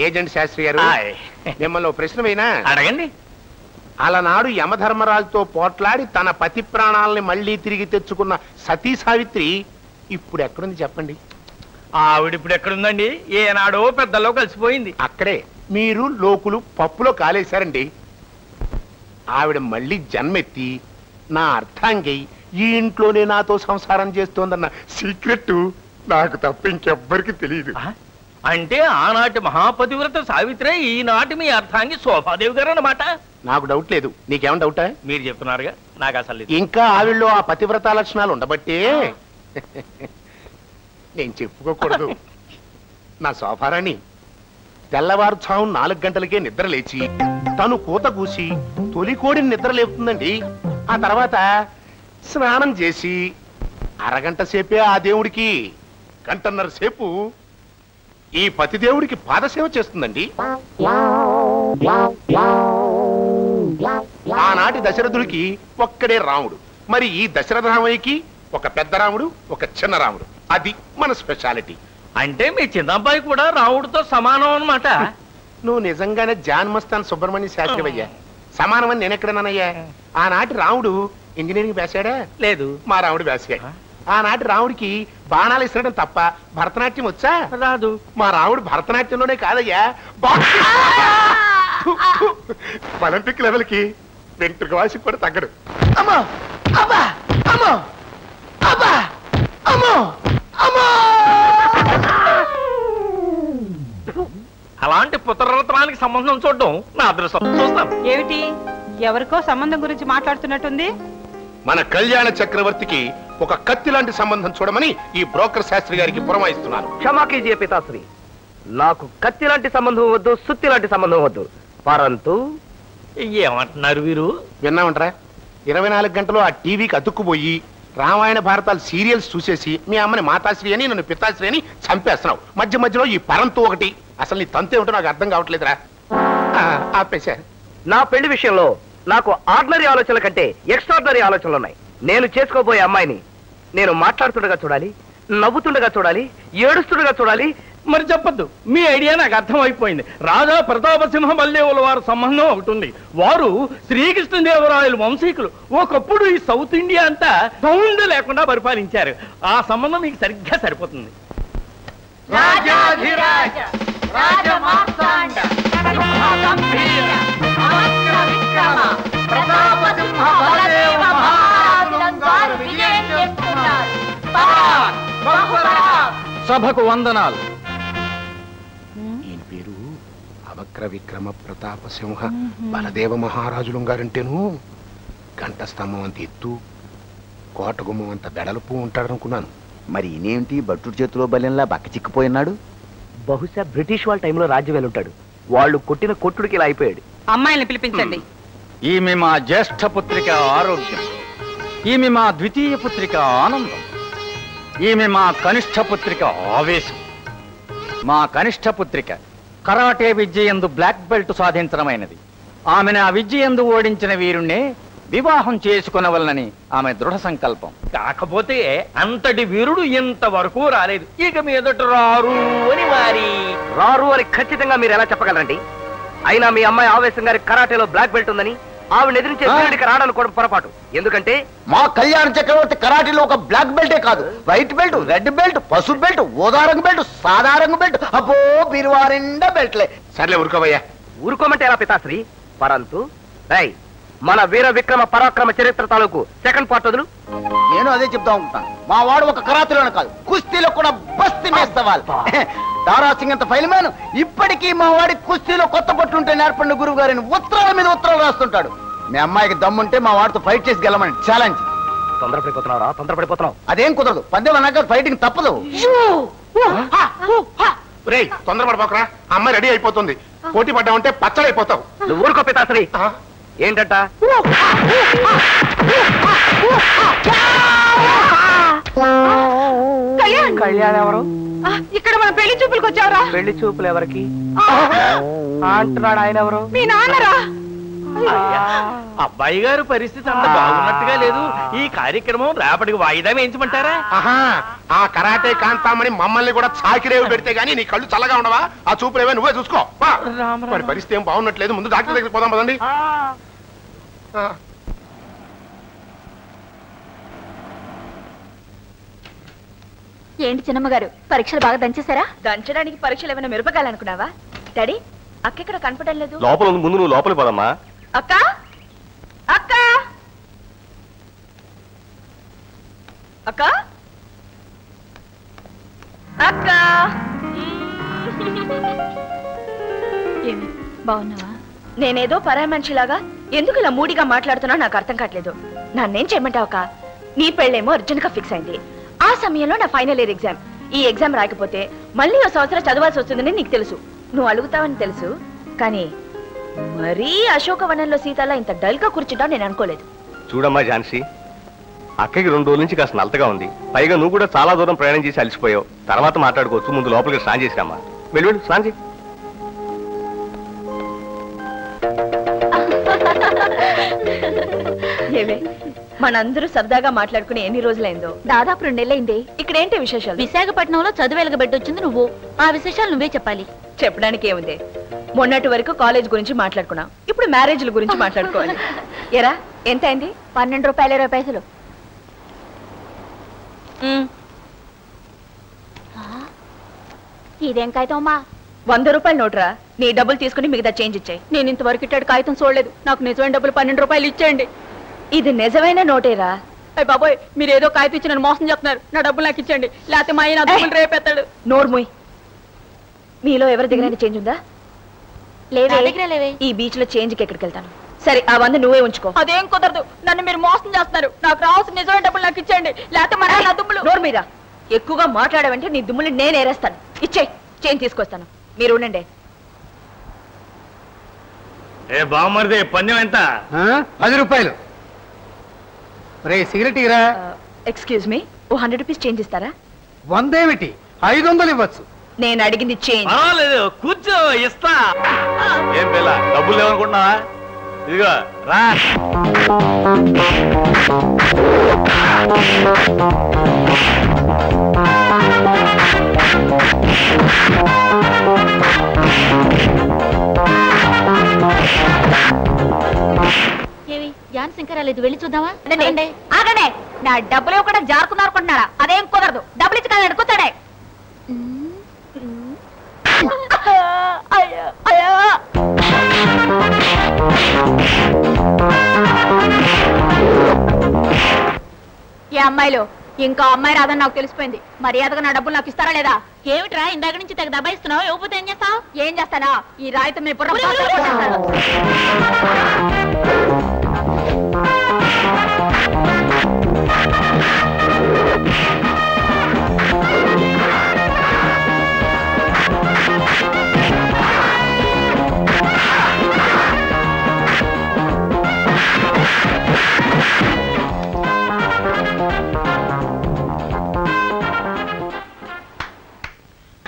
Agent Sastry గారు, మిమ్మల్ని ప్రశ్న వేయనా? అడగండి. అలనాడు యమధర్మరాజుతో పోట్లాడి తన పతి ప్రాణాలని మళ్లీ తిరిగి తెచ్చుకున్న సతీ సావిత్రి ఇప్పుడు ఎక్కడుంది చెప్పండి? ఆవిడిప్పుడు ఎక్కడుందండి? ఏనాడో పెద్దలో కలిసిపోయింది. అక్కడే మీరు లోకులు పప్పులో కాలేశారండి. ఆవిడ మళ్ళీ జన్మెత్తి నా అర్థాంగి ఈ ఇంట్లోనే నాతో సంసారం చేస్తోందన్న సీక్రెట్ నాకు తప్ప ఇంకెవ్వరికి తెలియదు. అంటే ఆనాటి మహాపతివ్రత సావిత్రే ఈనాటి మీ అర్థాంగి శోభాదేవి గారు అన్నమాట. నాకు డౌట్ లేదు. నీకేమైనా డౌటా? మీరు చెప్తున్నారుగా, నాకు అసలు ఇంకా ఆవిడలో ఆ పతివ్రత లక్షణాలు ఉండబట్టే నేను చెప్పుకోకూడదు. నా శోభారాణి తెల్లవారుఛాము 4 గంటలకే నిద్ర లేచి తను కూత కూసి తొలికోడిని నిద్ర లేపుతుందండి. ఆ తర్వాత స్నానం చేసి అరగంట సేపే ఆ దేవుడికి, గంటన్నర సేపు ఈ పతిదేవుడికి పాదసేవ చేస్తుందండి. ఆనాటి దశరథుడికి ఒక్కడే రాముడు. మరి ఈ దశరథ రామయ్యకి ఒక పెద్ద రాముడు, ఒక చిన్న రాముడు. అది మన స్పెషాలిటీ. అంటే మీ చిన్నబ్బాయి కూడా రాముడితో సమానం అన్నమాట. నువ్వు నిజంగానే జాన్ మస్తాన్ సుబ్రహ్మణ్య శాస్త్రి అయ్యా. సమానమని నేనెక్కడన్నానయ్యా? ఆనాటి రాముడు ఇంజనీరింగ్ వేశాడా? లేదు. మా రాముడు వేసాడు. ఆనాటి రాముడికి బాణాలు ఇసరడం తప్ప భరతనాట్యం వచ్చా? రాదు. మా రాముడు భరతనాట్యంలోనే కాదయ్యా, ఒలింపిక్ లెవెల్ కి వెంట్రుక వాసి కూడా తగ్గడు. అలాంటి పుత్రరత్నానికి సంబంధం చూడడం నా అదృష్టం. చూస్తాం. ఏమిటి, ఎవరికో సంబంధం గురించి మాట్లాడుతున్నట్టుంది? మన కళ్యాణ చక్రవర్తికి ఒక కత్తి లాంటి సంబంధం చూడమని ఈ బ్రోకర్ శాస్త్రి గారికి పురమాయిస్తున్నాను. క్షమా కీజియే పితాశ్రీ, నాకు కత్తి లాంటి సంబంధం వద్దు, సుత్తి లాంటి సంబంధం వద్దు. పరంతు ఏమంటున్నారు వీరు? విన్నామంటారా? 24 గంటలు ఆ టీవీకి అతుక్కుపోయి రామాయణ భారతాలు సీరియల్స్ చూసేసి మీ అమ్మని మాతాశ్రీ అని నన్ను పితాశ్రీ అని చంపేస్తున్నావు. మధ్య మధ్యలో ఈ పరంతు ఒకటి. అసలు నీ తంతు ఏమిటో నాకు అర్థం కావట్లేదురా. ఆపేశారు. నా పెళ్లి విషయంలో నాకు ఆర్డినరీ ఆలోచనల కంటే ఎక్స్ట్రాడినరీ ఆలోచనలు ఉన్నాయి. నేను చేసుకోబోయే అమ్మాయిని నేను మాట్లాడుతుండగా చూడాలి, నవ్వుతుండగా చూడాలి, ఏడుస్తుండగా చూడాలి. మరి చెప్పద్దు, మీ ఐడియా నాకు అర్థమైపోయింది. రాజా ప్రతాపసింహ మల్లేవుల వారి సంబంధం ఒకటి ఉంది. వారు శ్రీకృష్ణదేవరాయలు వంశీకులు. ఒకప్పుడు ఈ సౌత్ ఇండియా అంతా సౌండ్ లేకుండా పరిపాలించారు. ఆ సంబంధం మీకు సరిగ్గా సరిపోతుంది. సభకు వందనాలు. ఈయన పేరు అవక్ర విక్రమ ప్రతాప సింహ బలదేవ మహారాజులు గారంటేను గంట స్తంభం అంత ఎత్తు, కోటగుమ్మం అంత బెడలుపు ఉంటాడనుకున్నాను. మరి ఇనేంటి భట్టుడి చేతిలో బలెంలా బక్క చిక్కిపోయినాడు? బహుశా బ్రిటిష్ వాళ్ళ టైంలో రాజ్యం వెళ్ళుంటాడు. వాళ్ళు కొట్టిన కొట్టుడికి ఇలా అయిపోయాడు. అమ్మాయిని పిలిపించండి. ఈమె మా జ్యేష్ఠ పుత్రిక ఆరోగ్యం, ఈమె మా ద్వితీయ పుత్రిక ఆనందం, ఈమె మా కనిష్ట పుత్రిక ఆవేశం. మా కనిష్ట పుత్రిక కరాటే విద్య యందు బ్లాక్ బెల్ట్ సాధించడమైనది. ఆమెను ఆ విద్య యందు ఓడించిన వీరుణ్ణే వివాహం చేసుకునవలనని ఆమె దృఢ సంకల్పం. కాకపోతే అంతటి వీరుడు ఇంతవరకు రాలేదు. ఇక మీదట రారు అని రారు అని ఖచ్చితంగా మీరు ఎలా చెప్పగలరండి? అయినా మీ అమ్మాయి ఆవేశం గారి కరాటేలో బ్లాక్ బెల్ట్ ఉందని ఆవిడ ఎదిరించే వీరుడికి రాడనుకోవడం పొరపాటు. ఎందుకంటే మా కళ్యాణ చక్రవర్తి కరాటీలో ఒక బ్లాక్ బెల్టే కాదు, వైట్ బెల్ట్, రెడ్ బెల్ట్, పసుపు బెల్ట్, ఊదా రంగు బెల్ట్, సాదా రంగు బెల్ట్, అబ్బో బిరువారిండా బెల్ట్లే. సర్లే ఊరుకోవయ్యా. ఊరుకోమంటే ఎలా పితాశ్రీ? పరంతు రై మన వీర విక్రమ పరాక్రమ చరిత్ర తాలూకు సెకండ్ పార్ట్ వదులు. నేను అదే చెప్తా ఉంటాను. మా వాడు ఒక కరాతీలోనే కాదు, కుస్తీలో కూడా బస్తి మేస్తవాళ్ళు. దారాసింగ్ అంత ఫైల్మాన్ ఇప్పటికీ మా వాడి కుస్తీలో కొత్త పట్లుంటే నేర్పండి గురువు గారిని ఉత్తరాల మీద ఉత్తరాలు రాస్తుంటాడు. మీ అమ్మాయికి దమ్ముంటే మా వాడితో ఫైట్ చేసి గెలమని ఛాలెంజ్. తొందరపడిపోతున్నావు. అదేం కుదరదు, పందెం అన్నాక ఫైటింగ్ తప్పదు. రేయ్ తొందరపడిపోకరా, అమ్మాయి రెడీ అయిపోతుంది. పోటీ పడ్డామంటే పచ్చడైపోతావు. నువ్వు ఊరుకో పితాశ్రీ. ఏంటంట? కళ్యాణ్ ఎవరు? ఇక్కడ మన పెళ్లి చూపులకు వచ్చావరా? పెళ్లి చూపులు ఎవరికి అంటున్నాడు? ఆయన ఎవరు? మీ నాన్నరా? అబ్బాయి గారు పరిస్థితి అంత బాగున్నట్టుగా లేదు. ఈ కార్యక్రమం రేపటికి వాయిదా వేయించమంటారా? ఆహా, ఆ కరాటే కాంతామని మమ్మల్ని కూడా చాకిరేవి పెడితే గానీ నీ కళ్ళు చల్లగా ఉండవా? ఆ చూపులేవే నువ్వే చూసుకో. మరి పరిస్థితి ఏం బాగున్నట్లేదు, ముందు డాక్టర్ దగ్గరికి పోదాం పదండి. ఏంటి చిన్నమ్మగారు, పరీక్షలు బాగా దంచేశారా? దంచడానికి పరీక్షలు ఏమైనా మిరపకాయాలనుకున్నావా? డాడీ అక్క ఇక్కడ కనపడడం లేదు. లోపల ముందు నువ్వు లోపలికి పోదమ్మా. అక్క అక్క అక్క అక్క ఏమి బాగున్నావా? నేనేదో పరాయి మనిషిలాగా ఎందుకు ఇలా మూడిగా మాట్లాడుతున్నా నాకు అర్థం కావట్లేదు. నన్నేం చేయమంటావు అక్క? నీ పెళ్ళేమో అర్జెంట్ గా ఫిక్స్ అయింది. ఆ సమయంలో నా ఫైనల్ ఇయర్ ఎగ్జామ్. ఈ ఎగ్జామ్ రాకపోతే మళ్ళీ ఓ సంవత్సరం చదవాల్సి వస్తుందని నీకు తెలుసు. నువ్వు అడుగుతావని తెలుసు, కానీ మరీ అశోకవనంలో సీతలా ఇంత డల్ గా కూర్చుంటావు నేను అనుకోలేదు. చూడమ్మా ఝాన్సీ, అక్కకి 2 రోజుల నుంచి కాస్త నలతగా ఉంది. పైగా నువ్వు కూడా చాలా దూరం ప్రయాణం చేసి అలసిపోయావు. తర్వాత మాట్లాడుకోవచ్చు. ముందు లోపలికి స్నానం చేసిరామ్మా. వెళ్ళి వెళ్ళు, స్నానం చేయి. ఏవే మనందరూ సరదాగా మాట్లాడుకుని ఎన్ని రోజులైందో? దాదాపు 2 నెలలైంది. ఇక్కడేంటి విశేషాలు? విశాఖపట్నంలో చదువు వెలగబెట్టొచ్చింది నువ్వు. ఆ విశేషాలు నువ్వే చెప్పాలి. చెప్పడానికి ఏముంది? మొన్నటి వరకు కాలేజ్ గురించి మాట్లాడుకున్నాం, ఇప్పుడు మ్యారేజ్ల గురించి మాట్లాడుకోవాలి. ఎరా ఎంత అయింది? 12 రూపాయలు 20 పైసలు. ఇదేం కాగితం అమ్మా? 100 రూపాయల నోట్రా. నీ డబ్బులు తీసుకుని మిగతా చేంజ్ ఇచ్చాయి. నేను ఇంతవరకు ఇట్టాడు కాగితం చూడలేదు. నాకు నిజమైన డబ్బులు 12 రూపాయలు ఇచ్చేయండి. ఇది నిజమైన నోటేరా? అయ్య బాబోయ్, మీరు ఏదో కాగితం ఇచ్చి నన్ను మోసం చేస్తున్నారు. నా డబ్బులు నాకు ఇచ్చేయండి, లేకపోతే మా ఆయన డబ్బులు రేపెత్తాడు. నోర్మోయ్, మీలో ఎవరి దగ్గర చేంజ్ ఉందా? లేవే. ఈ బీచ్ లో చేంజ్ కి ఎక్కడికి వెళ్తాను. సరే ఆ 100 నువ్వే ఉంచుకో. అదేం కుదరదు, నన్ను మీరు మోసం చేస్తున్నారు. నాకు రావాల్సిన నిజమైన డబ్బులు నాకు ఇచ్చేయండి, లేకపోతే మా నాన్న దుమ్ములు. నోరు మీరా, ఎక్కువగా మాట్లాడవంటే నీ దుమ్ములు నేను ఏరేస్తాను. ఇచ్చే చేంజ్ తీసుకొస్తాను, మీరు ఉండండి. ఏ బామ్మరిది, పన్యం ఎంత? 10 రూపాయలు. రే సిగరెట్ ఇరా. ఎక్స్క్యూజ్ మీ, ఓ 100 రూపీస్ చేంజ్ ఇస్తారా? 100 ఏమిటి, 500 ఇవ్వచ్చు. నేను అడిగింది చేంజ్. పర్వాలేదు, కూర్చో, ఇస్తా. ఏం పిల్ల, డబ్బులు లేవనుకుంటున్నావా? ఇదిగో రా. ఏవి ఝాన్సీ ఇంకా రాలేదు, వెళ్ళి చూద్దామా? ఆగండి, నా డబ్బులు కూడా జారుకున్నారు అనుకుంటున్నారా? అదేం కుదరదు. డబ్బులు ఇచ్చి కానీ కూర్చోడే. ఈ అమ్మాయిలో ఇంకా అమ్మాయి రాదని నాకు తెలిసిపోయింది. మర్యాదగా నా డబ్బులు నాకు ఇస్తారా లేదా? ఏమిట్రా ఇందాక నుంచి తెగ దబాయిస్తున్నావు? ఇవ్వకపోతే ఏం చేస్తావు? ఏం చేస్తానా, ఈ రాయితో మీ బుర్ర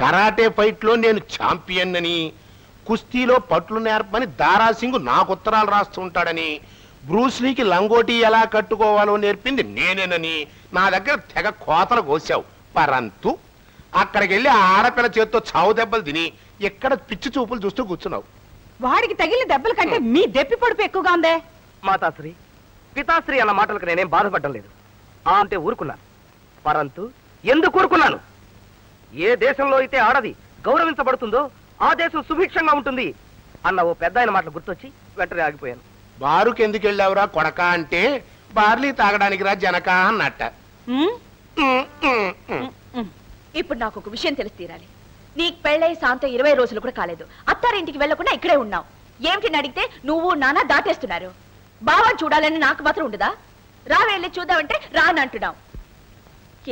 కరాటే ఫైట్ లో నేను ఛాంపియన్ అని, కుస్తీలో పట్లు నేర్పని దారాసింగ్ నాకు ఉత్తరాలు రాస్తూ ఉంటాడని, బ్రూస్లీకి లంగోటి ఎలా కట్టుకోవాలో నేర్పింది నేనేనని నా దగ్గర తెగ కోతలు కోసావు. పరంతు అక్కడికి వెళ్ళి ఆడపిల్ల చేత్తో చావు దెబ్బలు తిని ఎక్కడ పిచ్చి చూపులు చూస్తూ కూర్చున్నావు. వాడికి తగిలిన దెబ్బల కంటే మీ దెప్పి పొడుపు ఎక్కువగా ఉందే. మాతాశ్రీ, పితాశ్రీ అన్న మాటలకు నేనేం బాధపడడం లేదు. ఆ అంటే ఊరుకున్నాను. పరంతు ఎందుకు ఊరుకున్నాను? ఏ దేశంలో అయితే ఆడది గౌరవించబడుతుందో ఆ దేశం సుభిక్షంగా ఉంటుంది అన్న ఓ పెద్ద ఆయన మాటలు గుర్తొచ్చి వెంటనే ఆగిపోయాను. బారుకి ఎందుకు వెళ్ళావురా కొడక అంటే బార్లీ తాగడానికి రా జనక అన్నట్ట. ఇప్పుడు నాకు ఒక విషయం తెలిసి తీరాలి. నీకు పెళ్ళై సాంతం 20 రోజులు కూడా కాలేదు, అత్తారింటికి వెళ్లకుండా ఇక్కడే ఉన్నావు. ఏమిటిని అడిగితే నువ్వు నాన్న దాటేస్తున్నారు. బావని చూడాలని నాకు మాత్రం ఉండదా? రా వెళ్ళి చూద్దామంటే రానంటున్నావు.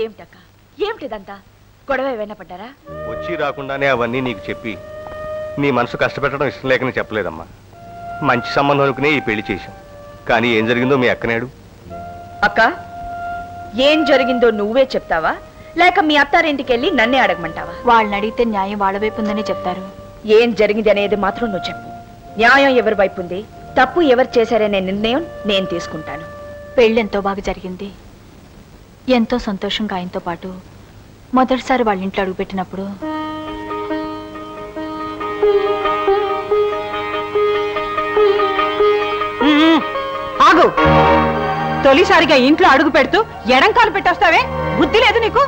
ఏమిటక్క, ఏమిటిదంతా? గొడవ ఏమైనా పడ్డారా? వచ్చి రాకుండానే అవన్నీ నీకు చెప్పి నీ మనసు కష్టపెట్టడం ఇష్టం లేకనే చెప్పలేదమ్మా. మంచి సంబంధం అనుకునే ఈ పెళ్లి చేశాం. కానీ ఏం జరిగిందో మీ అక్కనేడు. అక్క, ఏం జరిగిందో నువ్వే చెప్తావా, లేక మీ అత్తారింటికి వెళ్ళి నన్నే అడగమంటావా? వాళ్ళని అడిగితే న్యాయం వాళ్ళ వైపు ఉందని చెప్తారు. ఏం జరిగింది అనేది మాత్రం నువ్వు చెప్పు. న్యాయం ఎవరి వైపు ఉంది, తప్పు ఎవరు చేశారనే నిర్ణయం నేను తీసుకుంటాను. పెళ్ళి ఎంతో బాగా జరిగింది. ఎంతో సంతోషంగా ఆయనతో పాటు మొదటిసారి వాళ్ళ ఇంట్లో అడుగుపెట్టినప్పుడు ఆగు. తొలిసారిగా ఇంట్లో అడుగు పెడుతూ ఎడంకాలు పెట్టొస్తావే, బుద్ధి లేదు నీకు?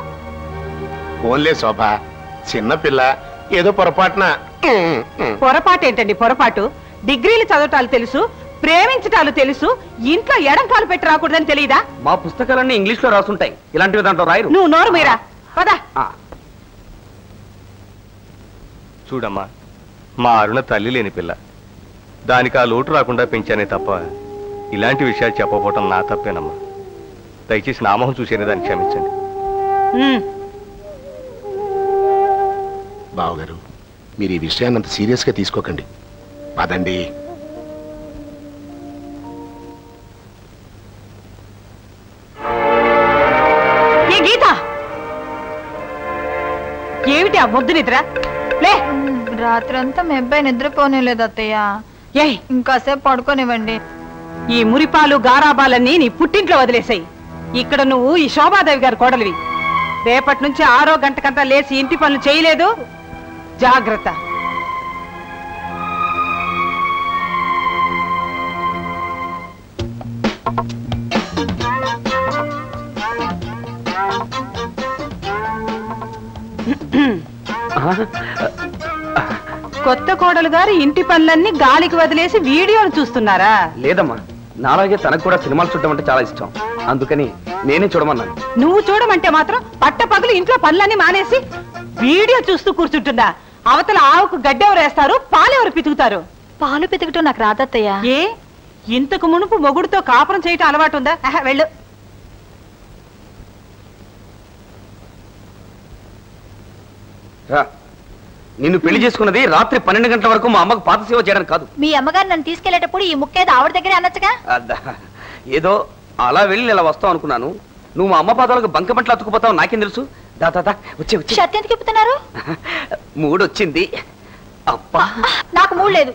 ఓన్లే శోభ, చిన్నపిల్ల, ఏదో పొరపాటున. పొరపాటు ఏంటండి పొరపాటు? డిగ్రీలు చదవటాలు తెలుసు, ప్రేమించటాలు తెలుసు, ఇంట్లో ఎడంకాలు పెట్టి రాకూడదని తెలియదా? మా పుస్తకాలన్నీ ఇంగ్లీష్ లో రాసుంటాయి, ఇలాంటివి దాంట్లో రాయరు. నువ్వు నోరు మీరా పదా. చూడమ్మా, మా అరుణ తల్లి లేని పిల్ల. దానికి ఆ లోటు రాకుండా పెంచానే తప్ప ఇలాంటి విషయాలు చెప్పకపోవటం నా తప్పేనమ్మా. దయచేసి నా మొహం చూసేనే దాన్ని క్షమించండి. బావగారు, మీరు ఈ విషయాన్ని అంత సీరియస్ గా తీసుకోకండి. పదండి. ఏ గీత, ఏమిటి ఆ మొద్దు నిద్ర? రాత్రంతా మీ అబ్బాయి నిద్రపోనేలేదు అత్తయ్య. ఏ ఇంకాసేపు పడుకోనివ్వండి. ఈ మురిపాలు గారాబాలన్నీ నీ పుట్టింట్లో వదిలేసాయి. ఇక్కడ నువ్వు ఈ శోభాదేవి గారి కోడలివి. రేపటి నుంచి 6 గంటకంతా లేచి ఇంటి పనులు చేయలేదు. జాగ్రత్త. కొత్త కోడలు గారు ఇంటి పనులన్నీ గాలికి వదిలేసి వీడియోలు చూస్తున్నారా? లేదమ్మా, నాలాగే తనకు కూడా సినిమాలు చూడడం అంటే చాలా ఇష్టం, అందుకని నేనే చూడమన్నాను. నువ్వు చూడమంటే మాత్రం పట్టపగలు ఇంట్లో పనులన్నీ మానేసి వీడియో చూస్తూ కూర్చుంటుందా? అవతల ఆవుకు గడ్డెవరు వేస్తారు, పాలెవరు పితుకుతారు? పాలు పితకటం నాకు రాదత్తయ్య. ఏ ఇంతకు మునుపు మొగుడుతో కాపురం చేయటం అలవాటు ఉందా? వెళ్ళు. నిన్ను పెళ్లి చేసుకున్నది రాత్రి 12 గంటల వరకు మా అమ్మకు పాత సేవ చేయడానికి కాదు. మీ అమ్మగారు నన్ను తీసుకెళ్లేటప్పుడు ఈ ముక్కేదో ఆవిడ దగ్గరే అనొచ్చుగా. ఏదో అలా వెళ్ళి ఇలా వస్తావు అనుకున్నాను. నువ్వు మా అమ్మ పాదాలకు బంకబంట్లు అతుకుపోతావు నాకేం తెలుసు. దాదా వచ్చే వచ్చి షర్ట్ ఎందుకు ఇప్పుతున్నారు? మూడొచ్చింది. అబ్బా, నాకు మూడు లేదు.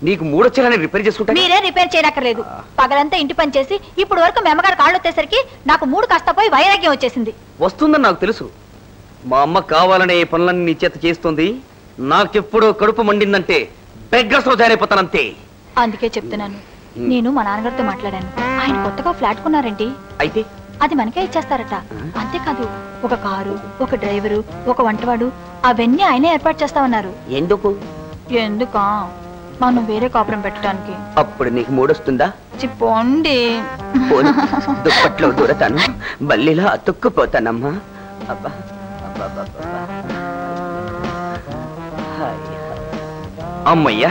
నీకు మూడొచ్చేలా రిపేర్ చేసుకుంటా. మీరే రిపేర్ చేయనక్కర్లేదు. పగలంతా ఇంటి పని చేసి ఇప్పుడు వరకు మీ అమ్మగారు కాళ్ళు వచ్చేసరికి నాకు మూడు కాస్త పోయి వైరాగ్యం వచ్చేసింది. వస్తుందని నాకు తెలుసు. మా అమ్మ కావాలనే ఈ పనులన్నీ నీ చేత చేస్తుంది. నాకెప్పుడో కడుపు మండిందంటే బెగ్గర్స్ లో జారైపోతానంతే. అందుకే చెప్తున్నాను, నేను మా నాన్నగారితో మాట్లాడాను. ఆయన కొత్తగా ఫ్లాట్ కొన్నారండి. అయితే అది మనకే ఇచ్చేస్తారట. అంతేకాదు, ఒక కారు, ఒక డ్రైవరు, ఒక వంటవాడు, అవన్నీ ఆయనే ఏర్పాటు చేస్తామన్నారు. ఎందుకు? ఎందుకా? మనం వేరే కాపురం పెట్టడానికి. అప్పుడు నీకు మూడొస్తుందా? చెప్పండి. దుప్పట్లో దూరతాను, బల్లిలా అతుక్కుపోతానమ్మా. అబ్బా, అమ్మయ్యా,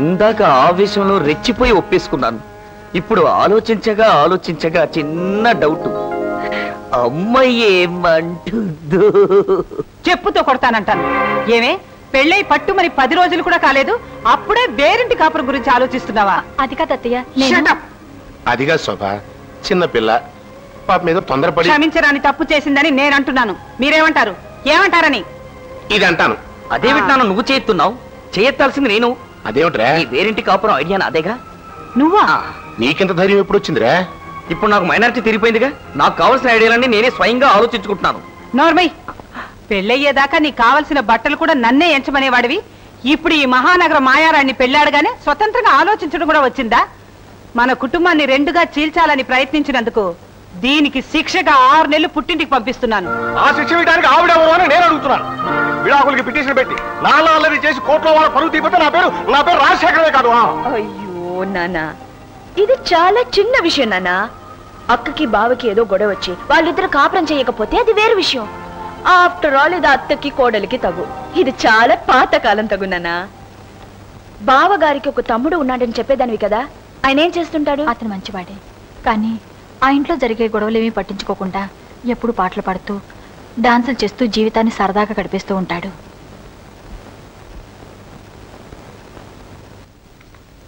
ఇందాక ఆవేశంలో రెచ్చిపోయి ఒప్పేసుకున్నాను. ఇప్పుడు ఆలోచించగా ఆలోచించగా చిన్న డౌట్. అమ్మయ్యేమంటుందో. చెప్పుతో కొడతానంటాను. ఏమే, పెళ్ళై పట్టుమని 10 రోజులు కూడా కాలేదు, అప్పుడే వేరింటి కాపురం గురించి ఆలోచిస్తున్నావా? అది కాదు అత్తయ్య. అదిగా శోభ, చిన్నపిల్ల పాప మీద తొందరపడి. క్షమించరాని తప్పు చేసిందని నేను అంటున్నాను. మీరేమంటారు? ఏమంటారని ఇది అంటాను. అదేమిటి నువ్వు చేస్తున్నావు? చేయెత్తాల్సింది నేను. అదేమిట్రా? ఈ వేరింటి కాపురం ఐడియా నాదేగా. నువ్వా? నీకింత ధైర్యం ఎప్పుడు వచ్చిందిరా? ఇప్పుడు నాకు మైనారిటీ తిరిగిపోయిందిగా. నాకు కావాల్సిన ఐడియాలన్నీ నేనే స్వయంగా ఆలోచించుకుంటున్నాను. నోర్మై, పెళ్ళయ్యేదాకా నీకు కావలసిన బట్టలు కూడా నన్నే ఎంచమనేవాడివి. ఇప్పుడు ఈ మహానగర మాయారాన్ని పెళ్ళాడగానే స్వతంత్రంగా ఆలోచించడం కూడా వచ్చిందా? మన కుటుంబాన్ని 2గా చీల్చాలని ప్రయత్నించినందుకు దీనికి శిక్షగా 6 నెలలు పుట్టింటికి పంపిస్తున్నాను. ఆ శిక్ష వేయడానికి ఆవిడెవరు అని నేను అడుగుతున్నాను. విడాకులకి పిటిషన్ పెట్టి నాన్న అల్లరి చేసి కోర్టులో వాళ్ళ పరువు తీపితే నా పేరు రాజశేఖరమే కాదు. అయ్యో, నానా ఇది చాలా చిన్న విషయం నానా. అక్కకి బావకి ఏదో గొడవ వచ్చి వాళ్ళిద్దరు కాపురం చేయకపోతే అది వేరే విషయం. ఆఫ్టర్ ఆల్ ఇది అత్తకి కోడలికి తగు. ఇది చాలా పాతకాలం తగు నానా. బావగారికి ఒక తమ్ముడు ఉన్నాడని చెప్పేదానివి కదా, ఆయన ఏం చేస్తుంటాడు? అతను మంచివాడే, కానీ ఆ ఇంట్లో జరిగే గొడవలేమీ పట్టించుకోకుండా ఎప్పుడు పాటలు పాడుతూ డాన్సులు చేస్తూ జీవితాన్ని సరదాగా గడిపేస్తూ ఉంటాడు.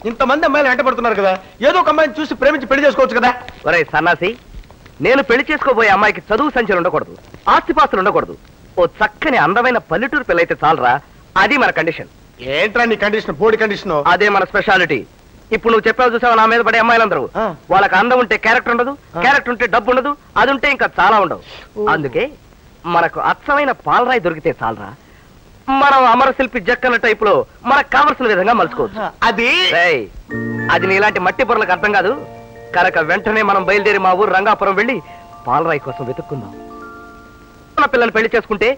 ఇంతమంది అమ్మాయిలు వెంట పడుతున్నారు కదా, ఏదో ఒక అమ్మాయిని చూసి ప్రేమించి పెళ్లి చేసుకోవచ్చు కదా. ఒరే సన్నాసి, నేను పెళ్లి చేసుకోబోయే అమ్మాయికి చదువు సంచలు ఉండకూడదు, ఆస్తిపాస్తులు ఉండకూడదు. ఓ చక్కని అందమైన పల్లెటూరు పిల్లయితే చాలరా. అది మన కండిషన్. ఏంట్రా నీ కండిషన్? బోడి కండిషన్. అదే మన స్పెషాలిటీ. ఇప్పుడు నువ్వు చెప్పావు చూసావు, నా మీద పడే అమ్మాయిలందరూ వాళ్ళకి అందం ఉంటే క్యారెక్టర్ ఉండదు, క్యారెక్టర్ ఉంటే డబ్బు ఉండదు, అది ఉంటే ఇంకా చాలా ఉండవు. అందుకే మనకు అచ్చమైన పాలరాయి దొరికితే చాలరా. మనం అమరశిల్పి జక్కన్న టైప్ లో మనకు కావలసిన విధంగా మలుచుకోవచ్చు. అది నీలాంటి మట్టి పొరలకు అర్థం కాదు కనుక వెంటనే మనం బయలుదేరి మా ఊరు రంగాపురం వెళ్ళి పాలరాయి కోసం వెతుక్కుందాం. మన పిల్లలు పెళ్లి చేసుకుంటే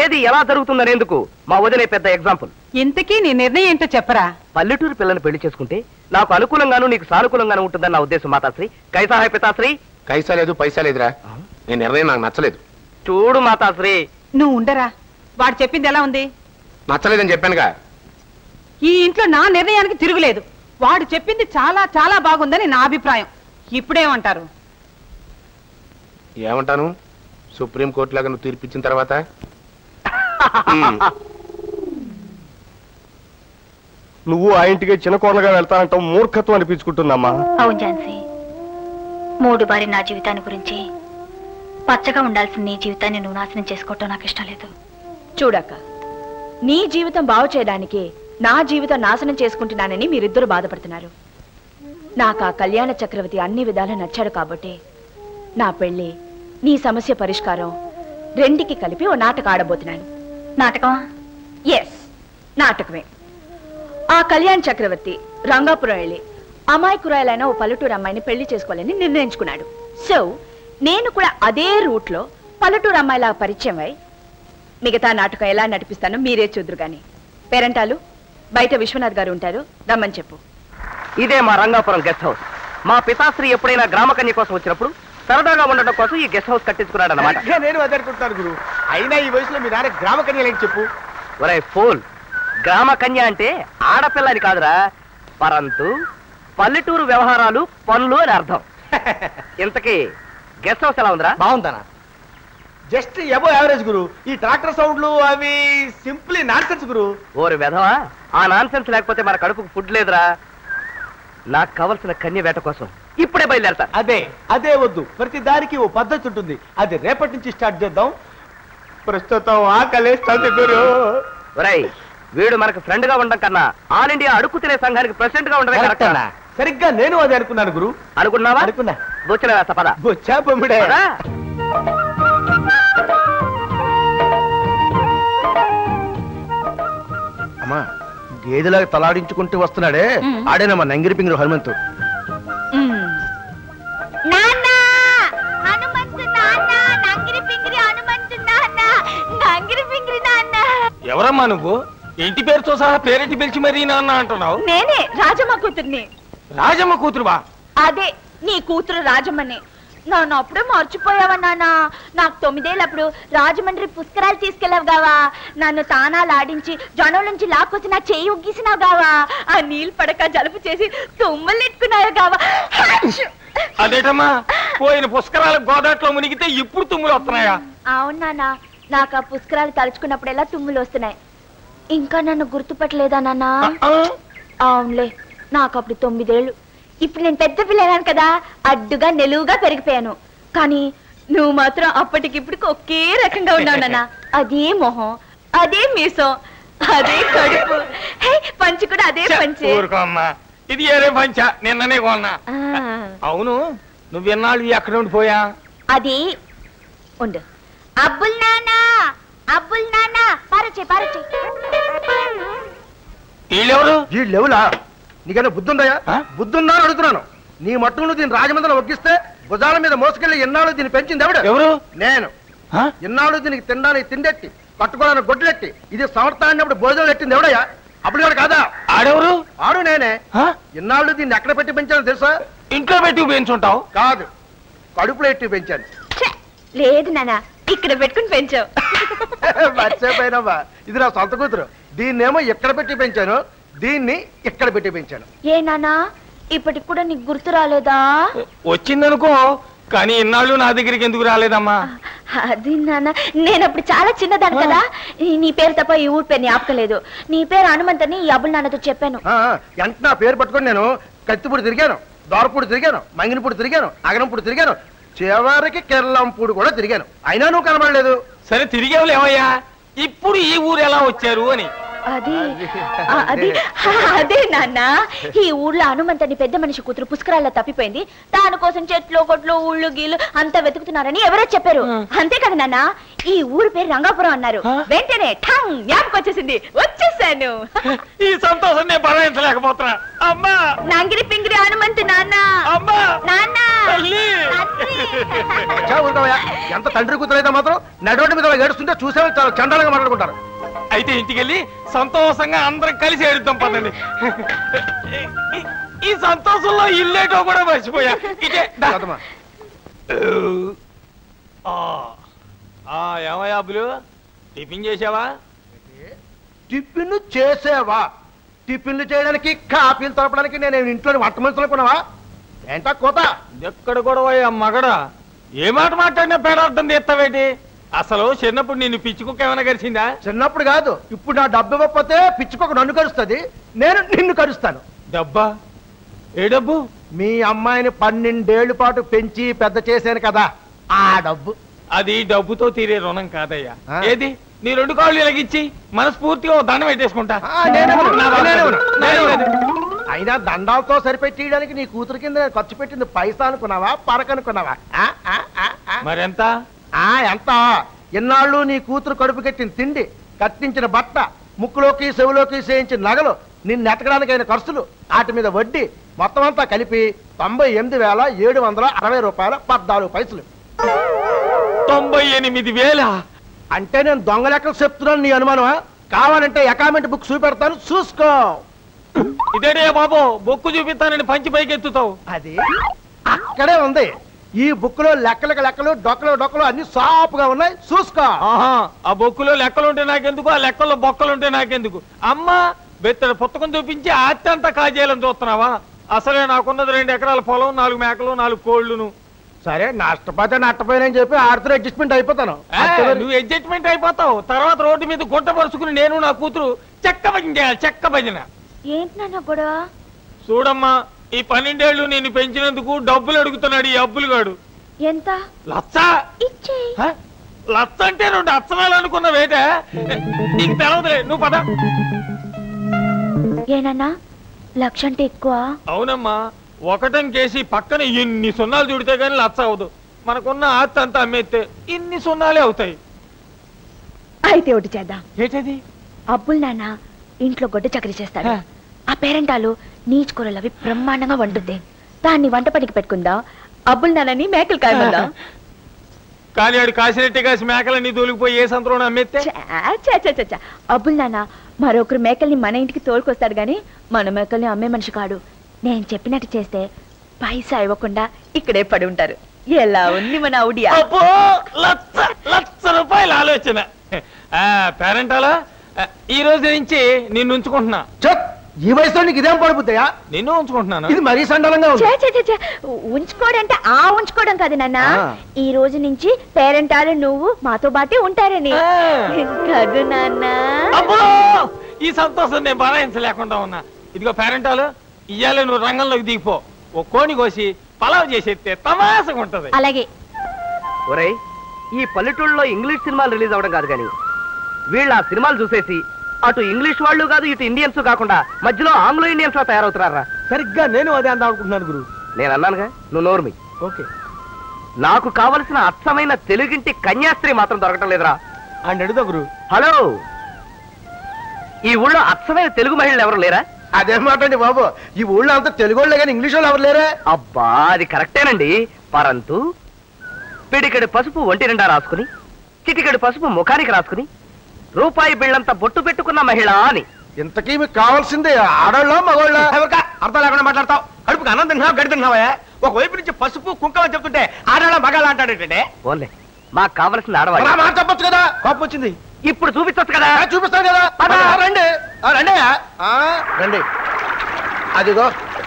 ఏది ఎలా జరుగుతుందనేందుకు మా వదిలే పెద్ద ఎగ్జాంపుల్. ఇంతకీ నీ నిర్ణయం ఏంటో చెప్పరా? పల్లెటూరు పిల్లని పెళ్లి చేసుకుంటే నాకు అనుకూలంగాను నీకు సానుకూలంగాను ఉంటుందని నా ఉద్దేశం. మాతాశ్రీ కైసా హై పితాశ్రీ? కైసా లేదు పైసా లేదురా. నీ నిర్ణయం నాకు నచ్చలేదు. చూడు మాతాశ్రీ, నువ్వు ఉండరా. వాడు చెప్పింది ఎలా ఉంది? నచ్చలేదని చెప్పానుగా. ఈ ఇంట్లో నా నిర్ణయానికి తిరుగులేదు. వాడు చెప్పింది చాలా చాలా బాగుందని నా అభిప్రాయం. ఇప్పుడేమంటారు? ఏమంటాను? సుప్రీంకోర్టు లాగా నువ్వు తీర్పిచ్చిన తర్వాత నువ్వు ఆ ఇంటికి చిన్న కోడలుగా వెళ్తానంటావు. మూర్ఖత్వం అనిపించుకుంటుందమ్మా. అవును ఝాన్సీ, 3 బారి నా జీవితాన్ని గురించి పచ్చగా ఉండాల్సిన నీ జీవితాన్ని నువ్వు నాశనం చేసుకోవటం నాకు ఇష్టం లేదు. చూడక్క, నీ జీవితం బాగు చేయడానికి నా జీవితం నాశనం చేసుకుంటున్నానని మీరిద్దరు బాధపడుతున్నారు. నాకు ఆ కళ్యాణ చక్రవర్తి అన్ని విధాలా నచ్చాడు కాబట్టి నా పెళ్లి, నీ సమస్య పరిష్కారం రెండికి కలిపి ఓ నాటకం ఆడబోతున్నాను. నాటకమా? ఎస్, నాటకమే. ఆ కళ్యాణ్ చక్రవర్తి రంగాపురం వెళ్ళి అమాయకురాలైన ఓ పల్లెటూరు అమ్మాయిని పెళ్లి చేసుకోవాలని నిర్ణయించుకున్నాడు. సో నేను కూడా అదే రూట్ లో పల్లెటూరు అమ్మాయిలా పరిచయం అయి మిగతా నాటకం ఎలా నడిపిస్తానో మీరే చూద్దరు గాని. పేరెంటాలు, బయట విశ్వనాథ్ గారు ఉంటారు, రమ్మని చెప్పు. ఇదే మా రంగాపురం గెస్ట్ హౌస్. మా పితాశ్రీ ఎప్పుడైనా గ్రామకన్య కోసం వచ్చినప్పుడు సరదాగా ఉండడం కోసం ఈ గెస్ట్ హౌస్ కట్టించుకున్నాడు అన్నమాట. నేను అదే అనుకుంటున్నాను గురు. అయినా ఈ వయసులో మీ నాన్న గ్రామ కన్యలేంటి చెప్పు. ఒరే ఫోల్, గ్రామకన్య అంటే ఆడపిల్లని కాదురా, పరంతు పల్లెటూరు వ్యవహారాలు పనులు అని అర్థం. ఇంతకీ గెస్ట్ హౌస్ ఎలా ఉందిరా? బాగుందనా? జస్ట్ ఎబో యావరేజ్ గురు. ఈ ట్రాక్టర్ సౌండ్లు అవి సింప్లీ నాన్సెన్స్ గురు. ఓరి వెధవా, ఆ నాన్సెన్స్ లేకపోతే మన కడుపుకు ఫుడ్ లేదురా. నాకు కావలసిన కన్య వేట కోసం ఇప్పుడే బయలుదేరతా. అదే వద్దు, ప్రతి దానికి ఓ పద్ధతి ఉంటుంది. అది రేపటి నుంచి స్టార్ట్ చేద్దాం. ప్రస్తుతం ఆకలేస్తుంది గురు. ఒరేయ్, వీడు మనకు ఫ్రెండ్ గా ఉండడం కన్నా ఆల్ ఇండియా అడుక్కు తినే సంఘానికి ప్రెసిడెంట్ గా ఉండడం కరెక్ట్. సరిగ్గా నేను అదే అనుకున్నాను గురు. అనుకున్నావా? అనుకున్నా. బొచ్చిన వేస్తా పద. బొచ్చా బొమ్మిడే. అమ్మా, గేదెలాగా తలాడించుకుంటూ వస్తున్నాడే, ఆడేనమ్మా నంగిరి పింగిరి హనుమంతు. ఎవరమ్మా నువ్వు? ఇంటి పేరుతో సహా పేరెంటి పిలిచి మరీ నాన్న అంటున్నావు? నేనే రాజమ్మ కూతుర్ని. రాజమ్మ కూతురువా? అదే, నీ కూతురు రాజమ్మని. నన్ను అప్పుడే మర్చిపోయావా నాన్న? నాకు 9 ఏళ్ళప్పుడు రాజమండ్రి పుష్కరాలు తీసుకెళ్ళావు గావా, నన్ను తానాలు ఆడించి జనం నుంచి లాక్కొచ్చి నా చెయ్యి ఉగ్గీసినావు గావా, ఆ నీళ్ళు పడక జలుపు చేసి తుమ్మలెట్టుకున్నావు గావా. అదేటమ్మా, పోయిన పుష్కరాలు గోదాట్లో మునిగితే ఇప్పుడు తుమ్ములు వస్తున్నాయా? అవును నాన్న, నాకు ఆ పుష్కరాలు తలుచుకున్నప్పుడెల్లా తుమ్ములు వస్తున్నాయి. ఇంకా నన్ను గుర్తుపట్టలేదా నాన్న? అవునులే, నాకు అప్పుడు 9 ఏళ్ళు. ఇప్పుడు నేను పెద్ద పిల్లగాను కదా, అడ్డుగా నిలువుగా పెరిగిపోయాను. కానీ నువ్వు మాత్రం అప్పటికిప్పుడు ఒకే రకంగా ఉన్నావు నాన్న. అదే మొహం, అదే మీసం, అదే కడుపు, పంచి కూడా అదే పంచి. ఇది ఏరే పంచ, నిన్ననే కొన్నా. అవును, నువ్వు ఎన్నాళ్ళు ఎక్కడ ఉండిపోయా? అది ఉండు. అబ్బుల్ నానా, అబ్బుల్ నానా, పారచే పారచే. వీళ్ళెవరు? వీళ్ళెవలా? నీకైనా బుద్ధుందయా? బుద్ధుందా అని అడుగుతున్నాను. నీ మట్టును దీన్ని రాజమండ్రిలో ఒగ్గిస్తే భుజాల మీద మోసుకెళ్ళి ఎన్నాళ్ళు దీన్ని పెంచింది ఎవడు? ఎవరు? నేను. ఎన్నాళ్ళు దీనికి తినడానికి తిండెట్టి, కట్టుకోవడానికి గొడ్లెట్టి, ఇది సంవత్సరాన్నప్పుడు భోజనం ఎట్టింది ఎవడయ్యా? అప్పుడు గారు కాదా? ఆడెవరు? ఆడు నేనే. ఇన్నాళ్ళు దీన్ని ఎక్కడ పెట్టి పెంచాను తెలుసా? ఇంట్లో పెట్టి పెంచుంటావు. కాదు, కడుపులో ఎట్టి పెంచాను. లేదు నాన్న, ఇక్కడ పెట్టుకుని పెంచావు. మర్చిపోయినావా, ఇది నా సొంత కూతురు. దీన్నేమో ఎక్కడ పెట్టి పెంచాను, దీన్ని ఎక్కడ పెట్టి పెంచాను. ఏ నాన్న, ఇప్పటికి కూడా నీకు గుర్తు రాలేదా? వచ్చిందనుకో, కానీ ఇన్నాళ్ళు నా దగ్గరికి ఎందుకు రాలేదమ్మా? అది నాన్న, నేను అప్పుడు చాలా చిన్నదాన్ని కదా. నీ పేరు తప్ప ఈ ఊరి పేరు జ్ఞాపకం లేదు. నీ పేరు హనుమంతని ఈ అబ్బుల్ నాన్నతో చెప్పాను. ఎంత నా పేరు పట్టుకొని నేను కత్తిపూడి తిరిగాను, దోరపూడి తిరిగాను, మంగినపూడి తిరిగాను, అగనంపూడి తిరిగాను, చివరికి కెర్లంపూడి కూడా తిరిగాను. అయినా నువ్వు కనబడలేదు. సరే తిరిగేవులేవయ్యా, ఇప్పుడు ఈ ఊరు ఎలా వచ్చారు అని. అదే నాన్న, ఈ ఊర్లో హనుమంతని పెద్ద మనిషి కూతురు పుష్కరాల్లో తప్పిపోయింది. దానికోసం చెట్లు కొట్లు ఊళ్ళు గీళ్ళు అంతా వెతుకుతున్నారని ఎవరో చెప్పారు. అంతే కదా నాన్న, ఈ ఊరు పేరు రంగాపురం అన్నారు. వెంటనే ఠంగ్ జ్ఞాపకం వచ్చేసింది, వచ్చేసాను. ఈ సంతోషం నేను భరించలేకపోతున్నా. అమ్మా, నంగిరి పింగిరి హనుమంతు నాన్న. అమ్మా, నాన్న, ఎంత తండ్రి కూతురైతే మాత్రం నడవడి మీద ఏడుస్తుంటే చూసే చాలా చండాలంగా మాట్లాడుకుంటారు. అయితే ఇంటికెళ్ళి సంతోషంగా అందరం కలిసి ఏడుద్దాం పదండి. ఈ సంతోషంలో ఇల్లేటో కూడా మర్చిపోయా. ఏమయ్యా అబ్బులు, టిఫిన్ చేసావా? టిఫిన్ చేసావా? టిఫిన్లు చేయడానికి కాఫీలు తరపడానికి నేను ఇంట్లో వంట మనుషులు కొన్నావా? ఏంటా కోత? ఎక్కడ గొడవయ్యా మగడా? ఏ మాట మాట్లాడినా పేడార్థం తీస్తావేటి? అసలు చిన్నప్పుడు నిన్ను పిచ్చుకుక్క ఏమైనా కరిచిందా? చిన్నప్పుడు కాదు, ఇప్పుడు నా డబ్బు ఇవ్వకపోతే పిచ్చుకొక నన్ను కరుస్తుంది, నేను నిన్ను కరుస్తాను. డబ్బా? ఏ డబ్బు? మీ అమ్మాయిని 12 ఏళ్ల పాటు పెంచి పెద్ద చేశాను కదా, ఆ డబ్బు. అది డబ్బుతో తీరే రుణం కాదయ్యా. ఏది నీ 2 కాళ్ళు ఇలాగిచ్చి మనస్ఫూర్తిగా దండం పెట్టేసుకుంటా. అయినా దండాలతో సరిపెట్టేయడానికి నీ కూతురు కింద ఖర్చు పెట్టింది పైసా అనుకున్నావా, పరకనుకున్నావా? మరెంత? ఎంత? ఎన్నాళ్ళు నీ కూతురు కడుపు కట్టిన తిండి, కట్టించిన బట్ట, ముక్కులోకి చెవులోకి చేయించిన నగలు, నిన్ను ఎతకడానికైన ఖర్చులు, వాటి మీద వడ్డీ మొత్తం అంతా కలిపి 98,760 రూపాయలు 14 పైసలు. 98,000? అంటే నేను దొంగ లెక్కలు చెప్తున్నాను నీ అనుమానమా? కావాలంటే అకౌంట్ బుక్ చూపెడతాను, చూసుకో. ఇదేనే బాబు, బొక్కు చూపిస్తానని పంచి పైకి ఎత్తుతావు. అది అక్కడే ఉంది. ఈ బుక్ లో లెక్కలకు లెక్కలు, డొక్కలు అన్ని సాపుగా ఉన్నాయి, చూసుకో. ఆ బొక్కులో లెక్కలుంటే నాకెందుకు, ఆ లెక్కల్లో బొక్కలుంటే నాకెందుకు? అమ్మా, బెత్తడి పుస్తకం చూపించి ఆస్తి అంతా కాజేయాలని చూస్తున్నావా? అసలే నాకున్నది 2 ఎకరాల పొలం, 4 మేకలు, 4 కోళ్లును. సరే, నష్టపోతే నష్టపోయినని చెప్పి ఆడితో అడ్జస్ట్మెంట్ అయిపోతాను. నువ్వు అడ్జస్ట్మెంట్ అయిపోతావు, తర్వాత రోడ్డు మీద గుంట పరుచుకుని నేను నా కూతురు చెక్క భజన చేయాలి, చెక్క భజన. ఏంటి నాన్న గొడవ? చూడమ్మా, ఈ 12 ఏళ్ళు నేను పెంచినందుకు డబ్బులు అడుగుతున్నాడు ఈ అబ్బులుగాడు. ఎంత? లచ్చ. లచ్చ అంటే 2 అచ్చనాలు అనుకున్న వేట నీకు తెలవదులే, నువ్వు పద. ఏనన్నా, 1,00,000 అంటే ఎక్కువ? అవునమ్మా, ఒకటం కేసి పక్కన ఇన్ని సున్నాలు చుడితే గానీ లచ్చ అవదు. మనకున్న ఆస్తి అంతా అమ్మేస్తే ఇన్ని సున్నాలే అవుతాయి. అయితే ఒకటి చేద్దాం. ఏంటది? అబ్బుల్ నాన్న ఇంట్లో గొడ్డ చకరీ చేస్తాడు. ఆ పేరెంటాలు నీచుకూరలు అవి బ్రహ్మాండంగా వండుద్ది. దాన్ని వంట పనికి పెట్టుకుందా, అబ్బుల్ నాన్నని మేకలు కాయమందా. కానీ ఆడు కాసినట్టే కాసి మేకలన్నీ తోలిపోయి ఏ సంతలో అమ్మేస్తే అబ్బుల్ నాన్న మరొకరు మేకల్ని మన ఇంటికి తోలుకొస్తాడు గాని మన మేకల్ని అమ్మే మనిషి కాడు. నేను చెప్పినట్టు చేస్తే పైసా ఇవ్వకుండా ఇక్కడే పడి ఉంటారు. ఎలా ఉంది మన ఔడియా? లక్ష రూపాయల ఆలోచన. పేరెంటాలా, ఈ రోజు నుంచి నిన్ను ఉంచుకుంటున్నా. ఈ వయసులో నీకు ఇదేం పడిపోతాయా? నిన్ను ఉంచుకుంటున్నాను. ఇది మరీ సండలంగా ఉంది. ఉంచుకోవడం అంటే ఆ ఉంచుకోవడం కాదు నాన్న, ఈ రోజు నుంచి పేరెంటాలు నువ్వు మాతో బాటే ఉంటారని కాదు నాన్న. ఈ సంతోషం నేను భరాయించలేకుండా ఉన్నా. ఇదిగో పేరెంటాలు, ఇయ్యాలే నువ్వు రంగంలోకి దిగిపో. ఓ కోని కోసి పలావ్ చేసేస్తే తమాసగా ఉంటది. అలాగే. ఒరేయ్, ఈ పల్లెటూళ్ళలో ఇంగ్లీష్ సినిమాలు రిలీజ్ అవడం కాదు కానీ వీళ్ళు ఆ సినిమాలు చూసేసి అటు ఇంగ్లీష్ వాళ్ళు కాదు, ఇటు ఇండియన్స్ కాకుండా మధ్యలో ఆంగ్లో ఇండియన్స్ లా తయారవుతున్నారా? సరిగ్గా నేను అదే అందాం అనుకుంటున్నాను గురు. నేను అన్నానుగా, నువ్వు నోర్మి. ఓకే, నాకు కావలసిన అచ్చమైన తెలుగింటి కన్యాస్త్రీ మాత్రం దొరకటం లేదురా. అని అడుగుదా గురు. హలో, ఈ ఊళ్ళో అచ్చమైన తెలుగు మహిళలు ఎవరు లేరా? అదేం మాట అండి బాబు, ఈ ఊళ్ళో అంతా తెలుగు వాళ్ళే కానీ ఇంగ్లీష్ వాళ్ళు ఎవరు లేరా? అబ్బా, అది కరెక్టేనండి. పరంతు పిడికెడు పసుపు ఒంటి నిండా రాసుకుని, చిటికెడు పసుపు ముఖానికి రాసుకుని, రూపాయి బిళ్ళంతా బొట్టు పెట్టుకున్న మహిళ అని ఇంతకీ మీకు కావాల్సిందే ఆడోళ్ళ మగోళ్ళ? అర్థం లేకుండా మాట్లాడతావు. కడుపుకి అన్నం తింటున్నావు, గడి తింటున్నావా? ఒకవైపు నుంచి పసుపు కుంకమని చెప్తుంటే ఆడవాళ్ళ మగాళ్ళ అంటాడేంటే? ఓన్లే మాకు కావలసింది ఆడవాళ్ళు. మాట చెప్పొచ్చు కదా. కోపం వచ్చింది. ఇప్పుడు చూపించొచ్చు కదా. చూపిస్తాను కదా. రండి రండి రండి. అదిగో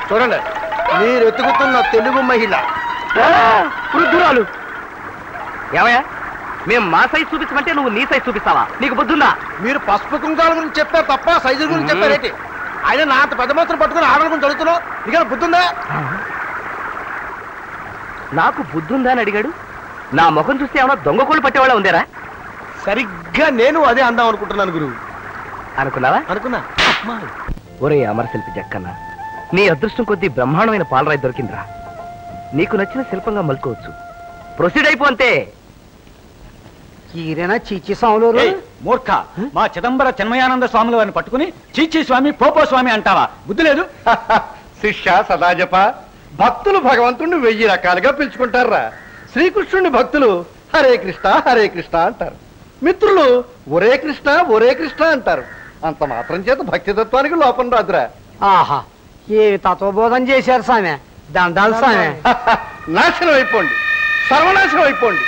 చూడండి, మీరు ఎత్తుకుతున్న తెలుగు మహిళ. వృద్ధురాలు. ఏమయ్యా, మేము మా సైజ్ చూపించమంటే నువ్వు నీ సైజ్ చూపిస్తావా? నీకు బుద్ధుందా? మీరు పసుపు కుంకాల గురించి చెప్పారు తప్ప సైజు గురించి చెప్పారేంటి? ఆయన నా అంత పెద్ద మాత్రం పట్టుకుని ఆడల గురించి చదువుతున్నావు. నీకు బుద్ధుందా? నాకు బుద్ధుందా అని అడిగాడు. నా ముఖం చూస్తే ఏమన్నా దొంగ కోళ్ళు పట్టేవాళ్ళ ఉందేరా? సరిగ్గా నేను అదే అందాం అనుకుంటున్నాను గురువు. అనుకున్నావా? అనుకున్నా. ఒరే అమరశిల్పి జక్కన్న, నీ అదృష్టం కొద్దీ బ్రహ్మాండమైన పాలరాయి దొరికిందిరా. నీకు నచ్చిన శిల్పంగా మలుకోవచ్చు. ప్రొసీడ్ అయిపో అంతే. ఈరేనా చీచి స్వాములు? మూర్ఖ, మా చిదంబర చిన్మయానంద స్వాముల వారిని పట్టుకుని చీచీ స్వామి పోపో స్వామి అంటావా? బుద్ధి లేదు. శిష్య సదాజప భక్తులు భగవంతుడిని 1000 రకాలుగా పిలుచుకుంటారా. శ్రీకృష్ణుని భక్తులు హరే కృష్ణ అంటారు. మిత్రులు ఒరే కృష్ణ అంటారు. అంత మాత్రం చేత భక్తి తత్వానికి లోపం రాదురా. ఆహా, ఏ తత్వబోధన చేశారు స్వామి. దండాలు స్వామి. నాశనం అయిపోండి, సర్వనాశనం అయిపోండి,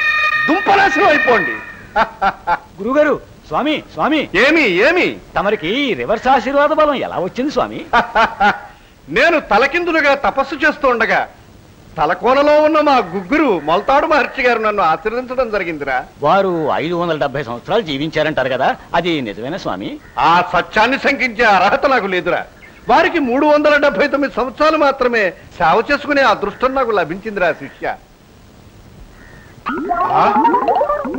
దుంపనాశనం అయిపోండి. గురుగారు, స్వామి స్వామి, ఏమి తమరికి రివర్స్ ఆశీర్వాద బలం ఎలా వచ్చింది స్వామి? నేను తలకిందులుగా తపస్సు చేస్తూ ఉండగా తలకోనలో ఉన్న మా గుగ్గురు మొలతాడు మహర్షి గారు నన్ను ఆశీర్వదించడం జరిగిందిరా. వారు 570 సంవత్సరాలు జీవించారంటారు కదా, అది నిజమేనా స్వామి? ఆ సత్యాన్ని శంకించే అర్హత నాకు లేదురా. వారికి 379 సంవత్సరాలు మాత్రమే సేవ చేసుకునే అదృష్టం నాకు లభించిందిరా శిష్య.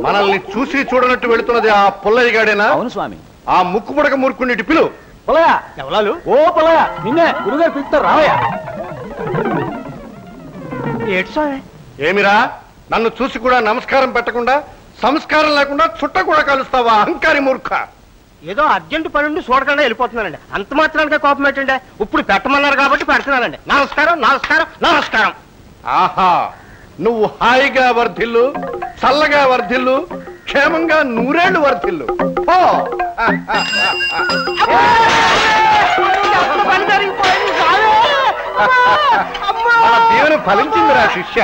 మనల్ని చూసి చూడనట్టు వెళుతున్నది ఆ పుల్లయ్య గాడేనా? అవును స్వామి. ఆ ముక్కు పుడక మూర్ఖుని పిలు. పొలయా ఎవలాలు? ఓ పొలయా, నిన్నే గురుగారు పిలుస్తారు, రావయ్యా. ఏమిరా, నన్ను చూసి కూడా నమస్కారం పెట్టకుండా, సంస్కారం లేకుండా చుట్ట కూడా కలుస్తావా అహంకారి మూర్ఖ? ఏదో అర్జెంట్ పని ఉండి చూడకుండా వెళ్ళిపోతున్నానండి. అంత మాత్రానికే కోపం ఏంటంటే? ఇప్పుడు పెట్టమన్నారు కాబట్టి పెడుతున్నానండి. నమస్కారం. ఆహా, నువ్వు హాయిగా వర్ధిల్లు, చల్లగా వర్ధిల్లు, క్షేమంగా 100 ఏళ్ళు వర్ధిల్లు. మన దీవెన ఫలించిందిరా శిష్య.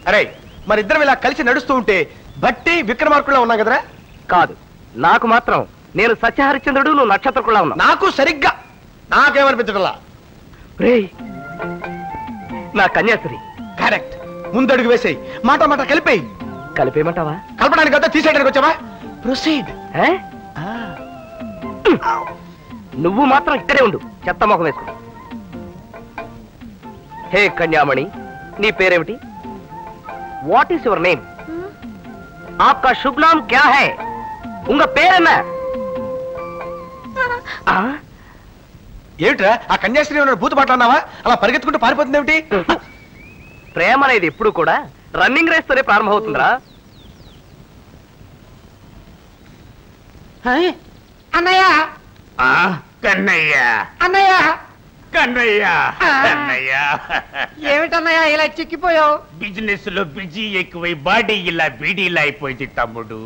అరే, మరిద్దరం ఇలా కలిసి నడుస్తూ ఉంటే బట్టి విక్రమార్కుల్లో ఉన్నా కదరా? కాదు, నాకు మాత్రం నేను సత్యహరిశ్చంద్రుడు, నువ్వు నక్షత్రకులా ఉన్నావు. నాకు సరిగ్గా నాకేమనిపించటలా. రేయ్, నా కన్యాస్త్రి. కరెక్ట్. ముందడుగు వేసేయి, మాట కలిపేయి. కలిపేయమంటావా? కలపడానికి అంతా తీసేయడానికి వచ్చావా? ప్రొసీడ్. నువ్వు మాత్రం ఇక్కడే ఉండు, చెత్త మొహం వేసుకో. హే కన్యామణి, నీ పేరేమిటి? What is your name? ఆప్కా శుభ్ నామ్ క్యా హై? ఉంగ పేరెన్న? ఏమిట్రా ఆ కన్యాశ్రీ ఉన్న భూత పాటలు అన్నావా? అలా పరిగెత్తుకుంటూ పారిపోతుంది ఏమిటి? ప్రేమ అనేది ఎప్పుడు కూడా రన్నింగ్ రేస్ తోనే ప్రారంభమవుతుందిరా. అన్నయ్య, కన్నయ్య, అన్నయ్య, కన్నయ్య, కన్నయ్య, ఏమిటన్నయ్య ఇలా చిక్కిపోయావు? బిజినెస్ లో బిజీ ఎక్కువై బాడీ ఇలా బీడీలా అయిపోయింది తమ్ముడు.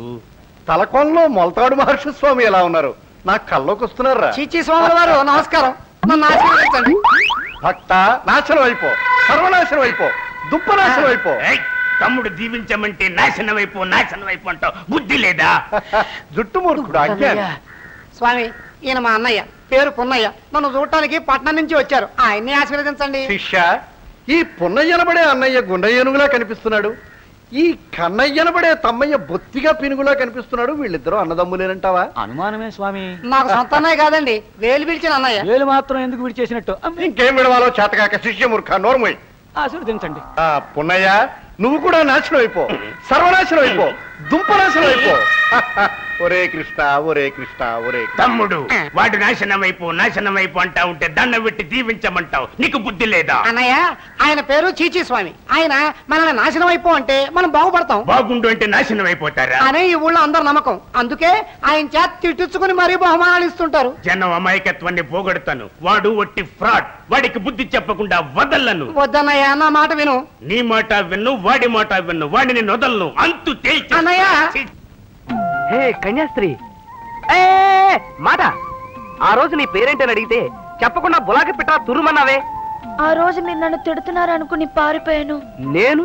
తలకోనలో మొలతాడు మహర్షి స్వామి ఎలా ఉన్నారు? నా కల్లోకి వస్తున్నారా? చీచి స్వాముల వారు నమస్కారం. నన్ను ఆశీర్వదించండి. భక్త, నాశనం అయిపో, సర్వనాశనం అయిపో, దుప్పనాశనం అయిపో. తమ్ముడు దీవించమంటే నాశనం అయిపో అంటావు, బుద్ధి లేదా? జుట్టు మూర్ఖుడు అజ్ఞాని. స్వామి, ఈయన మా అన్నయ్య, పేరు పున్నయ్య. నన్ను చూడటానికి పట్నం నుంచి వచ్చారు. ఆయన్ని ఆశీర్వదించండి. శిష్య, ఈ పున్నయ్యనబడే అన్నయ్య గుండయ్యనుగులా కనిపిస్తున్నాడు. ఈ కన్నయ్యనబడే తమ్మయ్య బొత్తిగా పినుగులా కనిపిస్తున్నాడు. వీళ్ళిద్దరూ అన్నదమ్ములేనంటావా? అనుమానమే స్వామి. నాకు సొంత అన్నయ్య కాదండి, వేలు పిలిచిన అన్నయ్య. వేలు మాత్రం ఎందుకు విడిచేసినట్టు? ఇంకేం విడవాలో చేతకాక శిష్య మూర్ఖ, నోర్మోయ్. ఆశీర్వదించండి. పున్నయ్య, నువ్వు కూడా నాశనం అయిపో, సర్వనాశనం అయిపో, దుంపనాశనం అయిపో. ఒరే కృష్ణ ఒరే కృష్ణ ఒరే తమ్ముడు వాడు నాశనం వైపు అంటా ఉంటే దండం పెట్టి దీవించమంటావు. నీకు బుద్ధి లేదా? అన్నయ్య ఆయన పేరు చీచీ స్వామి. ఆయన మనల్ని నాశనం అయిపో అంటే మనం బాగుపడతాం. బాగుండు అంటే నాశనం అయిపోతారా అనే ఈ ఊళ్ళో అందరు నమ్మకం. అందుకే ఆయన చేత తిట్టించుకుని మరీ బహుమానాలు ఇస్తుంటారు. జనం అమాయకత్వాన్ని పోగొడతాను. వాడు ఒట్టి ఫ్రాడ్. వాడికి బుద్ధి చెప్పకుండా వదలను. వద్దన్నయ్య నా మాట విను. నీ మాట విన్ను, వాడి మాట విన్ను. వాడిని వదలను. అంతు తేల్చి అన్నయ్య హే కన్యాస్త్రీ, మాట ఆ రోజు నీ పేరేంటని అడిగితే చెప్పకుండా బులాకి పిట్ట తురుమన్నావే. ఆ రోజు మీరు నన్ను తిడుతున్నారు అనుకుని పారిపోయాను. నేను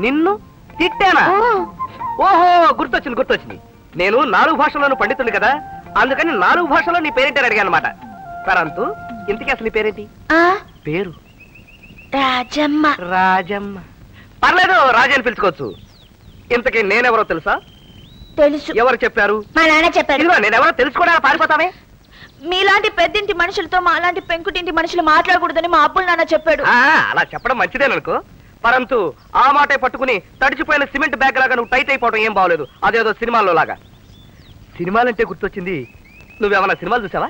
నిన్ను తిట్టానా? ఓహో గుర్తొచ్చింది. నేను 4 భాషలను పండితుడు కదా, అందుకని 4 భాషలో నీ పేరేంటని అడిగాను అనమాట. పరంతు ఇంతకీ అసలు నీ పేరేంటి? పేరు రాజమ్మ. పర్లేదు రాజు అని పిలుచుకోవచ్చు. ఇంతకీ నేనెవరో తెలుసా? తెలుసు. ఎవరు చెప్పారు? మా నాన్న చెప్పారు. నేనెవరో తెలుసుకోవడానికి పారిపోతావే. మీలాంటి పెద్దింటి మనుషులతో మాలాంటి పెంకుటింటి మనుషులు మాట్లాడకూడదని మా అబ్బులు నాన్న చెప్పాడు. అలా చెప్పడం మంచిదేననుకో. పరంతు ఆ మాటే పట్టుకుని తడిచిపోయిన సిమెంట్ బ్యాగ్ లాగా నువ్వు టైట్ అయిపోవడం ఏం బాగోలేదు. అదేదో సినిమాల్లో లాగా. సినిమాలంటే గుర్తొచ్చింది, నువ్వేమన్నా సినిమాలు చూసావా?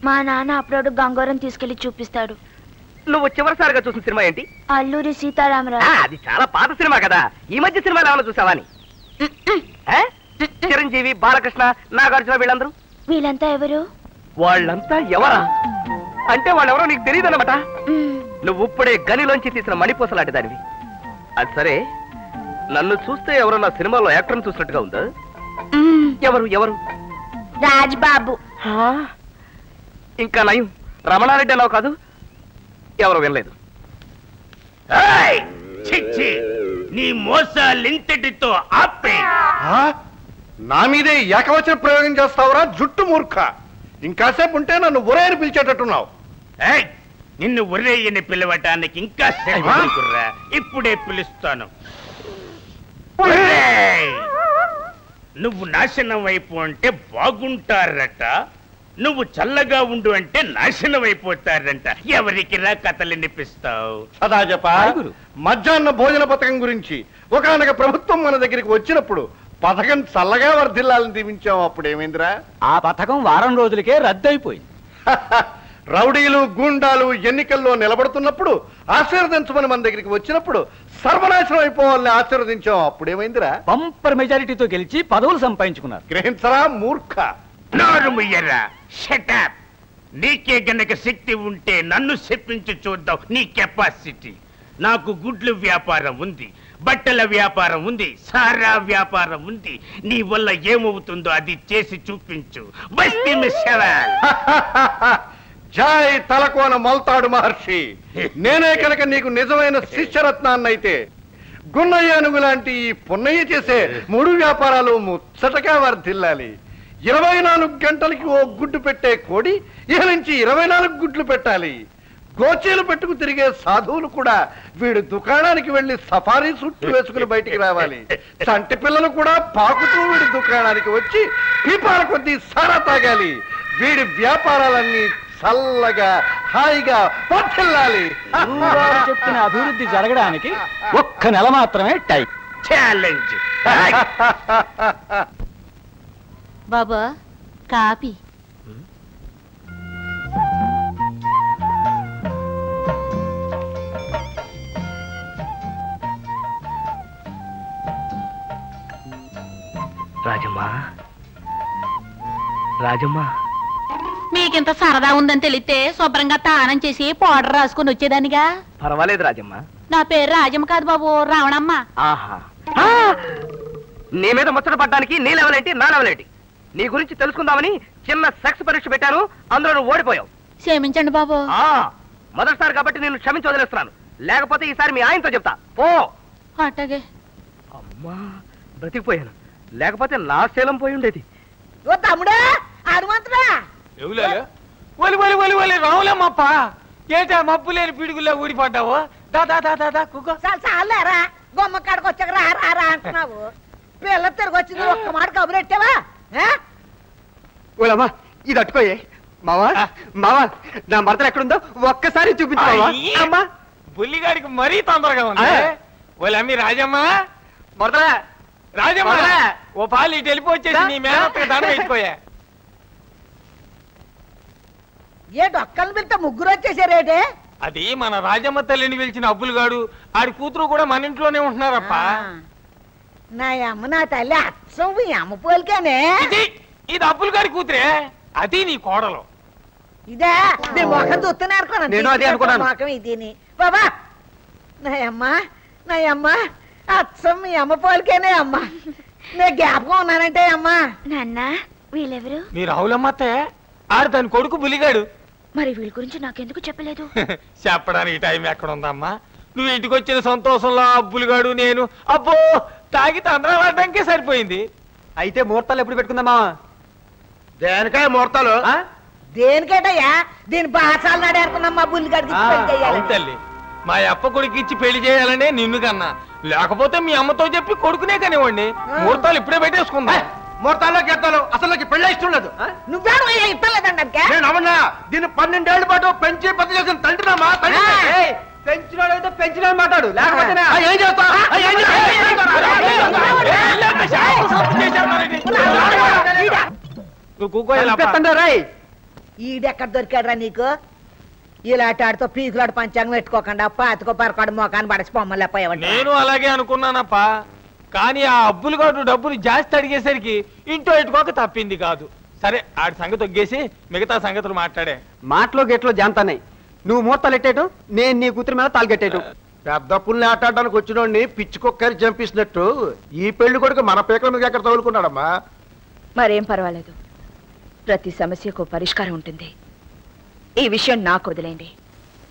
మా నాన్న అప్పుడప్పుడు గంగోరం తీసుకెళ్లి చూపిస్తాడు. నువ్వు చివరిసారిగా చూసిన సినిమా ఏంటి? అల్లూరి సీతారామరాజు. అది చాలా పాత సినిమా కదా. ఈ మధ్య సినిమాలు ఏమైనా చూసావా అని? చిరంజీవి, బాలకృష్ణ, నాగార్జున వీళ్ళందరూ. వీళ్ళంతా ఎవరు? వాళ్ళంతా ఎవరా అంటే వాళ్ళెవరో నీకు తెలియదు అన్నమాట. నువ్వు ఇప్పుడే గనిలోంచి తీసిన మణిపూసలాంటి దానివి. అది సరే, నన్ను చూస్తే ఎవరో నా సినిమాలో యాక్టర్ని చూసినట్టుగా ఉందా? ఎవరు? రాజ్బాబు. ఇంకా నయం, రమణారెడ్డి అన్నావు కాదు? ఎవరు వినలేదు. నీ మోసాలింతటితో ఆపే. నా మీదే ఏకవచన ప్రయోగం చేస్తావురా జుట్టు మూర్ఖ. ఇంకాసేపు ఉంటే నన్ను ఒరేని పిలిచేటట్టున్నావు. నిన్ను ఒరేయని పిలవటానికి ఇంకా సేపురా. ఇప్పుడే పిలుస్తాను. నువ్వు నాశనం వైపు అంటే బాగుంటారట, నువ్వు చల్లగా ఉండు అంటే నాశనం అయిపోతారంట. ఎవరికి రా కథలు వినిపిస్తావు? సదా చెప్ప మధ్యాహ్న భోజన పథకం గురించి ఒకనొక ప్రభుత్వం మన దగ్గరికి వచ్చినప్పుడు పథకం చల్లగా వర్ధిల్లాలని దీవించాం. అప్పుడు ఏమైందిరా? ఆ పథకం వారం రోజులకే రద్దయిపోయింది. రౌడీలు గూండాలు ఎన్నికల్లో నిలబడుతున్నప్పుడు ఆశీర్వదించమని మన దగ్గరికి వచ్చినప్పుడు సర్వనాశనం అయిపోవాలని ఆశీర్వదించాం. అప్పుడేమైందిరా? బంపర్ మెజారిటీతో గెలిచి పదవులు సంపాదించుకున్నారు. గ్రహించరా మూర్ఖ. నోరు ముయ్యరా. షటప్. నీకే గనక శక్తి ఉంటే నన్ను చెప్పించి చూద్దాం నీ కెపాసిటీ. నాకు గుడ్లు వ్యాపారం ఉంది, బట్టల వ్యాపారం ఉంది, సారా వ్యాపారం ఉంది. నీ వల్ల ఏమవుతుందో అది చేసి చూపించు. బస్తీ మిస్సవాల్. జై తలకోన మల్తాడు మహర్షి. నేనే కనుక నీకు నిజమైన శిష్యరత్నాన్నైతే గున్నయ్యనుగు లాంటి ఈ పున్నయ్య చేసే 3 వ్యాపారాలు ముచ్చటగా వర్ధిల్లాలి. 24 గంటలకి ఓ గుడ్డు పెట్టే కోడి ఇక నుంచి 24 గుడ్లు పెట్టాలి. గోచీలు పెట్టుకు తిరిగే సాధువులు కూడా వీడు దుకాణానికి వెళ్లి సఫారీ సుట్టు వేసుకుని బయటికి రావాలి. చంటి పిల్లలు కూడా పాకుతూ వీడి దుకాణానికి వచ్చి పీపాల కొద్దీ సారా తాగాలి. వీడి వ్యాపారాలన్నీ చల్లగా హాయిగా వర్ధిల్లాలి. చెప్పిన అభివృద్ధి జరగడానికి 1 నెల మాత్రమే టైం. ఛాలెంజ్. బాబా కాపీ. రాజమ్మా, మీకింత సరదా ఉందని తెలిస్తే శుభ్రంగా తానం చేసి పౌడర్ రాసుకుని వచ్చేదానిగా. పర్వాలేదు రాజమ్మా. నా పేరు రాజమ్మ కాదు బాబు, రావణమ్మ. ఆహా, నీ మీద ముచ్చట పడ్డానికి నీ లెవెలేంటి, నా లెవెలేంటి? నీ గురించి తెలుసుకుందామని చిన్న సెక్స్ పరీక్ష పెట్టాను, అందులో నువ్వు ఓడిపోయావు. క్షమించండి బాబు. మొదటిసారి కాబట్టి నేను క్షమించి వదిలేస్తున్నాను. లేకపోతే ఈసారి మీ ఆయనతో చెప్తా. పో. అట్టగే. అమ్మా, బ్రతికిపోయాను. లేకపోతే నా శీలం పోయి ఉండేది. తమ్ముడా హనుమంతుడా, రావులేమ్మప్ప. ఏంటా మబ్బు లేని పిడుగుల్లో ఊడిపడ్డావు? చాలేరా బొమ్మ కాడికి వచ్చాక రా అంటున్నావు. పిల్ల తిరిగి వచ్చింది, ఒక్క మాట కబురెట్టావా? ఓలమ్మా, ఇది అట్టుకోయే. మావా నా మరదలు ఎక్కడుందో ఒక్కసారి చూపించావా? అమ్మా, బుల్లిగాడికి మరీ తొందరగా ఉంది. ఓలమ్మి రాజమ్మ, మరదలా రాజమ్మ ఓ పాలు ఇటు వెళ్ళిపోవచ్చేసి నీ మేనత్తకి దండ వేసిపోయా. ఏ డొక్కలు పిలితే ముగ్గురు వచ్చేసారేటే? అది మన రాజమ్మ తల్లిని పిలిచిన అబ్బులుగాడు ఆడి కూతురు కూడా మన ఇంట్లోనే ఉంటున్నారప్ప. నా అమ్మ నా తల్లి అచ్చం మీ అమ్మ పోలికేనే. ఇది అబ్బులుగాడి కూతురే, అది నీ కోడలు. ఇదే మీ మొఖం చూస్తున్నారు నేను అదే అనుకున్నాను. మొఖం ఇది బాబా. నా అమ్మ అచ్చం మీ అమ్మ పోలికేనే అమ్మ. నేను జ్ఞాపకం ఉన్నానంటే అమ్మ. నాన్న వీళ్ళెవరు? మీరు రావులమ్మతే ఆడు దాని కొడుకు బులిగాడు. మరి వీళ్ళ గురించి నాకెందుకు చెప్పలేదు? చెప్పడానికి టైం ఎక్కడ ఉందమ్మా? నువ్వు ఇంటికి వచ్చిన సంతోషంలో అబ్బులుగాడు నేను అబ్బో తాగి తండ్రాలడ్డానికే సరిపోయింది. అయితే ముహూర్తాలు ఎప్పుడు పెట్టుకుందామా? దేనికాయ ముహూర్తాలు? దేనికేటయ్యా? దీని బాసాలు నడేరుకున్నామ్మా బుల్లిగాడికి. తల్లి మా అప్ప కొడుకు ఇచ్చి పెళ్లి చేయాలనే నిన్ను కన్నా, లేకపోతే మీ అమ్మతో చెప్పి కొడుకునే కానివ్వండి. ముహూర్తాలు ఇప్పుడే పెట్టేసుకుందా. ముహూర్తాల్లో గెత్తాలు అసలు నాకు పెళ్లి ఇష్టం లేదు. నువ్వేమో ఇస్తలేదండి. నేను అవునా దీన్ని 12 ఏళ్ల పాటు పెంచి పెద్ద చేసిన తండ్రినమ్మా. పెంచినోడైతే పెంచిన మాట్లాడు, లేకపోతే ఏం చేస్తా? ఈడెక్కడ దొరికాడురా నీకు? ఇలాంటితో పీకులాడు పంచాంగం పెట్టుకోకుండా పాతికో పరకాడు మోకాన్ని పడసి పొమ్మలేకపోయావండి. నేను అలాగే అనుకున్నానప్ప, కానీ ఆ అబ్బులుగాడు డబ్బులు జాస్తి అడిగేసరికి ఇంటో ఇటుకోక తప్పింది కాదు. సరే ఆడి సంగతి ఒగ్గేసి మిగతా సంగతులు మాట్లాడే. మాటలో గెట్లో జాంతాన్నాయి. నువ్వు ముహూర్తాలు ఎట్టేయటం, నేను నీ కూతురు మీద తాలుగెట్టేయటం. పెద్ద పుల్ని ఆటాడడానికి వచ్చినోడిని పిచ్చి కుక్కని చంపిస్తున్నట్టు ఈ పెళ్లి కొడుకు మన పేకల మీద ఎక్కడ తగులుకున్నాడమ్మా. మరేం పర్వాలేదు, ప్రతి సమస్యకు పరిష్కారం ఉంటుంది. ఈ విషయం నాకు వదిలేండి.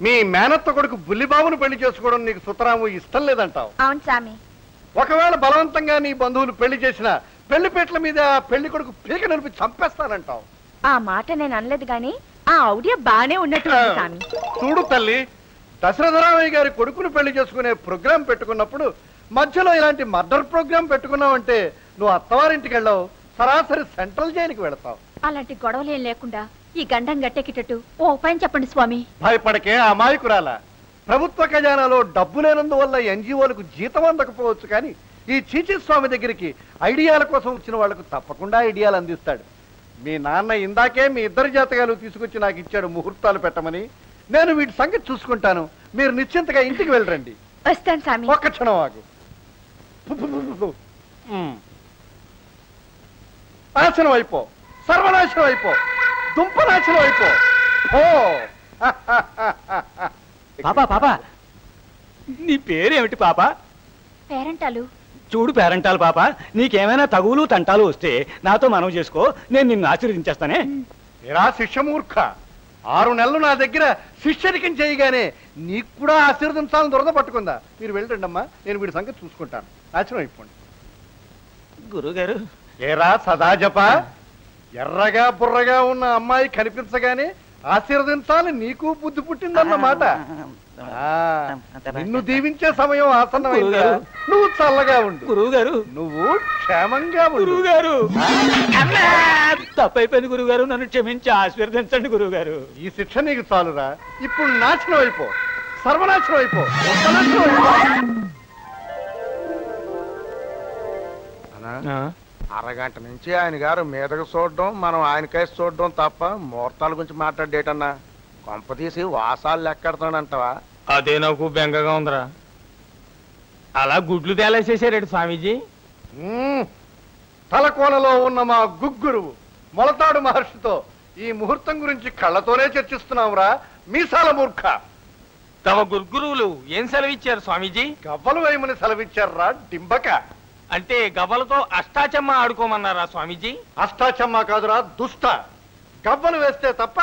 మీ మేనత్త కొడుకు బుల్లిబాబును పెళ్లి చేసుకోవడం నీకు సుతరాము ఇష్టం లేదంటావు. అవును స్వామి. ఒకవేళ బలవంతంగా నీ బంధువులు పెళ్లి చేసిన పెళ్లిపేటల మీద పెళ్లి కొడుకు పీక నలిపి చంపేస్తానంటావు. ఆ మాట నేను అనలేదు గాని ఆ ఆడియో బానే ఉన్నట్టు స్వామి. చూడు తల్లి, దశరథరామయ్య గారి కొడుకును పెళ్లి చేసుకునే ప్రోగ్రాం పెట్టుకున్నప్పుడు మధ్యలో ఇలాంటి మర్డర్ ప్రోగ్రాం పెట్టుకున్నావంటే నువ్వు అత్తవారింటికి వెళ్ళావు, సరాసరి సెంట్రల్ జైలుకి వెళతావు. అలాంటి గొడవలేం లేకుండా ఈ గండం గట్టెక్కిటట్టు ఓ ఉపాయం చెప్పండి స్వామి. భయపడకే అమాయకురాల. ప్రభుత్వ ఖజానాలో డబ్బు లేనందువల్ల ఎన్జిఓలకు జీతం అందకపోవచ్చు, కానీ ఈ చీచీ స్వామి దగ్గరికి ఐడియాల కోసం వచ్చిన వాళ్లకు తప్పకుండా ఐడియాలు అందిస్తాడు. మీ నాన్న ఇందాకే మీ ఇద్దరి జాతకాలు తీసుకొచ్చి నాకు ఇచ్చాడు ముహూర్తాలు పెట్టమని. నేను వీటి సంగతి చూసుకుంటాను, మీరు నిశ్చింతగా ఇంటికి వెళ్ళరండి. వస్తాను స్వామి. ఒక్క క్షణం ఆగు. నాశనం అయిపో, సర్వనాశనం అయిపో, దుంపనాశనం అయిపో. ఓ పాపా పాపా, నీ పేరేమిటి పాపా? పేరంటాలు. చూడు పేరంటాలు పాప, నీకేమైనా తగులు తంటాలు వస్తే నాతో మనవి చేసుకో, నేను నిన్ను ఆశీర్వదించేస్తానే. ఏరా శిష్యమూర్ఖ, 6 నెలలు నా దగ్గర శిష్యరికం చేయగానే నీకు కూడా ఆశీర్వదించాలని దురద పట్టుకుందా? మీరు వెళ్ళండి అమ్మా, నేను వీడి సంగతి చూసుకుంటాను. నాశనం అయిపోండి. గురుగారు. ఏరా సదాజప, ఎర్రగా బుర్రగా ఉన్న అమ్మాయి కనిపించగానే ఆశీర్వదించాలి నీకు బుద్ధి పుట్టిందన్నమాట. నిన్ను దీవించే సమయం ఆసన్నమైంది. నువ్వు చల్లగా ఉండు గురువుగారు, నువ్వు క్షేమంగా ఉండు. గురువుగారు తప్పైపోయింది గురువుగారు, నన్ను క్షమించి ఆశీర్వదించండి గురువుగారు. ఈ శిక్ష నీకు చాలురా. ఇప్పుడు నాశనం అయిపో, సర్వనాశనం అయిపో. అరగంట నుంచి ఆయన గారు మీదకు చూడడం, మనం ఆయన కేసు చూడడం తప్ప ముహూర్తాల గురించి మాట్లాడేటన్నా కొంప తీసి వాసాలు లెక్కెడతాడంటవా? అదే నాకు బెంగగా ఉందిరా. అలా గుడ్లు తేలేసేసారేడు స్వామీజీ. తలకోనలో ఉన్న మా గుగ్గురువు మొలతాడు మహర్షితో ఈ ముహూర్తం గురించి కళ్ళతోనే చర్చిస్తున్నాంరా మీసాల మూర్ఖ. తమ గురుగురువులు ఏం సెలవిచ్చారు స్వామీజీ? గవ్వలు వేయమని సెలవిచ్చారా డింబక. అంటే గవ్వలతో అష్టాచమ్మ ఆడుకోమన్నారా స్వామీజీ? అష్టాచమ్మ కాదురా దుష్ట. గవ్వలు వేస్తే తప్ప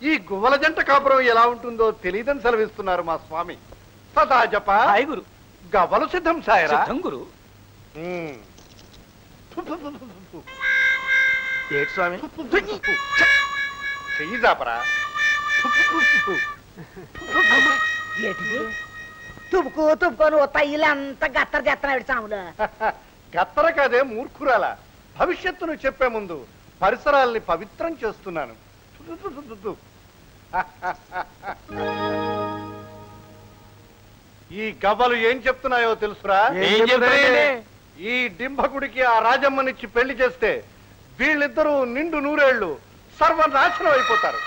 ఈ గువ్వల జంట కాపురం ఎలా ఉంటుందో తెలియదని సెలవిస్తున్నారు మా స్వామి. సదా జప గురు, గవ్వలు సిద్ధం సాయరా గురు. ఏటి స్వామి చెయ్యి జాపరా. తుప్పుకొని తయ్యిలంతా గత్తర చేస్తున్నాడు సాములు. గత్తర కాదే మూర్ఖురాల. భవిష్యత్తును చెప్పే ముందు పరిసరాల్ని పవిత్రం చేస్తున్నాను. ఈ గవ్వలు ఏం చెప్తున్నాయో తెలుసురా? ఈ డింభకుడికి ఆ రాజమ్మనిచ్చి పెళ్లి చేస్తే వీళ్ళిద్దరూ నిండు నూరేళ్లు సర్వనాశనం అయిపోతారు.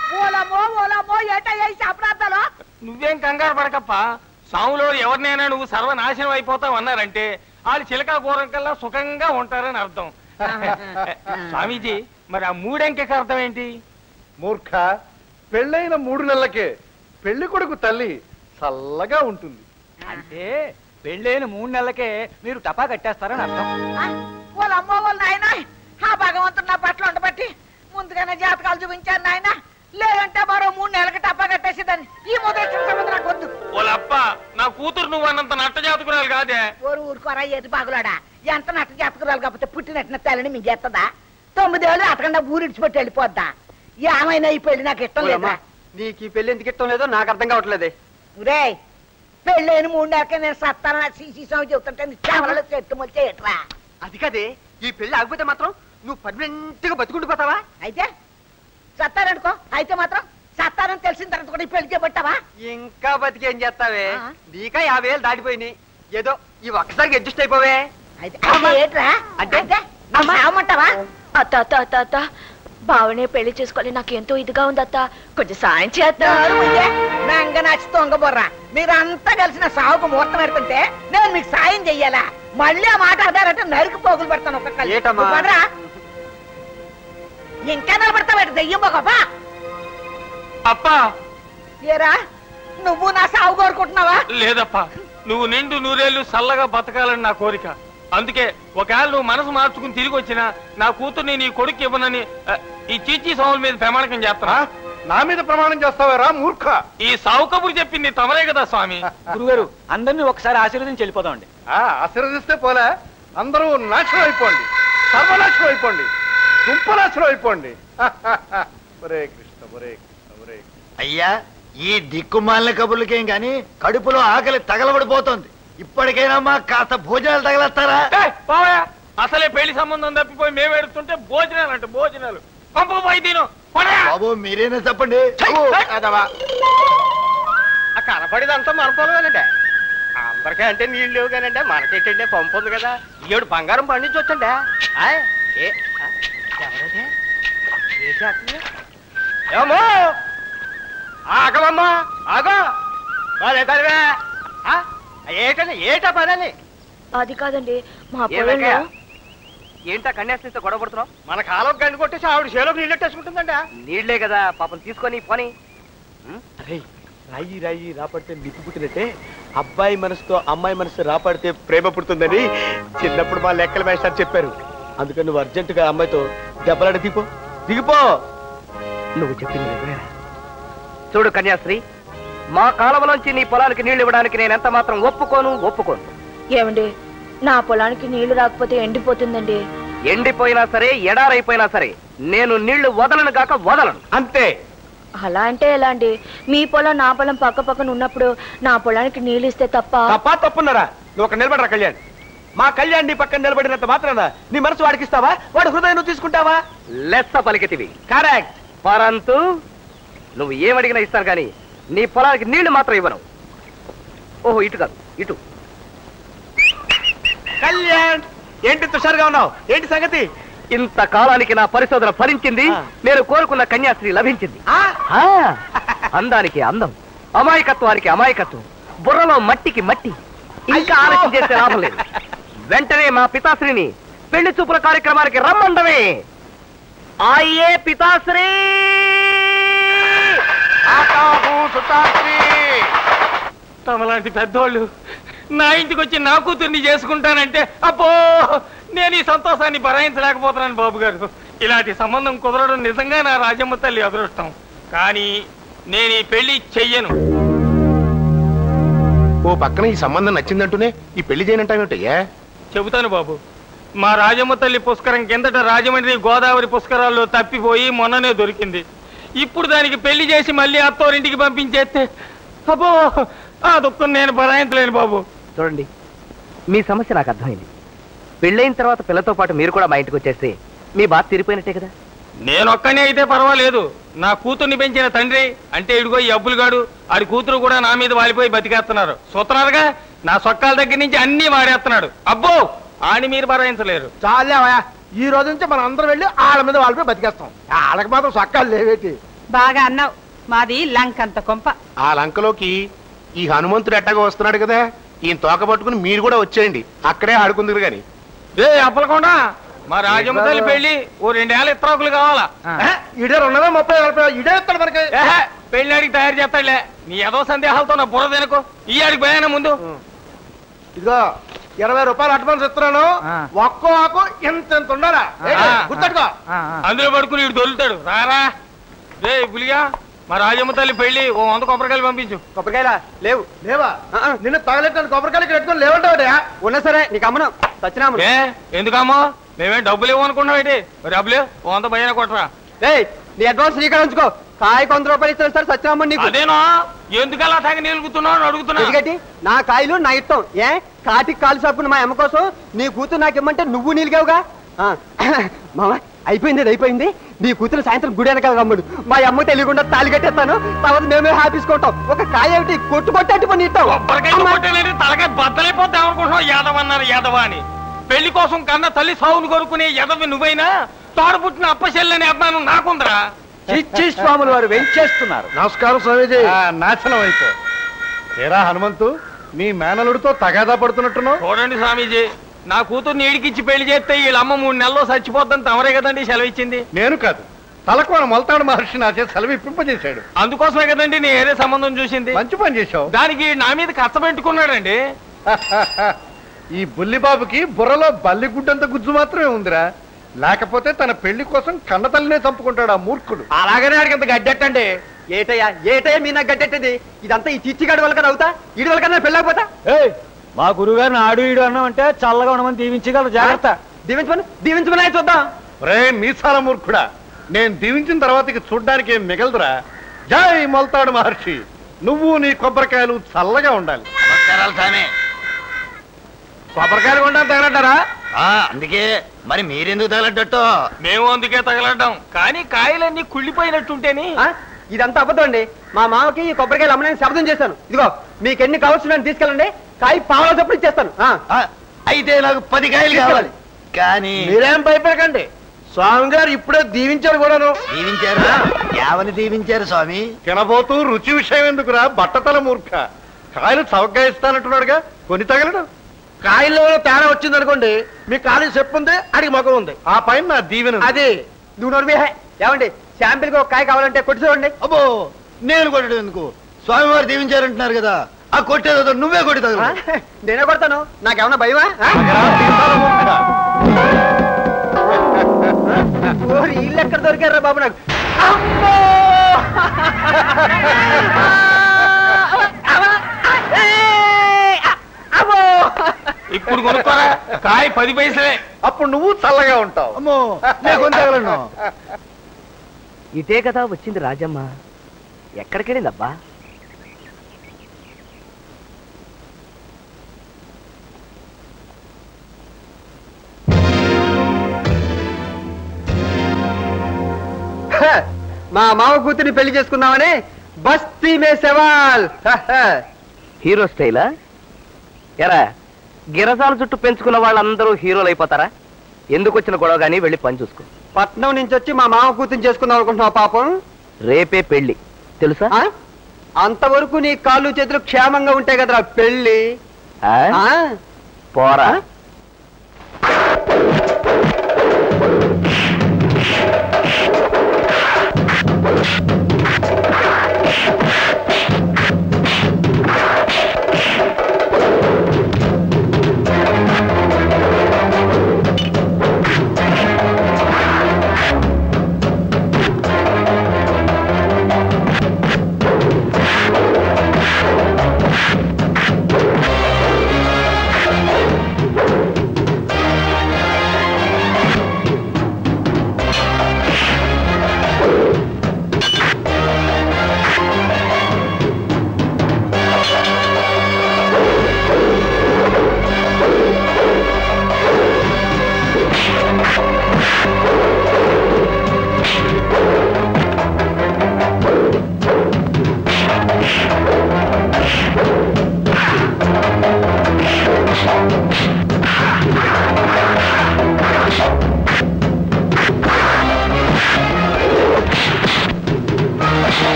నువ్వేం కంగారు పడకప్ప. సాములో ఎవరినైనా నువ్వు సర్వనాశనం అయిపోతావు అన్నారంటే వాళ్ళు చిలకా కూరం కల్లా సుఖంగా ఉంటారని అర్థం. స్వామీజీ, మరి ఆ మూడంకెకి అర్థం ఏంటి? మూర్ఖ, పెళ్ళైన 3 నెలలకే పెళ్లి కొడుకు తల్లి చల్లగా ఉంటుంది. అంటే పెళ్ళైన 3 నెలలకే మీరు టపా కట్టేస్తారని అర్థం. వాళ్ళమ్మో వాళ్ళ నాయన ఆ భగవంతుడు నా పట్ల ఉండబట్టి ముందుగానే జాతకాలు చూపించాను నాయన. లేదంటే మరో 3 నెలలకి టప్పా కట్టేసేదాన్ని. ఈ మొదటి సంబంధం నాకు వద్దు. వాళ్ళప్ప, నా కూతురు నువ్వు అన్నంత నట్ట జాతకురాలు కాదే. ఊరుకోరా ఏది బాగులాడా. ఎంత నట్ట జాతకురాలు కాకపోతే పుట్టినట్టిన తల్లిని మీకు ఎత్తదా? 9 ఏళ్ళు అతకన్నా ఊరిడిచిపెట్టి వెళ్ళిపోద్దా? ఏమైనా ఈ పెళ్లి నాకు ఇష్టం లేదా? నీకు ఈ పెళ్లి ఎందుకు ఇష్టం లేదో నాకు అర్థం కావట్లేదే. రే, పెళ్ళైన 3 నెలలకే నేను సత్తాన సీసీసం చెబుతుంటే చావలలో చెట్టు మొలిచే ఎట్రా. అది కదే, ఈ పెళ్లి ఆగిపోతే మాత్రం నువ్వు పర్మనెంట్ గా బతుకుండిపోతావా? అయితే సత్తారనుకో. అయితే మాత్రం సత్తారని తెలిసిన తర్వాత కూడా ఈ పెళ్లి చేపట్టావా? ఇంకా బతికేం చేస్తావే? నీకా 50 ఏళ్ళు దాటిపోయినాయి. ఏదో ఈ ఒక్కసారికి అడ్జస్ట్ అయిపోవే. అయితే ఏంట్రా అంటే అమ్మంటావా? అత్త అత్త అత్త అత్త, బావనే పెళ్లి చేసుకోవాలి, నాకు ఎంతో ఇదిగా ఉంది అత్త, కొంచెం సాయం చేద్దాం. నంగ నచ్చి తొంగబొర్రా. మీరంతా కలిసిన సాగుకు ముహూర్తం పెడుతుంటే నేను మీకు సాయం చెయ్యాలా? మళ్ళీ ఆ మాట అదారంటే నరికి పోగులు పెడతాను. ఒక్కొక్కరా ఇంకా నిలబడతావు దెయ్యం బాబా. అప్పా, ఏరా నువ్వు నా సాగు కోరుకుంటున్నావా? లేదప్పా, నువ్వు నిండు నూరేళ్లు చల్లగా బతకాలని నా కోరిక. అందుకే ఒకవేళ నువ్వు మనసు మార్చుకుని తిరిగి వచ్చినా నా కూతుర్ని నీ కొడుకు ఇవ్వనని ఈ చీచీ సాముల మీద ప్రమాణకం చేస్తానా? నా మీద ప్రమాణం చేస్తావారా మూర్ఖ? ఈ సావు కబురు చెప్పింది తమరే కదా స్వామి. గురుగారు, అందరినీ ఒకసారి ఆశీర్వదించి వెళ్ళిపోదామండి. ఆశీర్వదిస్తే పోలే, అందరూ నాశనం అయిపోండి, సర్వనాశనం అయిపోండి, దుంపనాశనం అయిపోండి. ఒరే కృష్ణ, ఒరే కృష్ణ, ఒరే కృష్ణ. అయ్యా, ఈ దిక్కుమాలిన కబుర్లకేం గాని కడుపులో ఆకలి తగలబడిపోతుంది. ఇప్పటికైనా మా కాస్త భోజనాలు తగలస్తారా? అసలే పెళ్లి సంబంధం తప్పిపోయి మేము ఎడుతుంటే భోజనాలు అంటే భోజనాలు పంపపోయి తిను. బాబు మీరేనా చెప్పండి. కనపడేదంతా మన పొలమేనండి. అందరికీ అంటే నీళ్ళు లేవు కానండి, మనకేంటంటే పంపు ఉంది కదా. ఏడు బంగారం పండించవచ్చండి. ఏమో ఆగమమ్మా, ఆగో. ఏటండి, ఏటా పదని? అది కాదండి, మా పొలంలో ఏంటా కన్యాస్త్రితో గొడవ పడుతున్నావు? మన కాలం గండి కొట్టేసి ఆవిడ చేలోకి నీళ్ళు ఎట్టేసుకుంటుందండి. నీళ్లే కదా పాపం, తీసుకొని పోనీ. అరే, రాయి రాయి రాపడితే నిప్పు పుట్టినట్టే అబ్బాయి మనసుతో అమ్మాయి మనసు రాపడితే ప్రేమ పుడుతుందని చిన్నప్పుడు మా లెక్కల మేస్టర్ చెప్పారు. అందుకని నువ్వు అర్జెంటుగా అమ్మాయితో దెబ్బలాడి దిగిపో, దిగిపో. నువ్వు చెప్పింది నిజమేనా? చూడు కన్యాశ్రీ, మా కాలంలోంచి నీ పొలానికి నీళ్లు ఇవ్వడానికి నేను ఎంత మాత్రం ఒప్పుకోను. ఏమండి, నా పొలానికి నీళ్లు రాకపోతే ఎండిపోతుందండి. ఎండిపోయినా సరే, ఎడారైపోయినా సరే, నేను నీళ్లు వదలను గాక వదలను, అంతే. అలా అంటే ఎలా అండి? మీ పొలం నా పొలం పక్క పక్కన ఉన్నప్పుడు నా పొలానికి నీళ్లు ఇస్తే తప్పున్నారా? నువ్వు ఒక నిలబడరా కళ్యాణ్. మా కళ్యాణ్ నీ పక్కన నిలబడినంత మాత్రాన నీ మనసు వాడికి ఇస్తావా? వాడు హృదయం నువ్వు తీసుకుంటావా? లెస్స పలికితివి. కరెక్ట్. పరంతు నువ్వు ఏమడిగినా ఇస్తాను కానీ నీ పొలానికి నీళ్లు మాత్రం ఇవ్వను. ఓహో, ఇటు కాదు, ఇటు. కళ్యాణ్, ఏంటి తుషారుగా ఉన్నావు? ఏంటి సంగతి? ఇంతకాలానికి నా పరిశోధన ఫలించింది. నేను కోరుకున్న కన్యాశ్రీ లభించింది. అందానికి అందం, అమాయకత్వానికి అమాయకత్వం, బుర్రలో మట్టికి మట్టి. ఇంకా ఆలోచన చేసే లాభం లేదు. వెంటనే మా పితాశ్రీని పెళ్లి చూపుల కార్యక్రమానికి రమ్మండమే. ఆయే పితాశ్రీ. తమలాంటి పెద్దోళ్ళు నా ఇంటికి వచ్చి నా కూతుర్ని చేసుకుంటానంటే అబ్బో, నేను ఈ సంతోషాన్ని భరాయించలేకపోతున్నాను బాబు గారు. ఇలాంటి సంబంధం కుదరడం నిజంగా నా రాజమ్మ తల్లి అదృష్టం. కానీ నేను ఈ పెళ్లి చెయ్యను. ఓ పక్కన ఈ సంబంధం నచ్చిందంటూనే ఈ పెళ్లి చేయనంటావేమిటయ్యా? చెబుతాను బాబు. మా రాజమ్మ తల్లి పుష్కరం కిందట రాజమండ్రి గోదావరి పుష్కరాల్లో తప్పిపోయి మొన్ననే దొరికింది. ఇప్పుడు దానికి పెళ్లి చేసి మళ్ళీ అత్తోరింటికి పంపించేస్తే అబ్బో, ఆ దుఃఖం నేను భరాయించలేను బాబు. చూడండి, మీ సమస్య నాకు అర్థమైంది. పెళ్ళైన తర్వాత పిల్లతో పాటు మీరు కూడా మా ఇంటికి వచ్చేస్తే మీ బాధ తీరిపోయినట్టే కదా. నేనొక్కనే అయితే పర్వాలేదు. నా కూతుర్ని పెంచిన తండ్రి అంటే ఇడుగో ఈ అబ్బులుగాడు, ఆడి కూతురు కూడా నా మీద వాలిపోయి బతికేస్తున్నారు. చూస్తున్నారుగా, నా సొక్కాల దగ్గర నుంచి అన్ని వాడేస్తున్నాడు. అబ్బో, ఆని మీరు భరాయించలేరు. చాలేవా, ఈ రోజు నుంచి మనం అందరం వెళ్ళి వాళ్ళ మీద వాళ్ళపై బతికేస్తాం. వాళ్ళకి మాత్రం సొక్కాలు లేవేటి. బాగా అన్నావు. మాది లంకంత కొంప. ఆ లంకలోకి ఈ హనుమంతుడు ఎట్టగా వస్తున్నాడు కదా, ఈయన తోక పట్టుకుని మీరు కూడా వచ్చేయండి, అక్కడే ఆడుకుందరు గాని. రే అప్పలకుండా, మా రాజమ్మ తల్లి పెళ్లి ఓ 2 ఏళ్ళ ఇత్తరాకులు కావాలా? ఇడే 240 ఇడే ఇస్తాడు మనకి. పెళ్లి అడిగి తయారు చేస్తాడులే. నీ ఏదో సందేహాలతో నా బుర్ర తినకు. ఈ ఆడికి పోయానా ముందు. ఇదిగో 20 రూపాయలు అడ్వాన్స్ ఇస్తున్నాను. ఒక్కో ఆకు ఎంత ఉండాలా గుర్తెట్టుకో. అందులో పడుకుని ఇటు దొరుకుతాడు. రారా రే పులిగా, మా రాజమ్మ తల్లి పెళ్లి ఓ 100 కొబ్బరికాయలు పంపించు. కొబ్బరికాయలా లేవు? లేవా? నిన్ను తగలెట్టాను కొబ్బరికాయలు పెట్టుకొని లేవంటావు. ఉన్నా సరే నీకు అమ్మను సచ్చినాము. ఎందుకమ్మో? మేమేం డబ్బులు ఇవ్వనుకున్నావు ఏంటి? డబ్బులు 100 భయన కొట్టరా. నీ అడ్వాన్స్ నీకు ఉంచుకో. కాయకు 100 రూపాయలు ఇస్తాను సార్ సచ్చినామని నీకు. అదేనా? ఎందుకలా తాగి నిలుగుతున్నావు అని అడుగుతున్నా. ఎందుకంటే నా కాయలు నా ఇష్టం. కాటికి కాలు సాపుకుని మా అమ్మ కోసం నీ కూతురు నాకు ఇమ్మంటే నువ్వు నీలిగావుగా. మామ అయిపోయింది. నీ కూతురు సాయంత్రం గుడి వెనకాల రమ్మడు. మా అమ్మ తెలియకుండా తాళి కట్టేస్తాను. తర్వాత మేమే హ్యాపీసుకుంటాం. ఒక కాయ ఏమిటి కొట్టు పని ఇస్తాం. తలకాయ బద్దలైపోతే అనుకుంటున్నావు. యాదవ్ అన్నారు యాదవ అని. పెళ్లి కోసం కన్నా తల్లి సావును కొరుకునే ఎదవి నువ్వైనా తోడు పుట్టిన అప్పచెల్లని అభిమానం నాకుందరా. స్వాములు వారు వెంచేస్తున్నారు. నమస్కారం స్వామీజీ. నాశనం అయిపో. ఏరా హనుమంతు, నీ మేనలుడితో తగాదా పడుతున్నట్టున్నావు. చూడండి స్వామీజీ, నా కూతురు నీడికిచ్చి పెళ్లి చేస్తే వీళ్ళమ్మ 3 నెలల్లో చచ్చిపోద్దని తమరే కదండి సెలవు ఇచ్చింది. నేను కాదు, తలకోన మొలతాడు మహర్షి నా చేతి సెలవు ఇప్పింపజేశాడు. అందుకోసమే కదండి నేను ఏదే సంబంధం చూసింది. మంచి పని చేశావు. దానికి నా మీద కచ్చబెట్టుకున్నాడండి. ఈ బుల్లిబాబుకి బుర్రలో బల్లిగుడ్డంత గుజ్జు మాత్రమే ఉందిరా. లేకపోతే తన పెళ్లి కోసం కన్నతల్లినే చంపుకుంటాడు ఆ మూర్ఖుడు. అలాగనే ఆడికి అంత గడ్డెట్టండి. ఏటయ్యా మీ నాకు గడ్డెట్టది? ఇదంతా ఈ చిచ్చిగాడి వల్ల కదా అవుతా? ఈడి వల్ల కన్నా పెళ్ళకపోతా? మా గురువు గారిని ఆడు ఈడు అన్నామంటే చల్లగా ఉండమని దీవించగలరు. జాగ్రత్త. దీవించమని చూద్దాం. రే మీసాల మూర్ఖుడా, నేను దీవించిన తర్వాత ఇక చూడ్డానికి ఏం మిగలదురా. జై మొలతాడు మహర్షి, నువ్వు నీ కొబ్బరికాయలు చల్లగా ఉండాలి. కొబ్బరికాయలు కొంటాను తగలడ్డారా? అందుకే మరి మీరెందుకు తగలడ్డట్టు? మేము అందుకే తగలడ్డాం. కానీ కాయలన్నీ కుళ్ళిపోయినట్టుంటేని. ఇదంతా అబద్ధం అండి. మా మామకి ఈ కొబ్బరికాయలు అమ్మని శబ్దం చేశాను. ఇదిగో మీకు ఎన్ని కావాల్సిన తీసుకెళ్ళండి. కాయ పావుల చప్పుడు ఇచ్చేస్తాను. అయితే నాకు 10 కాయలు కావాలి. కానీ మీరేం భయపడకండి, స్వామి గారు ఇప్పుడే దీవించారు కూడాను. దీవించారు? ఏమని దీవించారు స్వామి? తినబోతూ రుచి విషయం ఎందుకురా బట్టతల మూర్ఖ. కాయలు చవకగా ఇస్తానంటున్నాడుగా, కొని తగలడు. కాయల్లో తేడా వచ్చింది అనుకోండి, మీ కాలేజీ చెప్పు ఉంది, అడిగి మగం ఉంది. ఆ పైన నా దీవెన. అది నువ్వు నోరు ఏమండి, శాంపిల్ కి ఒక కాయ కావాలంటే కొట్టి చూడండి. అబ్బో, నేను కొట్టడం ఎందుకు? స్వామివారు దీవించారంటున్నారు కదా, ఆ కొట్టేదో నువ్వే కొట్టి తగలు. నేనే కొడతాను. నాకేమన్నా భయమా? ఇల్లు ఎక్కడ దొరికారా బాబు నాకు? ఇప్పుడు కొనుక్కోరా, కాయ 10 పైసలే. అప్పుడు నువ్వు చల్లగా ఉంటావు. అమ్మో, నేను కొని తగలను. ఇదే కదా వచ్చింది రాజమ్మ. ఎక్కడికి వెళ్ళిందబ్బా? మా మామ కూతురిని పెళ్లి చేసుకుందామని బస్తీ మే సవాల్. హీరో స్టైలా? ఎరా, గిరసాల చుట్టూ పెంచుకున్న వాళ్ళందరూ హీరోలు అయిపోతారా? ఎందుకు వచ్చిన గొడవ గానీ వెళ్ళి పని చూసుకో. పట్నం నుంచి వచ్చి మా మామ కూతురిని చేసుకుందాం అనుకుంటున్నావు పాపం. రేపే పెళ్లి తెలుసా? అంతవరకు నీ కాళ్ళు చేతులు క్షేమంగా ఉంటాయి కదరా పెళ్లి. పోరా.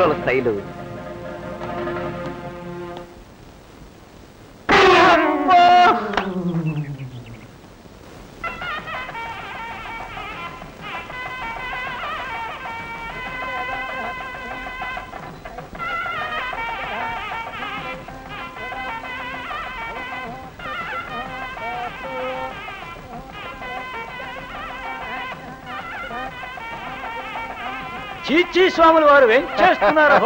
హీరోల స్టైలు. చీచీ స్వాములు వారు ఏం చేస్తున్నారు?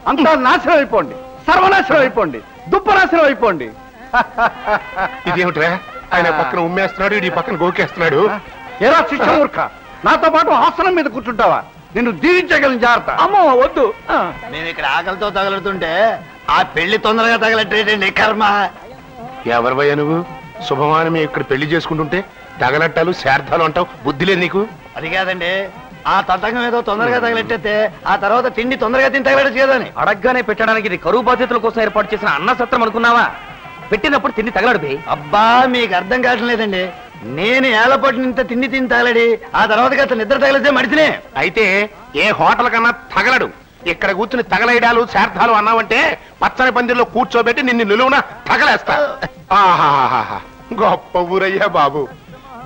అంతా నాశనం అయిపోండి, సర్వనాశనం అయిపోండి, దుప్పనాశనం అయిపోండి. ఇదేమిట్రా ఆయన పక్కన ఉమ్మేస్తున్నాడు, ఈ పక్కన గోకేస్తున్నాడు. ఏరా శిష్యమూర్ఖ, నాతో పాటు ఆసనం మీద కూర్చుంటావా? నిన్ను దీవించగలను, జాగ్రత్త. అమ్మో వద్దు. మేము ఇక్కడ ఆకలితో తగలుతుంటే ఆ పెళ్లి తొందరగా తగలట్టేటండి కర్మ. ఎవరివయ్యా నువ్వు? శుభమానమే ఇక్కడ పెళ్లి చేసుకుంటుంటే తగలట్టాలు శార్థాలు అంటావు, బుద్ధి లేదు నీకు? అది కాదండి, ఆ తతంగం ఏదో తొందరగా తగలెట్టేస్తే ఆ తర్వాత తిండి తొందరగా తిని తగలచ్చు కదని. అడగ్గానే పెట్టడానికి ఇది కరువు బాధ్యతల కోసం ఏర్పాటు చేసిన అన్న సత్రం అనుకున్నావా? పెట్టినప్పుడు తిండి తగలడు బే. అబ్బా మీకు అర్థం కావట్లేదండి. నేను ఏళ్ళపాటు ఇంత తిండి తిని తగలడి ఆ తర్వాత కాస్త నిద్ర తగలితే మడిచినే. అయితే ఏ హోటల్ కన్నా తగలడు. ఇక్కడ కూర్చుని తగలేయడాలు శార్థాలు అన్నావంటే పచ్చని పందిరిలో కూర్చోబెట్టి నిన్ను నిలువున తగలేస్తా. ఆహాహాహా, గొప్ప ఊరయ్యా బాబు.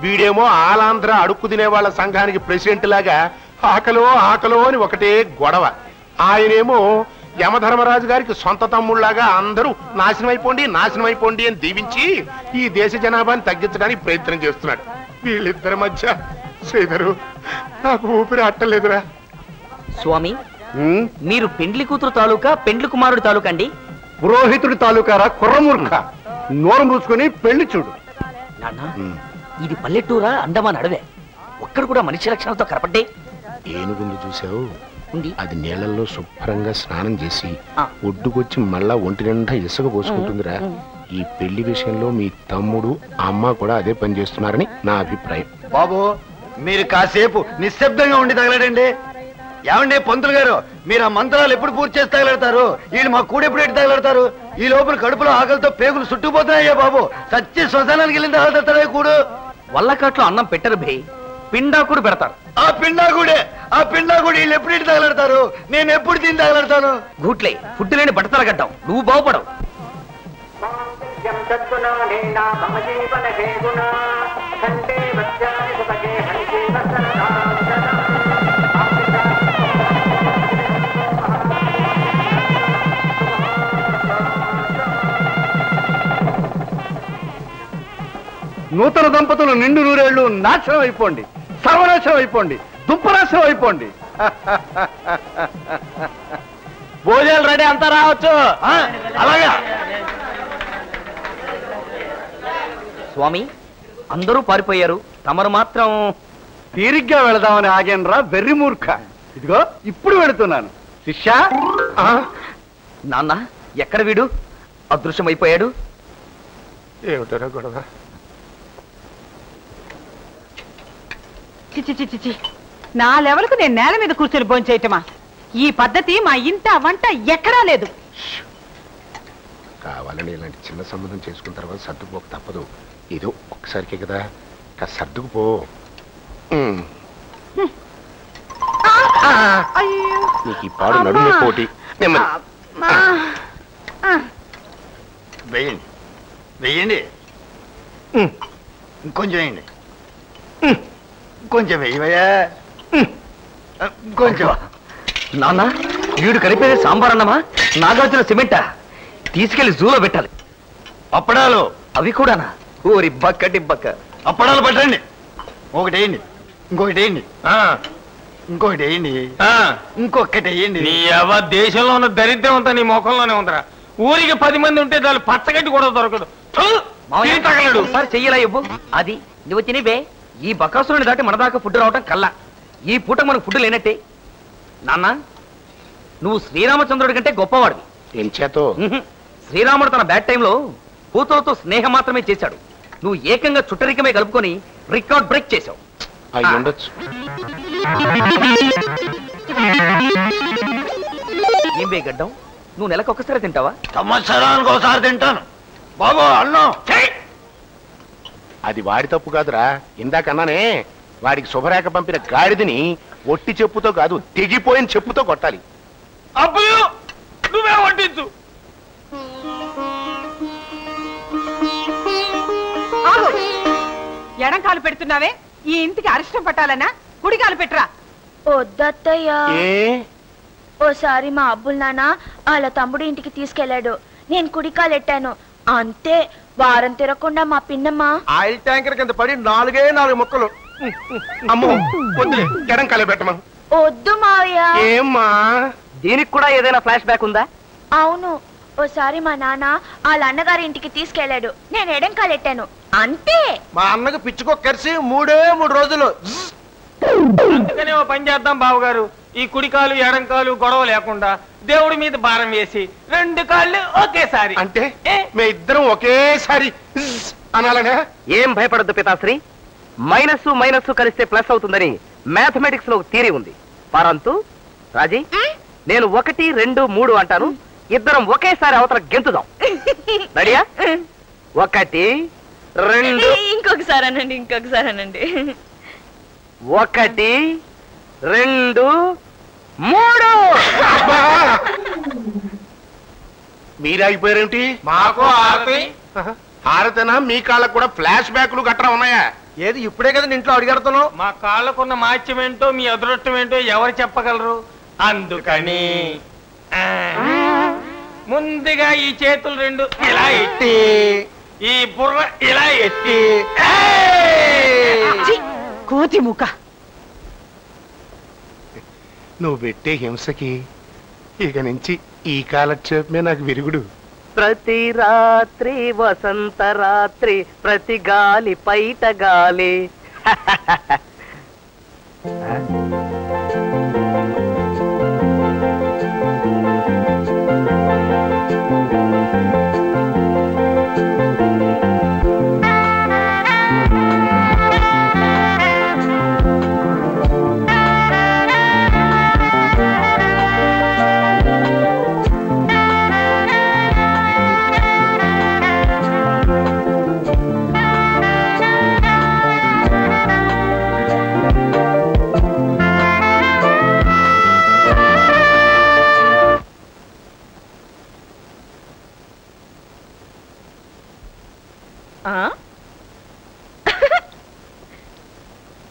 వీడేమో ఆలాంధ్ర అడుక్కు తినే వాళ్ళ సంఘానికి ప్రెసిడెంట్ లాగా ఆకలో ఆకలో అని ఒకటే గొడవ. ఆయనేమో యమధర్మరాజు గారికి సొంత తమ్ముళ్లాగా అందరూ నాశనం అయిపోండి అని దీవించి ఈ దేశ జనాభాని తగ్గించడానికి ప్రయత్నం చేస్తున్నాడు. వీళ్ళిద్దరి మధ్య శ్రీధరు నాకు ఊపిరి అట్టలేదురా. స్వామి, మీరు పెండ్లి కూతురు తాలూకా పెండ్లి కుమారుడు తాలూకా అండి? పురోహితుడి తాలూకారా కుర్రమూర్ఖ, నోరు మూసుకొని పెళ్లి చూడు. నాన్న, ఇది పల్లెటూరా అండమాన్ అడవే? ఒక్కడ కూడా మనిషి లక్షణాలతో కనపడ్డే. ఏనుగుంది చూసావు? అది నీళ్ళల్లో శుభ్రంగా స్నానం చేసి ఒడ్డుకొచ్చి మళ్ళా ఒంటి నిండా ఇసుక పోసుకుంటుందిరా. ఈ పెళ్లి విషయంలో మీ తమ్ముడు అమ్మ కూడా అదే పని చేస్తున్నారని నా అభిప్రాయం. బాబు మీరు కాసేపు నిశ్శబ్దంగా ఉండి తగలడండి. ఏమండి పంతులు గారు, మీరు ఆ మంత్రాలు ఎప్పుడు పూర్తి చేసి తగలడతారు? వీళ్ళు మా కూడెప్పుడు ఎట్టి తగలడతారు? ఈ లోపల కడుపులో ఆకలితో పేగులు చుట్టుకుపోతున్నాయ్యా బాబు. సచ్చి శ్మశానానికి వెళ్ళిన తగలడతారా కూడు? వల్లకాట్లో అన్నం పెట్టరు భే, పిండాకుడు పెడతారు. ఆ పిండాకుడి వీళ్ళు ఎప్పుడు ఇటు తగలడతారు? నేను ఎప్పుడు తిని తగలడతాను? గూట్లే ఫుడ్ లేని బట్టతల గడ్డాం, నువ్వు బాగుపడవు. నూతన దంపతులు నిండు నూరేళ్లు నాశనం అయిపోండి, సర్వనాశనం అయిపోండి, దుప్పనాశనం అయిపోండి. భోజనాలు రెడీ, అంతా రావచ్చు. అలాగా స్వామి, అందరూ పారిపోయారు, తమరు మాత్రం తీరిగ్గా వెళదామని ఆగేనరా వెర్రి మూర్ఖ. ఇదిగో ఇప్పుడు వెళుతున్నాను. శిష్యా, నాన్న ఎక్కడ వీడు? అదృశ్యమైపోయాడు. ఏమిటారా గొడవ? చిచి, నా లెవెల్కు నేను నేల మీద కూర్చొని భోంచేయటమా? ఈ పద్ధతి మా ఇంట వంట ఎక్కడా లేదు. కావాలని ఇలాంటి చిన్న సంబంధం చేసుకున్న తర్వాత సర్దుకుపోక తప్పదు. ఏదో ఒక్కసారికే కదా, కాస్త సర్దుకుపో. నీకు ఈ పాడు నడుము పోటీ. వేయండి వేయండి, ఇంకొంచెం వేయండి, కొంచెం వేయవయ్యా, కొంచెం. నాన్న, వీడు కలిపేది సాంబార్ అన్నమా నాగార్జున సిమెంటా? తీసుకెళ్లి జూలో పెట్టాలి. అప్పడాలు అవి కూడానా? ఊరి బక్క బక్క. అప్పడాలు పట్టండి. ఒకటి వేయండి, ఇంకొకటి వేయండి, ఇంకొకటి వేయండి, ఇంకొకటి వేయండి. నీ ఎవ దేశంలో ఉన్న దరిద్రం అంతా నీ ముఖంలోనే ఉందిరా. ఊరికి 10 మంది ఉంటే దాని పచ్చగడ్డి కూడా దొరకదు. తగలడు సార్ చెయ్యలా ఇవ్వు. అది నువ్వు తినివే. ఈ బకాసురుని దాటి మన దాకా ఫుడ్ రావటం కల్లా. ఈ పూట మనకు ఫుడ్ లేనట్టే. నాన్న, నువ్వు శ్రీరామచంద్రుడి కంటే గొప్పవాడివి. ఏం చేతో? శ్రీరాముడు తన బ్యాడ్ టైంలో కూతురుతో స్నేహం మాత్రమే చేశాడు. నువ్వు ఏకంగా చుట్టరికమే కలుపుకొని రికార్డ్ బ్రేక్ చేశావు. అయి ఉండొచ్చు. ఏం వేగడ్డం, నువ్వు నెలకు ఒక్కసారి తింటావా? సంవత్సరానికి ఒకసారి తింటాను బాబు అన్నం. అది వాడి తప్పు కాదురా. ఇందాకన్నానే వాడికి శుభరేఖ పంపిన గాడిదని ఒట్టి చెప్పుతో కాదు తెగిపోయిన చెప్పుతో కొట్టాలి. అబ్బులు నువ్వే వడ్డించు. ఎడంకాలు పెడుతున్నావే, ఈ ఇంటికి అరిష్టం పట్టాలన్నా కుడికాలు పెట్టరా. వద్దత్తయ్యా, ఓసారి మా అబ్బుల్ నాన్న వాళ్ళ తమ్ముడు ఇంటికి తీసుకెళ్లాడు. నేను కుడికాలెట్టాను అంతే. వారం తిరగకుండా మా పిన్నమ్మ ఆయిల్ ట్యాంకర్ కింద పడి 4 ముక్కలు. అమ్మో వద్దులే, ఎడంకాలే పెట్టమా. వద్దు మావయ్య. ఏమ్మా దీనికి కూడా ఏదైనా ఫ్లాష్ బ్యాక్ ఉందా? అవును, ఓసారి మా నాన్న వాళ్ళ అన్నగారి ఇంటికి తీసుకెళ్లాడు. నేను ఎడంకాలెట్టాను అంతే. మా అన్నకు పిచ్చుకో కరిసి 3 రోజులు. అందుకనే ఓ పని చేద్దాం బావగారు, ఈ కుడికాలు ఎడంకాలు గొడవ లేకుండా దేవుడి మీద భారం వేసి 2 కాళ్ళు ఒకేసారి. అంటే మే ఇద్దరం ఒకేసారి అనాలనే? ఏం భయపడద్దు పితాశ్రీ, మైనస్ మైనస్ కలిస్తే ప్లస్ అవుతుందని మ్యాథమెటిక్స్ లో థియరీ ఉంది. పరంతు రాజీ, నేను 1, 2, 3 అంటాను, ఇద్దరం ఒకేసారి అవతల గెంతుదాం. రెడీయా? 1, 2. ఇంకొకసారి అనండి, ఇంకొకసారి అనండి. 1, 2, 3. మీరాగిపోయారేమిటి? మాకు ఆరతి. హారతనా? మీ కాళ్ళకు కూడా ఫ్లాష్ బ్యాక్లు గట్రా ఉన్నాయా? ఏది ఇప్పుడే కదా ఇంట్లో అడిగడుతున్నావు. మా కాళ్ళకున్న మాత్యం ఏంటో మీ అదృష్టం ఏంటో ఎవరు చెప్పగలరు? అందుకని ముందుగా ఈ చేతులు 2 ఇలా ఎత్తి, ఈ బుర్ర ఇలా ఎత్తి. కోతి ముఖ, నువ్వు పెట్టే హింసకి ఇక నుంచి ఈ కాలక్షేపమే నాకు విరుగుడు. ప్రతి రాత్రి వసంత రాత్రి, ప్రతి గాలి పైట గాలి.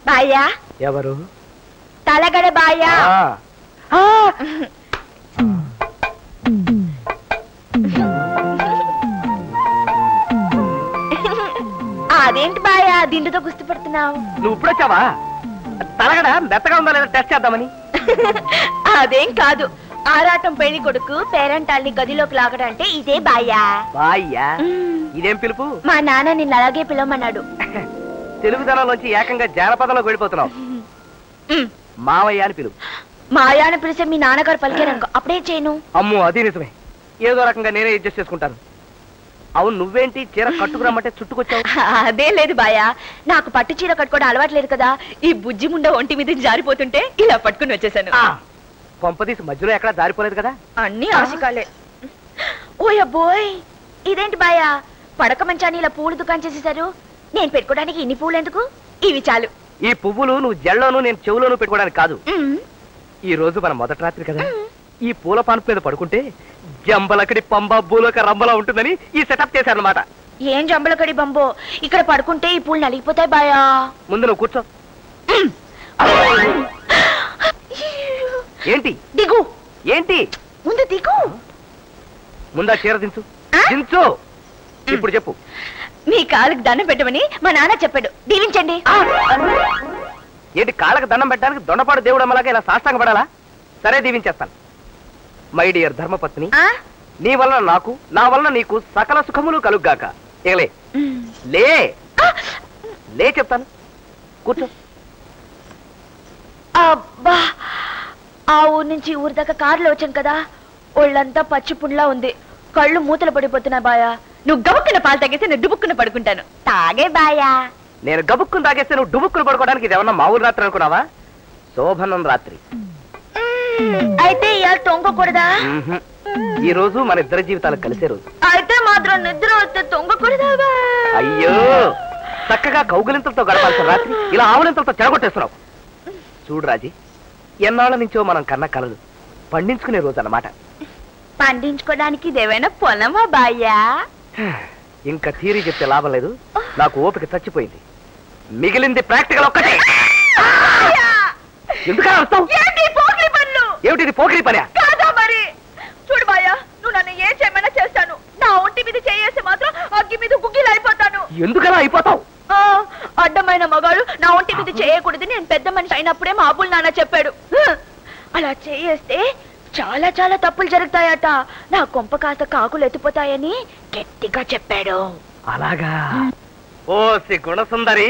బాయ్యా? ఎవరు? తలగడ బాయ్యా. అదేంటి బాయ్యా దిండుతో గుర్తు పడుతున్నావు? నువ్వు ఇప్పుడు వచ్చావా? తలగడ మెత్తగా ఉందా లేదా టెస్ట్ చేద్దామని. అదేం కాదు, ఆరాటం పెళ్లి కొడుకు పేరంటాల్ని గదిలోకి లాగడంటే ఇదే బాయ్యా. బాయ్యా? ఇదేం పిలుపు? మా నాన్న నిన్ను అలాగే పిలవమన్నాడు. తెలుగుదనంలోంచి ఏకంగా జానపదంలోకి వెళ్ళిపోతున్నావు. మావయ్య అని పిలుపు. మాయాను పిలిచే మీ నాన్నగారు పలికారనుకో, అప్పుడే చేయను. అమ్మో అది నిజమే, ఏదో రకంగా నేనే అడ్జస్ట్ చేసుకుంటాను. అవును, నువ్వేంటి చీర కట్టుకురమ్మంటే చుట్టుకొచ్చావు? అదే లేదు బాయా, నాకు పట్టు చీర కట్టుకోవడం అలవాట్లేదు కదా. ఈ బుజ్జి ముండ ఒంటి మీద జారిపోతుంటే ఇలా పట్టుకుని వచ్చేసాను. కొంపదీసి మధ్యలో ఎక్కడా జారిపోలేదు కదా? అన్ని ఆశకాలే. ఓయబ్బోయ్, ఇదేంటి బాయా పడక మంచాన్ని ఇలా పూలు దుకాణం చేసేసారు? నేను పెట్టుకోవడానికి ఇన్ని పూలు ఎందుకు? ఇవి చాలు. ఈ పువ్వులు నువ్వు జల్లోను నేను చెవులోను పెట్టుకోవడానికి కాదు. ఈ రోజు మన మొదటి రాత్రి కదా, ఈ పూల పాన్పు మీద పడుకుంటే జంబలకడి పంబ భూలోక రంబలా ఉంటుందని ఈ సెటప్ చేశారనమాట. ఏం జంబలకడి బంబో, ఇక్కడ పడుకుంటే ఈ పూలు నలిగిపోతాయి బాయా. ముందు నువ్వు కూర్చో. ఏంటి దిగు? ఏంటి ముందు దిగు. ముందా చీర దించు. దించు. ఇప్పుడు చెప్పు. మీ కాళ్ళకి దండం పెట్టమని మా నాన్న చెప్పాడు, దీవించండి. ఏంటి కాళ్ళకి దండం పెట్టడానికి దొండపాడు దేవుడు అమ్మలాగా ఇలా సాష్టాంగ పడాలా? సరే దీవించేస్తాను. మై డియర్ ధర్మపత్ని, నీ వలన నాకు, నా వలన నీకు సకల సుఖములు కలుగ్గాక. ఏలే లే లే చెప్తాను, కూర్చో. అబ్బా, ఆ ఊరు నుంచి ఊరి దాకా కారులో వచ్చాను కదా, ఒళ్ళంతా పచ్చి పుండ్లా ఉంది, కళ్ళు మూతలు పడిపోతున్నా బాయా. నువ్వు గబుక్కున పాలు తాగేస్తే నేను డుబుక్కున పడుకుంటాను. తాగే బాయా. నేను గబుక్కును తాగేస్తే నువ్వు డుబుక్కును పడుకోవడానికి ఇది ఏమన్నా మా ఊరు రాత్రి అనుకున్నావా? శోభనం రాత్రి. అయితే ఇవాళ తొంగకూడదా? ఈ రోజు మన ఇద్దరి జీవితాలు కలిసే రోజు. అయితే మాత్రం నిద్ర వస్తే తొంగకూడదా? అయ్యో చక్కగా కౌగులింతలతో గడపాల్సిన రాత్రి ఇలా ఆవులింతలతో చెడగొట్టేస్తున్నావు. చూడు రాజీ, ఎన్నాళ్ళ నుంచో మనం కన్న కలలు పండించుకునే రోజు అన్నమాట. పండించుకోవడానికి ఇదేమైనా పొలమా బాయ్యా? ఇంకా థియరీ చెప్తే లాభం లేదు, నాకు ఓపిక చచ్చిపోయింది. మిగిలింది ప్రాక్టికల్ ఒక్కటే. ఎందుకలా వస్తావు? ఏమిటి పోకిరి పని? కాదా మరి? చూడు బాయ్యా, నువ్వు నన్ను ఏ చేయమన్నా చేస్తాను. నా ఒంటి మీద చేయేసి మాత్రం అగ్గి మీద గుగ్గిలు అయిపోతాను. ఎందుకలా అయిపోతావు? అడ్డమైన మగాడు నా ఒంటి మీద చేయకూడదు నేను పెద్ద మనిషి అయినప్పుడే మా అబ్బుల్ నాన్న చెప్పాడు. అలా చేయేస్తే చాలా చాలా తప్పులు జరుగుతాయట. నా కొంప కాస్త కాకులు ఎత్తిపోతాయని గట్టిగా చెప్పాడు. అలాగా? ఓ గుణసుందరి,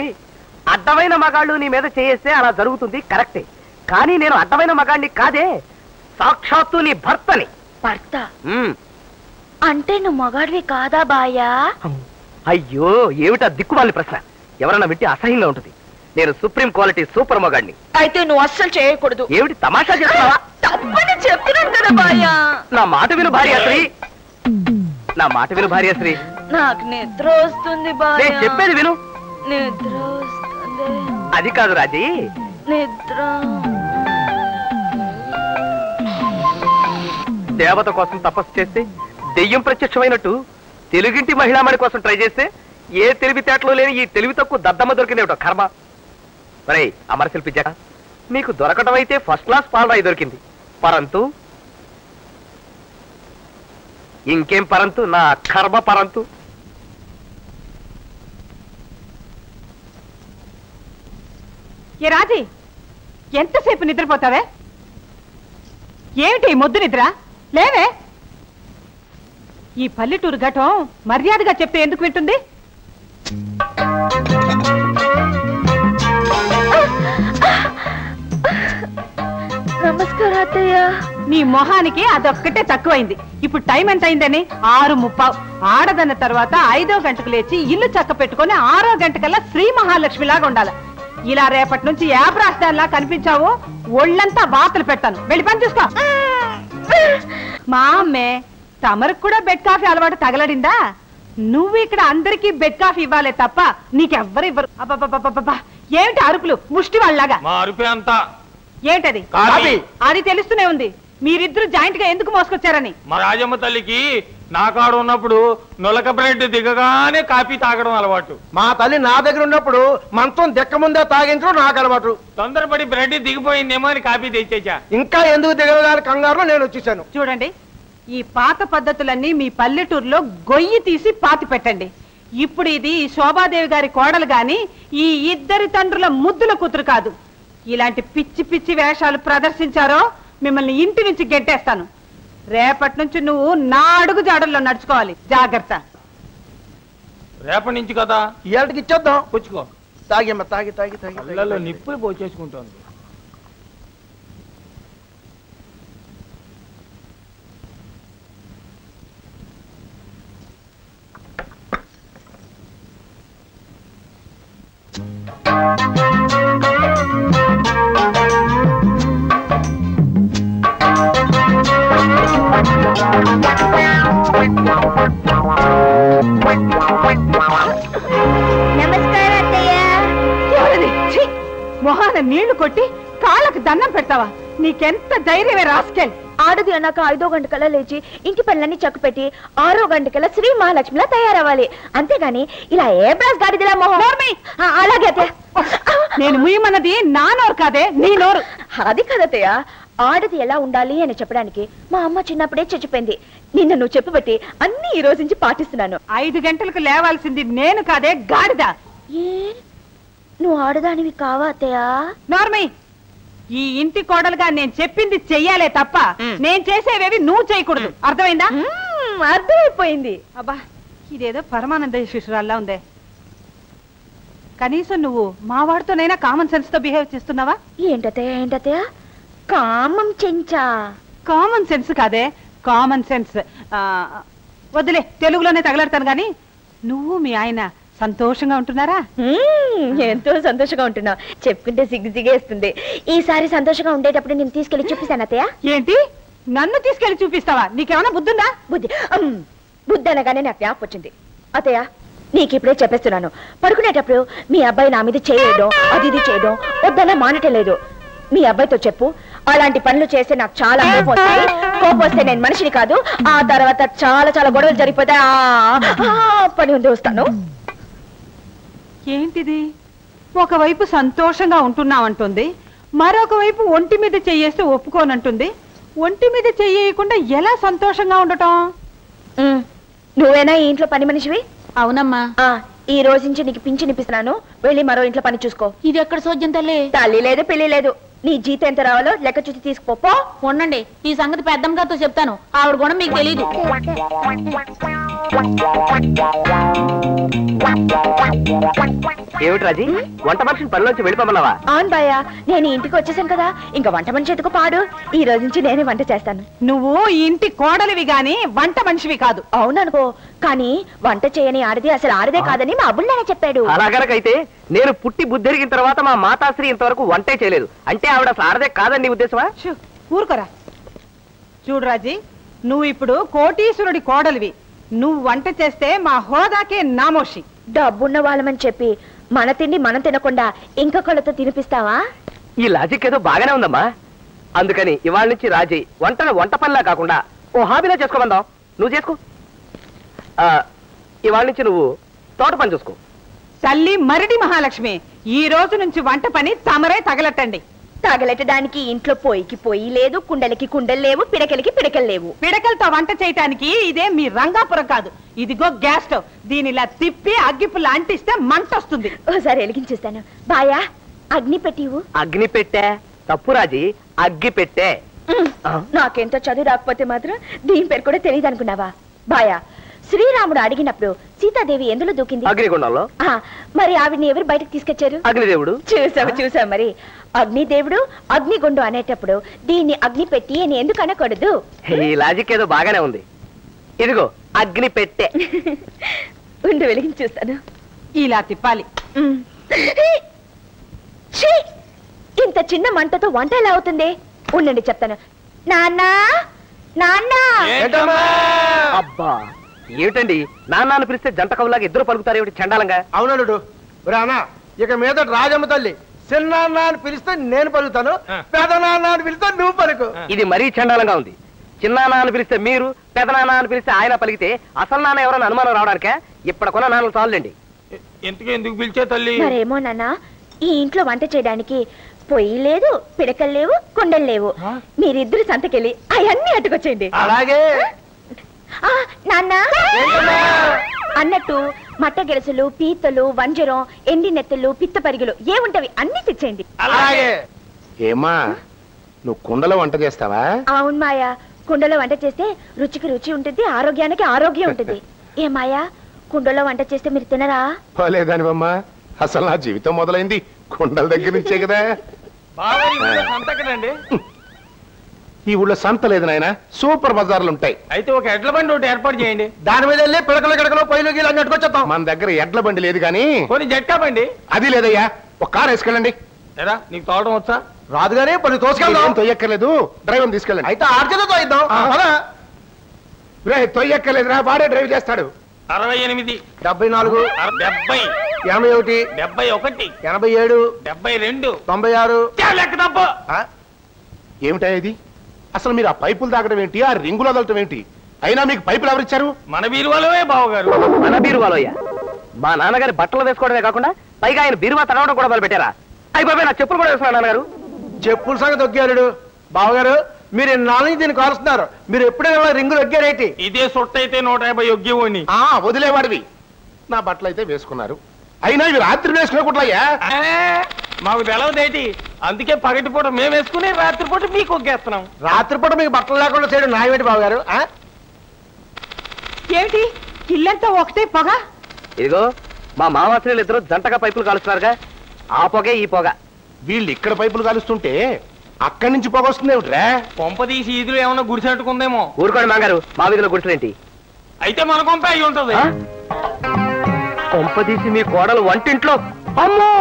అడ్డమైన మగాళ్ళు నీ మీద చేయేస్తే అలా జరుగుతుంది కరెక్టే. కానీ నేను అడ్డమైన మగాడిని కాదే, సాక్షాత్తు నీ భర్తని. భర్త అంటే నువ్వు మగాడివి కాదా బాయా? అయ్యో, ఏమిటా దిక్కుమాలి ప్రశ్న? ఎవరన్నా వింటే అసహ్యంగా ఉంటుంది. నేను సుప్రీం క్వాలిటీ సూపర్ మగాడిని. అయితే నువ్వు అస్సలు చేయకూడదు. ఏమిటి తమాషా చేస్తున్నావా? తప్పని చెప్పినాను కదా బాయా. నా మాట విను భార్యశ్రీ, నా మాట విను భార్యశ్రీ. నాకు నిద్ర వస్తుంది బాయా. నేను చెప్పేది విను. నిద్ర వస్తుంది. అది కాదు రాజీ, నిద్ర. దేవత కోసం తపస్సు చేస్తే దెయ్యం ప్రత్యక్షమైనట్టు తెలుగింటి మహిళామణి కోసం ట్రై చేస్తే ఏ తెలివితేటలో లేని ఈ తెలివి తక్కువ దద్దమ్మ దొరికిందేమిటో కర్మ. మరే అమరశిల్పి జగ, మీకు దొరకటం అయితే ఫస్ట్ క్లాస్ పాలరాయి దొరికింది. పరంతు ఇంకేం పరంతు, నా కర్మ పరంతు. ఏ రాజీ, ఎంతసేపు నిద్రపోతావే? ఏమిటి మొద్దు నిద్ర? లేవే. ఈ పల్లెటూరు ఘటం మర్యాదగా చెప్తే ఎందుకు వింటుంది? నమస్కారం అత్తయ్య. నీ మొహానికి అదొక్కటే తక్కువైంది. ఇప్పుడు టైం ఎంత అయిందని? 6:30. ఆడదన్న తర్వాత 5వ గంటకు లేచి ఇల్లు చక్క పెట్టుకుని 6వ గంటకల్లా శ్రీ మహాలక్ష్మి లాగా ఉండాలి. ఇలా రేపటి నుంచి యాప్రాస్తాన్లా కనిపించావు, ఒళ్ళంతా వాతలు పెడతాను. వెళ్ళి పని చూసుకో. మా అమ్మే తమరికి కూడా బెడ్ కాఫీ అలవాటు తగలడిందా? నువ్వు ఇక్కడ అందరికీ బెడ్ కాఫీ ఇవ్వాలే తప్ప నీకెవ్వరు ఇవ్వరు. అబ్బబ్బబ్బబ్బబ్బా, ఏమిటి అరుపులు ముష్టి వాళ్ళలాగా? మా అరుపే అంతా. ఏంటది? అది తెలుస్తూనే ఉంది. మీరిద్దరు జాయింట్ గా ఎందుకు మోసుకొచ్చారని. మా రాజమ్మ తల్లికి నా కాడు ఉన్నప్పుడు నొలక బ్రెడ్ దిగగానే కాఫీ తాగడం అలవాటు. మా తల్లి నా దగ్గర ఉన్నప్పుడు మంచం దిక్క ముందే తాగించడం నాకు అలవాటు. తొందరపడి బ్రెడ్ దిగిపోయిందేమో అని కాఫీ తెచ్చేచా. ఇంకా ఎందుకు దిగగాలి కంగారులో నేను వచ్చేసాను. చూడండి, ఈ పాత పద్ధతులన్నీ మీ పల్లెటూరులో గొయ్యి తీసి పాతి పెట్టండి. ఇప్పుడు ఇది శోభాదేవి గారి కోడలు గాని ఈ ఇద్దరి తండ్రుల ముద్దుల కూతురు కాదు. ఇలాంటి పిచ్చి పిచ్చి వేషాలు ప్రదర్శించారో మిమ్మల్ని ఇంటి నుంచి గెట్టేస్తాను. రేపటి నుంచి నువ్వు నా అడుగు జాడల్లో నడుచుకోవాలి. జాగ్రత్త. రేపటి నుంచి కదా, ఇవాళకి ఇచ్చేద్దాం. పుచ్చుకో. తాగేమ్మ, తాగి తాగి తాగి కళ్ళల్లో నిప్పులు పోచేసుకుంటోంది. నమస్కారం అత్తయ్య. ఎవరిది? ఛీ! మొహాన నీళ్లు కొట్టి కాళ్ళకు దండం పెడతావా? నీకెంత ధైర్యమే రాస్కెల్. ఆడది అన్నాక 5వ గంటకల్లా లేచి ఇంటి పనులన్నీ చక్కపెట్టి 6వ గంటకల్లా శ్రీ మహాలక్ష్మిలా తయారవ్వాలి. అంతేగాని ఇలా ఏ బ్రాస్ గాడిదిలా మొహం. అలాగే అత్తయ్య. నేను ముయ్యమన్నది నా నోరు కాదే, నీ నోరు. అది కదతయ్య, ఆడది ఎలా ఉండాలి అని చెప్పడానికి మా అమ్మ చిన్నప్పుడే చచ్చిపోయింది. నిన్న నువ్వు చెప్పబట్టి అన్ని ఈ రోజు నుంచి పాటిస్తున్నాను. 5 గంటలకు లేవాల్సింది నేను కాదే, గాడిద. ఏ నువ్వు ఆడదానివి కావా అత్తయ్య? నార్మీ, ఈ ఇంటి కోడలుగా నేను చెప్పింది చెయ్యాలే తప్ప నేను చేసేవేవి నువ్వు చేయకూడదు. అర్థమైందా? అర్థమైపోయింది. అబ్బా, ఇదేదో పరమానంద శిశురాల్లా ఉందే. కనీసం నువ్వు మా వాడితోనైనా కామన్ సెన్స్ తో బిహేవ్ చేస్తున్నావా? ఏంటతయ్య కామం చెంచా? కామన్ సెన్స్ కాదే, కామన్ సెన్స్. వద్దులే, తెలుగులోనే తగలడతాను గాని నువ్వు మీ ఆయన సంతోషంగా ఉంటున్నారా? ఎంతో సంతోషంగా ఉంటున్నా. చెప్పుకుంటే సిగ్గుసిగేస్తుంది. ఈసారి సంతోషంగా ఉండేటప్పుడు నేను తీసుకెళ్లి చూపిస్తాను అత్తయ్య. ఏంటి, నన్ను తీసుకెళ్లి చూపిస్తావా? నీకేమైనా బుద్ధుందా? బుద్ధి అనగానే నాకు జ్ఞాపకం వచ్చింది. అత్తయ్య, నీకు ఇప్పుడే చెప్పేస్తున్నాను, పడుకునేటప్పుడు మీ అబ్బాయి నా మీద చేయడం అది ఇది చేయడం వద్దన్నా మానటం లేదు. మీ అబ్బాయితో చెప్పు, అలాంటి పనులు చేస్తే నాకు చాలా కోపం వస్తాయి. కోపం వస్తే నేను మనిషిని కాదు, ఆ తర్వాత చాలా చాలా గొడవలు జరిగిపోతాయి. పని ఉంది, వస్తాను. ఏంటిది? ఒకవైపు సంతోషంగా ఉంటున్నామంటుంది, మరొక వైపు ఒంటి మీద చెయ్యేస్తే ఒప్పుకోనంటుంది. ఒంటి మీద చెయ్యకుండా ఎలా సంతోషంగా ఉండటం? నువ్వేనా ఈ ఇంట్లో పని మనిషివి? అవునమ్మా. ఈ రోజు నుంచి నీకు పింఛన్ ఇప్పిస్తున్నాను, వెళ్ళి మరో ఇంట్లో పని చూసుకో. ఇది ఎక్కడ సోద్యం తల్లి? తల్లి లేదు పెళ్లి లేదు, నీ జీతం ఎంత రావాలో లెక్క చూసి తీసుకుపో. ఉండండి, ఈ సంగతి పెద్దమ్మ గారితో చెప్తాను, ఆవిడ గుణం మీకు తెలీదు. ఏమిటి రాజీ, వంట మనిషిని పనిలోంచి వెళ్ళిపోమన్నావా? అవును బాయ్య, నేను ఇంటికి వచ్చేసాను కదా, ఇంకా వంట మనిషి ఎదుగు పాడు. ఈ రోజు నుంచి నేనే వంట చేస్తాను. నువ్వు ఇంటి కోడలివి గాని వంట మనిషివి కాదు. అవుననుకో, కానీ వంట చేయని ఆడది అసలు ఆడదే కాదని మా అబ్బుల్లానే చెప్పాడు. అలాగనకైతే నేను పుట్టి బుద్ధిరిగిన తర్వాత మా మాతాశ్రీ ఇంతవరకు వంటే చేయలేదు అంటే ఆవిడ అసలు ఆడదే కాదని నీ ఉద్దేశమా? ఊరుకోరా. చూడు రాజీ, నువ్వు ఇప్పుడు కోటీశ్వరుడి కోడలివి. నువ్వు వంట చేస్తే మా హోదాకే నామోషి. డబ్బున్న వాళ్ళమని చెప్పి మన తిండి మనం తినకుండా ఇంకొకళ్ళతో తినిపిస్తావా? ఈ లాజిక్ ఏదో బాగానే ఉందమ్మా. అందుకని ఇవాళ నుంచి రాజీ వంట పనిలా కాకుండా ఓ హాబీలా చేసుకోమందాం. నువ్వు చేసుకో. ఇవాళ నుంచి నువ్వు తోట పని చూసుకో. తల్లి మరిడి మహాలక్ష్మి, ఈ రోజు నుంచి వంట పని తమరే తగలట్టండి. తగలెట్టడానికి ఇంట్లో పొయ్యికి పొయ్యి లేదు, కుండలకి కుండలు లేవు, పిడకలకి పిడకలు లేవు. పిడకలతో వంట చేయటానికి ఇదే మీ రంగాపురం కాదు, ఇదిగో గ్యాస్ స్టవ్. దీనిలా తిప్పి అగ్గిపుల్ల అంటిస్తే మంట వస్తుంది. ఓసారి వెలిగించేస్తాను. బాయా, అగ్ని పెట్టివు. అగ్ని పెట్టే తప్పు రాజీ, అగ్గి పెట్టే. నాకెంతో చదువు రాకపోతే మాత్రం దీని పేరు కూడా తెలియదు అనుకున్నావా? బాయా, శ్రీరాముడు అడిగినప్పుడు సీతాదేవి ఎందులో దూకింది? అగ్నిగుండంలో. మరి ఆవిడ్ని ఎవరు బయటకు తీసుకొచ్చారు? అగ్నిదేవుడు. చూసావు మరి, అగ్నిదేవుడు అగ్నిగుండు అనేటప్పుడు దీన్ని అగ్ని పెట్టి అని ఎందుకు అనకూడదు? ఈ లాజిక్ ఏదో బాగానే ఉంది. ఇదిగో అగ్ని పెట్టే. ఉండు వెలిగించేస్తాను. ఇలా తిప్పాలి. ఇంత చిన్న మంటతో వంట ఎలా అవుతుంది? ఉండండి చెప్తాను. నాన్నా నాన్నా. అబ్బా ఏమిటండి, నాన్న పిలిస్తే జంట కవులాగా ఇద్దరు పలుకుతారు ఏమిటి చండాలంగా? అవునడు రానా, ఇక మీద రాజమ్మ తల్లి చిన్నాన్న అని పిలిస్తే నేను పలుకుతాను, పెదనాన్న అని పిలిస్తే నువ్వు పలుకు. ఇది మరీ చండాలంగా ఉంది. చిన్నాన్న అని పిలిస్తే మీరు, పెదనాన్న అని పిలిస్తే ఆయన పలికితే అసలు నాన్న ఎవరైనా అనుమానం రావడానికే? ఇప్పటికొన్న నాన్నలు చాలండి. ఎందుకు పిలిచే తల్లి? మరేమో నాన్న, ఈ ఇంట్లో వంట చేయడానికి పొయ్యి లేదు, పిడకలు లేవు, కుండలు లేవు. మీరిద్దరు సంతకెళ్ళి అవన్నీ అట్టుకొచ్చేయండి. అలాగే. నాన్న అన్నట్టు మట్ట గెలుసులు, పీతలు, వంజరం, ఎండి నెత్తలు, పిత్త పరిగెలు ఏముంటవి అన్ని తెచ్చేయండి. అలాగే. ఏమా, నువ్వు కుండలో వంట చేస్తావా? అవును మాయా, కుండలో వంట చేస్తే రుచికి రుచి ఉంటుంది, ఆరోగ్యానికి ఆరోగ్యం ఉంటుంది. ఏ మాయా, కుండలో వంట చేస్తే మీరు తినరా? పోలేదానివమ్మా, అసలు నా జీవితం మొదలైంది కుండల దగ్గర నుంచే కదా. సంతకడండి. ఈ ఊళ్ళో సంత లేదు నాయన, సూపర్ బజార్లు ఉంటాయి. అయితే ఒక ఎడ్ల బండి ఒకటి ఏర్పాటు చేయండి. దాని మీద వెళ్ళి పిడకలు గిడకలు పొయ్యిలు గీలు అన్ని అట్టుకొచ్చేద్దాం. మన దగ్గర ఎడ్ల బండి లేదు కానీ జట్కా బండి అది లేదయ్యా. ఒక కారు వేసుకెళ్ళండి. లేదా నీకు తోవడం వచ్చా? రాదు గానీ పని తోసుకెళ్దాం. తొయ్యక్కర్లేదు, డ్రైవర్ తీసుకెళ్ళండి. అయితే ఆర్జన తోయిద్దాం. తొయ్యక్కర్లేదురా, వాడే డ్రైవ్ చేస్తాడు. 68, 74, 70, 81, 71, 87, 72, 96. లెక్క తప్ప. ఏమిటా ఇది? అసలు మీరు ఆ పైపులు తాగడం ఏంటి, ఆ రింగులు వదలటం ఏంటి? అయినా మీకు పైపులు ఎవరిచ్చారు? మన బీరువాలోవే బావగారు. మన బీరువాలోయ్యా? మా నాన్నగారి బట్టలు వేసుకోవడమే కాకుండా పైగా ఆయన బీరువా తడవడం కూడా మొదలు పెట్టారా? అయిపోయి నా చెప్పులు కూడా వేసుకున్నాను నాన్నగారు. చెప్పుల సంగతి దొక్కారు బావగారు. మీరు నాలుగు దీన్ని కాలుస్తున్నారు. మీరు ఎప్పుడైనా రింగులు ఎక్కారేటి? ఇదే సొట్టయితే 150 యొగ్గేవాడిని. వదిలేవాడివి. నా బట్టలు అయితే వేసుకున్నారు, అయినా ఇవి రాత్రి వేసుకోకూడదయ్యా. మాకు తెలవదేటి, అందుకే పగటిపూట మేము వేసుకుని రాత్రిపూట మీకు ఒగ్గేస్తున్నాం. రాత్రిపూట మీకు బట్టలు లేకుండా చేయడం న్యాయమేటి బావగారు? ఏమిటి ఇల్లంతా ఒకటే పొగ? ఇదిగో మా మామాశ్రీలు ఇద్దరు జంటగా పైపులు కాలుస్తున్నారుగా, ఆ పొగే ఈ పొగ. వీళ్ళు ఇక్కడ పైపులు కాలుస్తుంటే అక్కడి నుంచి పొగ వస్తుంది ఏమిట్రా? కొంప తీసి ఈదులు ఏమన్నా గుడిసెట్టుకుందేమో. ఊరుకోండి మాంగారు, మా వీధిలో గుడిసెలేంటి? అయితే మన కొంప అయి ఉంటది. కొంప తీసి మీ కోడలు వంటింట్లో? అమ్మో!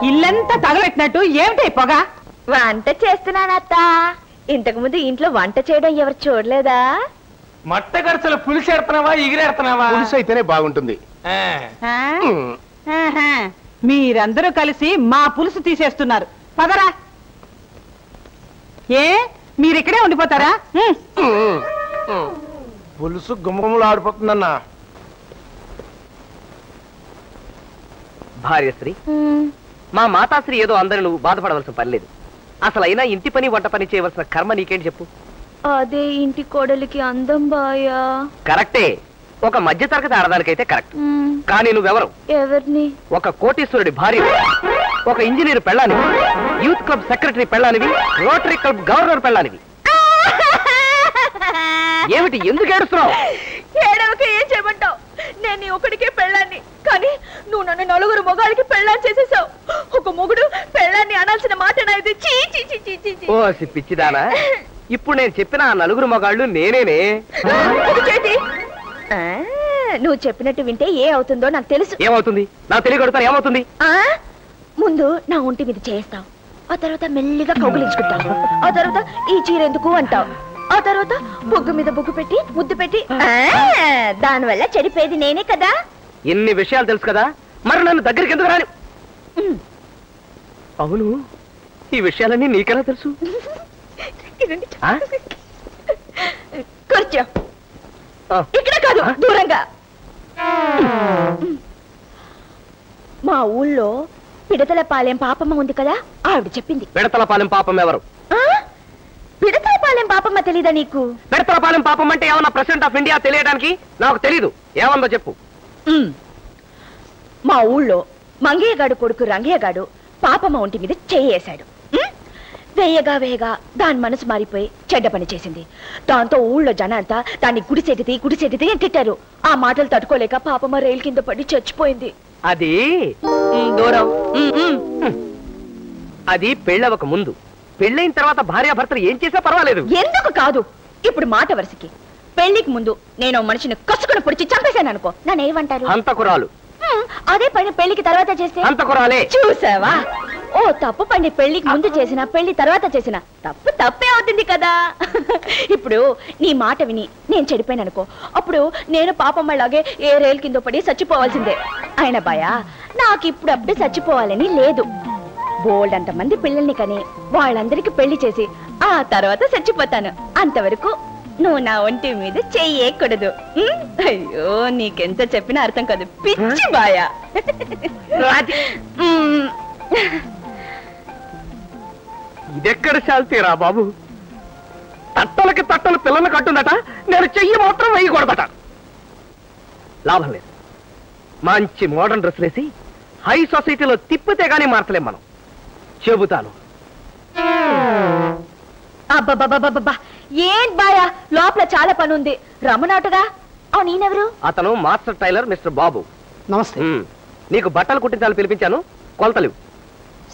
ఇల్లంతా తగలెట్టినట్టు ఏమిటి పొగ? వంట చేస్తున్నానత్త. ఇంతకు ముందు ఇంట్లో వంట చేయడం ఎవరు చూడలేదా? మట్ట గరసల పులుసు ఎడుతున్నావా ఎగిరెడుతున్నావా? పులుసు అయితేనే బాగుంటుంది. మీరందరూ కలిసి మా పులుసు తీసేస్తున్నారు. పదరా. ఏ మీరిక్కడే ఉండిపోతారా? పులుసు గుమ్మగుమ్మలు ఆడిపోతుందన్నా. భార్యశ్రీ, మా మాతాశ్రీ ఏదో అందరూ నువ్వు బాధపడవలసిన పని లేదు. అసలైనా ఇంటి పని వంట పని చేయవలసిన కర్మ నీకేంటి చెప్పు? అదే ఇంటి కోడలికి అందం బాయా. కరెక్టే, ఒక మధ్యతరగతి ఆడదానికైతే కరెక్ట్. కానీ నువ్వెవరు? ఎవరిని? ఒక కోటీశ్వరుడి భార్య, ఒక ఇంజనీర్ పెళ్ళానివి, యూత్ క్లబ్ సెక్రటరీ పెళ్ళానివి, రోటరీ క్లబ్ గవర్నర్ పెళ్ళానివి. ఏమిటి, ఎందుకు ఏడుస్తున్నావు? ఏడవక ఏం చేయమంటావు? నేను నీ ఒకడికే పెళ్ళాన్ని, కానీ నువ్వు నన్ను నలుగురు మొగాళ్ళకి పెళ్ళాన్ని చేసేసావు. ఒక మొగుడు పెళ్ళాన్ని అనాల్సిన మాట నాది. చీ చీ చీ చీ చీ. ఓ పిచ్చిదానా, ఇప్పుడు నేను చెప్పిన ఆ నలుగురు మగాళ్ళు నేనేనే. చేతి నువ్వు చెప్పినట్టు వింటే ఏ అవుతుందో నాకు తెలుసు. ఏమవుతుంది? నాకు తెలియగొడతాను. ఏమవుతుంది? ముందు నా ఒంటి మీద చేస్తావు, ఆ తర్వాత మెల్లిగా కౌగులించుకుంటావు, ఆ తర్వాత ఈ చీర ఎందుకు అంటావు, ఆ తర్వాత బొగ్గు మీద బొగ్గు పెట్టి ముద్దు పెట్టి. దానివల్ల చెడిపోయేది నేనే కదా. ఎన్ని విషయాలు తెలుసు కదా, మరి నన్ను దగ్గరికి ఎందుకు రాని? అవును, ఈ విషయాలన్నీ నీకెలా తెలుసు? కూర్చో. ఇక్కడ కాదు, దూరంగా. మా ఊళ్ళో పిడతలపాలెం పాపమ్మ ఉంది కదా, ఆవిడ చెప్పింది. పిడతలపాలెం పాపం ఎవరు? పిడతలపాలెం పాపమ్మ తెలీదా నీకు? పిడతలపాలెం పాపం అంటే ఏమన్నా ప్రెసిడెంట్ ఆఫ్ ఇండియా తెలియడానికి? నాకు తెలీదు. ఏమందో చెప్పు. మా ఊళ్ళో మంగయ్యగాడు కొడుకు రంగయ్యగాడు పాపమ్మ ఒంటి మీద చేయేశాడు. వేయగా వేయగా దాని మనసు మారిపోయి చెడ్డ పని చేసింది. దాంతో ఊళ్ళో జనంతా దాన్ని గుడిసెటిది అని తిట్టారు. ఆ మాటలు తట్టుకోలేక పాపమ్మ రైలు కింద పడి చచ్చిపోయింది. అది దూరం. అది పెళ్ళవక ముందు. పెళ్ళైన తర్వాత భార్యాభర్తలు ఏం చేసా పర్వాలేదు. ఎందుకు కాదు? ఇప్పుడు మాట వరుసకి పెళ్లికి ముందు నేను మనిషిని కసుకుని పొడిచి చంపేశాను అనుకో, నన్ను ఏమంటారు? హంతకురాలు. అదే పని పెళ్లికి తర్వాత చేస్తే హంతకురాలే. చూసావా? ఓ తప్పు పని పెళ్లికి ముందు చేసిన పెళ్లి తర్వాత చేసిన తప్పు తప్పే అవుతుంది కదా. ఇప్పుడు నీ మాట విని నేను చెడిపోయాను అనుకో, అప్పుడు నేను పాపమ్మలాగే ఏ రైలు కింద పడి చచ్చిపోవాల్సిందే. ఆయన భయ నాకు ఇప్పుడు అప్పుడే చచ్చిపోవాలని లేదు. బోల్డ్ అంతమంది పిల్లల్ని కని వాళ్ళందరికీ పెళ్లి చేసి ఆ తర్వాత చచ్చిపోతాను. అంతవరకు నువ్వు నా ఒంటి మీద చెయ్యకూడదు. అయ్యో, నీకెంత చెప్పినా అర్థం కాదు, పిచ్చి బాయా. ఇదెక్కడ శాల్తీరా బాబు? తట్టలకి తట్టలు పిల్లలు కట్టుందట, నేను చెయ్యి మాత్రం వేయకూడదట. లాభం లేదు. మంచి మోడర్న్ డ్రెస్ వేసి హై సొసైటీలో తిప్పితే గానీ మార్చలేం మనం. చెబుతాను. అబ్బబ్బబ్బబ్బబ్బా, ఏం బాయా, లోపల చాలా పని ఉంది. రమ్మనాటుగా. అవును, నేనెవరు? అతను మాస్టర్ టైలర్ మిస్టర్ బాబు. నమస్తే. నీకు బట్టలు కుట్టించాలని పిలిపించాను, కొలతలు.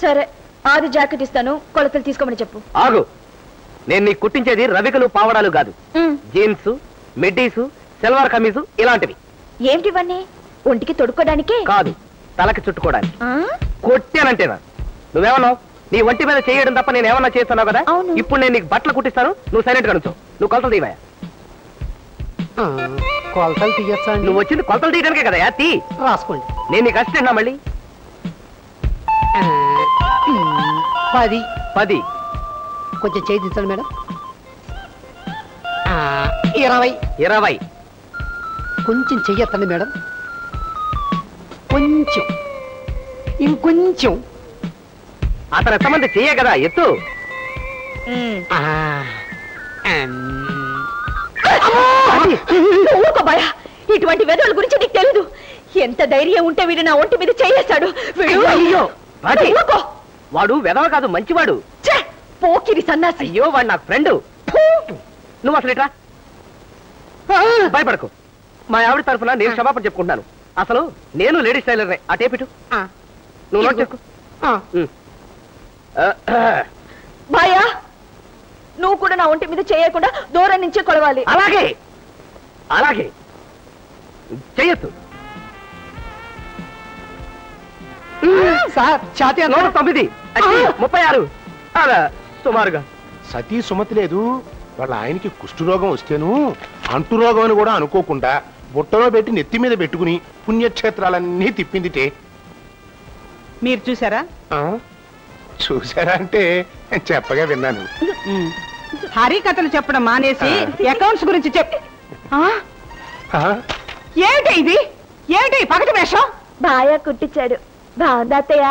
సరే, ఆది జాకెట్ ఇస్తాను, కొలతలు తీసుకోమని చెప్పు. ఆగు, నేను నీకు కుట్టించేది రవికలు పావడాలు కాదు. జీన్స్, మిడ్డీసు, సెల్వార్ కమీజు ఇలాంటివి. ఏమిటివన్నీ? ఒంటికి తొడుక్కోడానికి కాదు, తలకి చుట్టుకోవడానికి. కొట్టానంటేనా? నువ్వేమన్నావు? నీ ఒంటి మీద చేయడం తప్ప నేను ఏమన్నా చేస్తున్నావు కదా. ఇప్పుడు నేను నీకు బట్టలు కుట్టిస్తాను, నువ్వు సైలెంట్ గా నుంచో. నువ్వు కొలతలు తీవా. కొలతలు తీయచ్చా? నువ్వు వచ్చింది కొలతలు తీయడానికే కదా. తీ, రాసుకోండి. నేను నీకు అసిస్టెంట్ నా మళ్ళీ. 10 కొంచెం చేయించండి మేడం. 20 కొంచెం చెయ్యొద్దండి మేడం. కొంచెం, ఇంకొంచెం. అతను ఎంతమంది చెయ్యే కదా, ఎత్తు. ఇటువంటి వెదవుల గురించి నీకు తెలీదు. ఎంత ధైర్యం ఉంటే వీడు నా ఒంటి మీద చేయేస్తాడు. వాడు వెదవ కాదు, మంచివాడు. పోకిరి సన్నాసి. అయ్యో, వాడు నాకు ఫ్రెండ్. నువ్వు అసలు ఇట్రా. భయపడకు, మా ఆవిడ తరఫున నేను క్షమాపణ చెప్పుకుంటున్నాను. అసలు నేను లేడీస్ టైలర్నే. ఆ టేపిటు నువ్వు నోట్ చెక్కు. బాయా, నువ్వు కూడా నా ఒంటి మీద చేయకుండా దూరం నుంచే కొలవాలి. అలాగే అలాగే చెయ్యొద్దు. సార్, 109, 36, అలా సుమారుగా. సతీ సుమతి లేదు, వాళ్ళ ఆయనకి కుష్ఠరోగం వస్తేను అంటురోగం అని కూడా అనుకోకుండా బుట్టలో పెట్టి నెత్తి మీద పెట్టుకుని పుణ్యక్షేత్రాలన్నీ తిప్పిందిటే. మీరు చూసారా? చూసారా అంటే చెప్పగా విన్నాను. హరికథలు చెప్పడం మానేసి అకౌంట్స్ గురించి ఏమిటి ఇది? ఏమిటి పగటి వేషం? బాగా కుట్టించాడు. బాగుందా అత్తయ్య?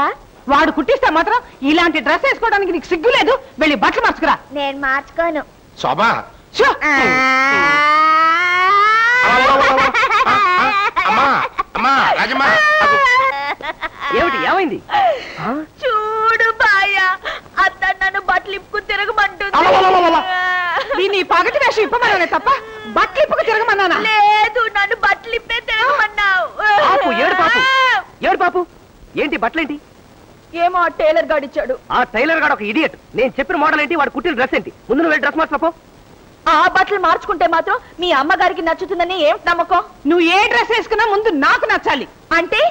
వాడు కుట్టిస్తే మాత్రం ఇలాంటి డ్రెస్ వేసుకోవడానికి నీకు సిగ్గు లేదు? వెళ్ళి బట్టలు మార్చుకురా. నేను మార్చుకోను. శోభా, ఏమిటి ఏమైంది? చూడు బాయ, అత్త నన్ను బట్టలు ఇప్పుకు తిరగమంటుంది. నీ పగటి వేషం ఇప్పమనే తప్ప బట్టలు ఇప్పుకు తిరగమన్నానా? లేదు, నన్ను బట్టలు ఇప్పే తిరగమన్నావు. ఏడు పాపు, ఏంటి బట్టలేంటి? ఏమో ఆ టైలర్ గాడు ఇచ్చాడు. ఆ టైలర్ గాడు ఒక ఇడియట్. నేను చెప్పిన మోడల్ ఏంటి, వాడు కుట్టిన డ్రెస్ ఏంటి? ముందు నువ్వు డ్రెస్ మార్చుకో. ఆ బట్టలు మార్చుకుంటే మాత్రం మీ అమ్మగారికి నచ్చుతుందని ఏం నమ్మకం? నువ్వు ఏ డ్రెస్ వేసుకున్నా ముందు నాకు నచ్చాలి. అంటే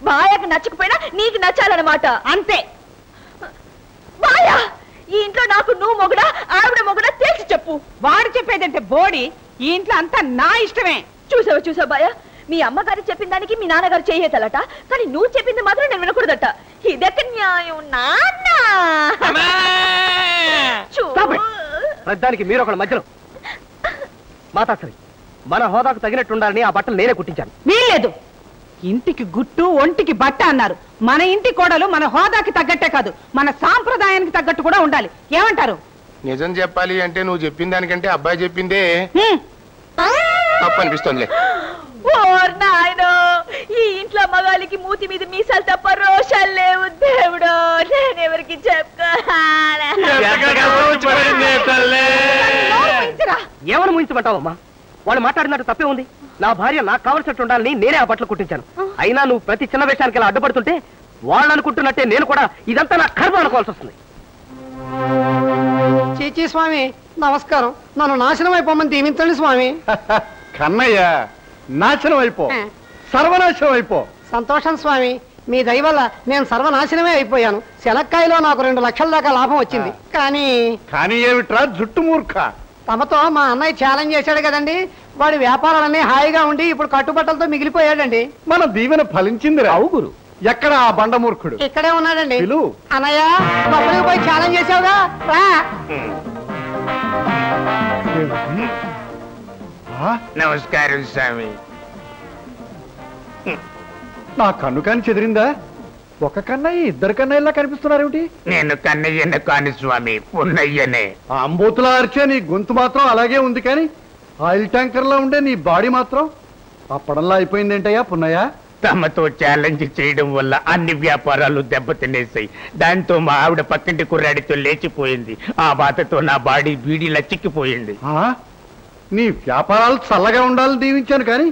బాయకు నచ్చకపోయినా నీకు నచ్చాలన్నమాట. అంతే. బాయా, ఈ ఇంట్లో నాకు నువ్వు మొగుడా ఆవిడ మొగుడా తెలిసి చెప్పు. వాడు చెప్పేదంటే బోడి, ఈ ఇంట్లో అంతా నా ఇష్టమే. చూసావా బాయా, మీ అమ్మగారు చెప్పిన దానికి మీ నాన్నగారు చేయతలట, కానీ నువ్వు చెప్పింది మాత్రం నేను వినకూడదట. ఇదెక్క న్యాయం నాన్న? దానికి మీరు ఒకళ్ళ మధ్యలో మాతాశ్రీ, మన హోదాకు తగినట్టుండాలని ఆ బట్టలు నేనే కుట్టించాను. వీల్లేదు. ఇంటికి గుట్టు ఒంటికి బట్ట అన్నారు. మన ఇంటి కోడలు మన హోదాకి తగ్గట్టే కాదు, మన సాంప్రదాయానికి తగ్గట్టు కూడా ఉండాలి. ఏమంటారు? నిజం చెప్పాలి అంటే నువ్వు చెప్పిన దానికంటే అబ్బాయి చెప్పిందే తప్పు అనిపిస్తుంది. ఓర్ నాయనో, ఈ ఇంట్లో మగాళ్ళకి మూతి మీద మీసాలు తప్ప రోషాలు లేవు. దేవుడు, నేనెవరికి ఏమని ముయించమంటావమ్మా? వాళ్ళు మాట్లాడినట్టు తప్పే ఉంది. నా భార్య నాకు కావలసినట్టు ఉండాలని నేనే ఆ బట్టలు కుట్టించాను. అయినా నువ్వు ప్రతి చిన్న విషయానికి ఇలా అడ్డుపడుతుంటే వాళ్ళు అనుకుంటున్నట్టే నేను కూడా ఇదంతా నా కర్మ అనుకోవాల్సి వస్తుంది. చీచీ స్వామి, నమస్కారం. నన్ను నాశనం అయిపోమని దీవించండి స్వామి. కన్నయ్య, నాశనం అయిపో, సర్వనాశనం అయిపో. సంతోషం స్వామి, మీ దయ వల్ల నేను సర్వనాశనమే అయిపోయాను. శనక్కాయలో నాకు 2 లక్షల దాకా లాభం వచ్చింది. కానీ ఏమిట్రా జుట్టు మూర్ఖ, తమతో మా అన్నయ్య ఛాలెంజ్ చేశాడు కదండి, వాడి వ్యాపారాలన్నీ హాయిగా ఉండి ఇప్పుడు కట్టుబట్టలతో మిగిలిపోయాడండి. మన దీవెన ఫలించింది. అవుగురు, ఎక్కడ ఆ బండమూర్ఖుడు? ఇక్కడే ఉన్నాడండి. అన్నయ్య, లోపలికి పోయి ఛాలెంజ్ చేసావుగా, రా. నమస్కారం స్వామి. నా కన్ను కాని చెదిరిందా? ఒక కన్నయ్య 2 కన్నయ్యలా కనిపిస్తున్నారేమిటి? నేను కన్నయ్యనే కాని స్వామి, పున్నయ్యనే. అంబోతులా అరిచే నీ గొంతు మాత్రం అలాగే ఉంది, కానీ ఆయిల్ ట్యాంకర్ లో ఉండే నీ బాడీ మాత్రం అప్పడంలా అయిపోయిందేంటయ్యా పున్నయ్య? తమతో ఛాలెంజ్ చేయడం వల్ల అన్ని వ్యాపారాలు దెబ్బతినేసాయి. దాంతో మా ఆవిడ పక్కింటి కుర్రాడితో లేచిపోయింది. ఆ బాధతో నా బాడీ బీడీలా చిక్కిపోయింది. నీ వ్యాపారాలు చల్లగా ఉండాలని దీవించాను, కానీ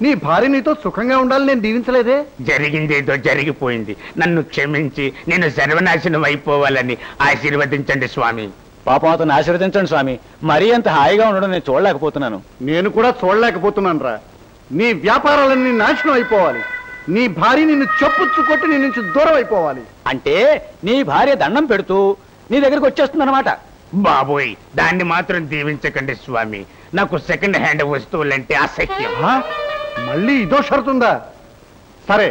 నీ భార్య నీతో సుఖంగా ఉండాలని నేను దీవించలేదే. జరిగిందేదో జరిగిపోయింది. నన్ను క్షమించి నేను సర్వనాశనం అయిపోవాలని ఆశీర్వదించండి స్వామి. పాపం అతను ఆశీర్వదించండి స్వామి. మరీ అంత హాయిగా ఉండడం నేను చూడలేకపోతున్నాను. నేను కూడా చూడలేకపోతున్నాను రా. నీ వ్యాపారాలన్నీ నాశనం అయిపోవాలి. నీ భార్య నిన్ను చెప్పుచ్చు కొట్టి నీ నుంచి దూరం అయిపోవాలి. అంటే నీ భార్య దండం పెడుతూ నీ దగ్గరికి వచ్చేస్తుందన్నమాట. బాబోయ్, దాన్ని మాత్రం దీవించకండి స్వామి. నాకు సెకండ్ హ్యాండ్ వస్తువులంటే అసహ్యం. మళ్ళీ ఇదో షరతుందా? సరే,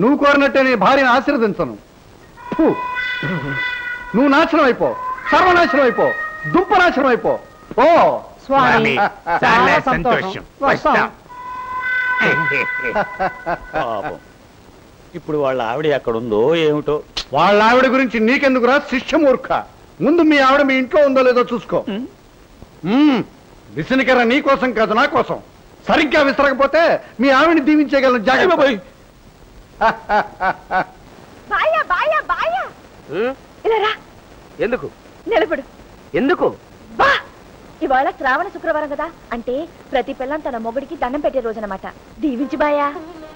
నువ్వు కోరినట్టే నీ భార్యను ఆశీర్వదించను. నువ్వు నాశనం అయిపో, సర్వనాశనం అయిపో, దుంపనాశనం అయిపో. ఓ స్వామి, చాలా సంతోషం. వస్తాం. ఇప్పుడు వాళ్ళ ఆవిడ ఎక్కడుందో ఏమిటో. వాళ్ళ ఆవిడ గురించి నీకెందుకురా శిష్యమూర్ఖ? ముందు మీ ఆవిడ మీ ఇంట్లో ఉందో లేదో చూసుకో. విసినికర నీ కోసం కాదు, నా కోసం. సరిగ్గా విసరకపోతే మీ ఆవిడని దీవించగలను. జాగ్రత్త. ఎందుకు నిలబడు. ఎందుకు? ఇవాళ శ్రావణ శుక్రవారం కదా, అంటే ప్రతి పిల్లం తన మొగుడికి దండం పెట్టే రోజు అనమాట. దీవించి బాయా.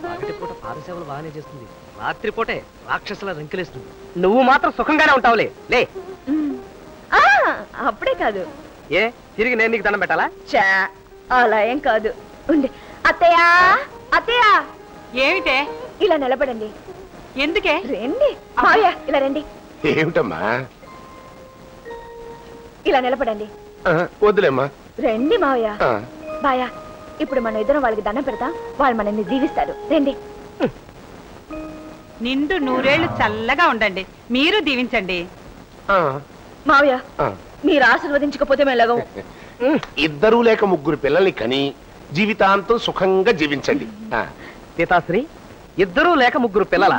పగటిపూట పాదసేవలు బాగానే చేస్తుంది, రాత్రిపూటే రాక్షసుల రంకిలేస్తుంది. నువ్వు మాత్రం సుఖంగానే ఉంటావులే. లే. అప్పుడే కాదు. ఏ తిరిగి నేను నీకు దండం పెట్టాలా? చా, అలా ఏం కాదు. ఉండి. అత్తయ్య, అత్తయ్య. ఏమిటే? ఇలా నిలబడండి. ఎందుకే? రండి మావయ్య, ఇలా రండి. ఏమిటమ్మా? ఇలా నిలబడండి. వద్దులేమ్మా. రండి మావయ్య. బాయా, ఇప్పుడు మన ఇద్దరం వాళ్ళకి దండం పెడతాం, వాళ్ళు మనల్ని దీవిస్తారు. రండి. నిండు నూరేళ్లు చల్లగా ఉండండి. మీరు దీవించండి. మావయ్య, మీరు ఆశీర్వదించకపోతే మెల్లగం. ఇద్దరు లేక ముగ్గురు పిల్లల్ని కని జీవితాంతం సుఖంగా జీవించండి. సీతాశ్రీ, ఇద్దరు లేక ముగ్గురు పిల్లల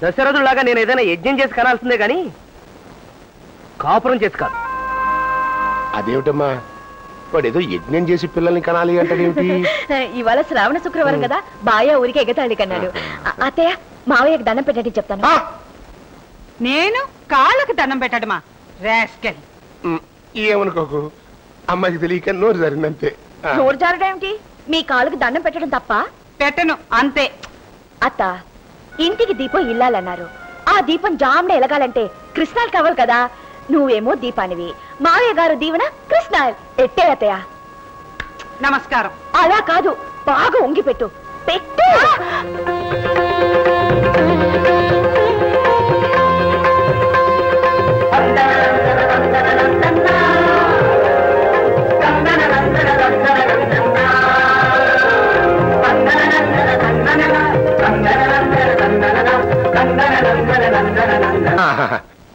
దశరథులాగా నేను ఏదైనా యజ్ఞం చేసి కనాల్సిందే గాని కాపురం చేసి కాదు. అదేమిటమ్మా, వాడు ఏదో యజ్ఞం చేసి పిల్లల్ని కనాలి అంటాడేమిటి? ఇవాళ శ్రావణ శుక్రవారం కదా, బాయ ఊరికి ఎగతాళి కన్నాడు. అత్తయ్య, మావయ్యకి దండం పెట్టండి చెప్తాను. నేను కాళ్ళకు దండం పెట్టడమా? రాస్కెల్. ఏమనుకోకు, అమ్మాయికి తెలియక నోరు జరిగిందంతే. నోరు జారడేమిటి? మీ కాళ్ళకు దండం పెట్టడం తప్ప? పెట్టను, అంతే. అత్త, ఇంటికి దీపం ఇల్లాలన్నారు. ఆ దీపం జామ్న ఎలగాలంటే కృష్ణాలు కావాలి కదా. నువ్వేమో దీపానివి, మావయ్య గారు దీవెన కృష్ణాయల్. ఎట్టే అత్తయ్య? నమస్కారం. అలా కాదు, బాగా ఉంగి పెట్టు. పెట్టు.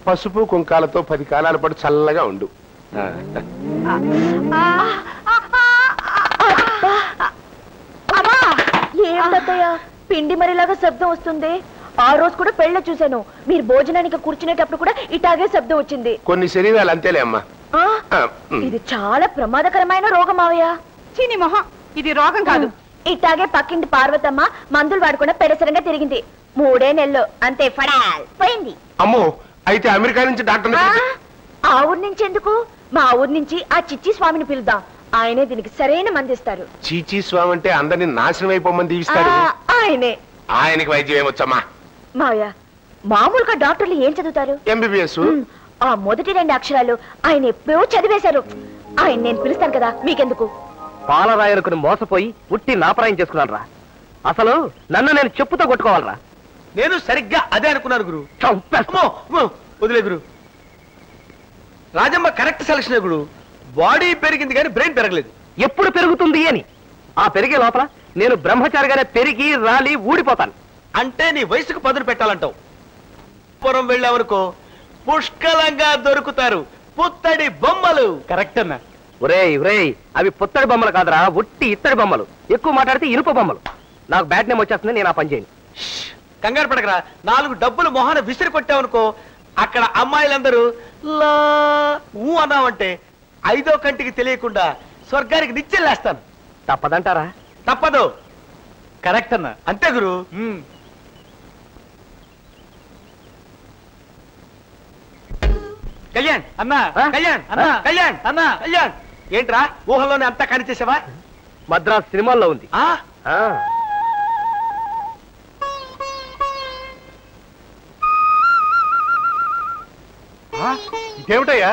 పసుపు కుంకాలతో 10 కాలాల పాటు చల్లగా ఉండు. ఏమిటత్తయ్య పిండి మరిలాగా శబ్దం వస్తుంది? ఆ రోజు కూడా పెళ్ళ చూశాను, మీరు భోజనానికి కూర్చునేటప్పుడు కూడా ఇటాగే శబ్దం వచ్చింది. కొన్ని శరీరాలు అంతేలే అమ్మా. ఇది చాలా ప్రమాదకరమైన రోగం మావయ్య. చీని మొహం, ఇది రోగం కాదు. ఇట్టాగే పక్కింటి పార్వతమ్మ మందులు వాడకుండా పెడసరంగా తిరిగింది. 3 నెలలు అంతే, ఫడాల్ పోయింది. అమ్మో, అయితే అమెరికా నుంచి డాక్టర్. ఆ ఊరి నుంచి ఎందుకు, మా ఊరి నుంచి ఆ చిచ్చి స్వామిని పిలుద్దాం. ఆయనే దీనికి సరైన మందిస్తారు. చీచీ స్వామి అంటే అందరినీ నాశనం అయిపోమని దీవిస్తాడు. ఆయనే. ఆయనకి వైద్యం ఏమొచ్చమ్మా? మావయ్య, మామూలుగా డాక్టర్లు ఏం చదువుతారు? MBBS. ఆ మొదటి 2 అక్షరాలు ఆయన ఎప్పుడో చదివేశారు. ఆయన నేను పిలుస్తాను కదా, మీకెందుకు? పాలరాయనుకుని మోసపోయి ఉట్టి నాపరాయం చేసుకున్నాను రా. అసలు నన్ను నేను చెప్పుతో కొట్టుకోవాలరా. నేను సరిగ్గా అదే అనుకున్నాను గురు. వదిలే గురు. రాజమ్మ కరెక్ట్ సెలక్షన్ గురు. బాడీ పెరిగింది కానీ బ్రెయిన్ పెరగలేదు. ఎప్పుడు పెరుగుతుంది అని ఆ పెరిగే లోపల నేను బ్రహ్మచారిగానే పెరిగి రాలి ఊడిపోతాను. అంటే నీ వయసుకు పదును పెట్టాలంటావు. పురం వెళ్ళావనుకో, పుష్కలంగా దొరుకుతారు పుత్తడి బొమ్మలు. కరెక్ట్ అన్నా. ఒరేయ్ ఒరేయ్, అవి పుత్తడి బొమ్మలు కాదురా, ఉట్టి ఇత్తడి బొమ్మలు. ఎక్కువ మాట్లాడితే ఇనుప బొమ్మలు. నాకు బ్యాడ్ నేమ్ వచ్చేస్తుంది, నేను ఆ పని చేయను. కంగారు పడకరా. 4 డబ్బులు మొహాన విసిరి కొట్టావనుకో, అక్కడ అమ్మాయిలందరూ లా ఊ అన్నావంటే 5వ కంటికి తెలియకుండా స్వర్గానికి నిచ్చెల్లేస్తాను. తప్పదంటారా? తప్పదు. కరెక్ట్ అన్నా. అంతే గురు. కళ్యాణ్ అన్నా, కళ్యాణ్ అన్నా, కళ్యాణ్ అన్నా, కళ్యాణ్. ఏంట్రా ఊహల్లోనే అంతా కనిచేసావా? మద్రాస్ సినిమాల్లో ఉంది. ఇదేమిటయ్యా,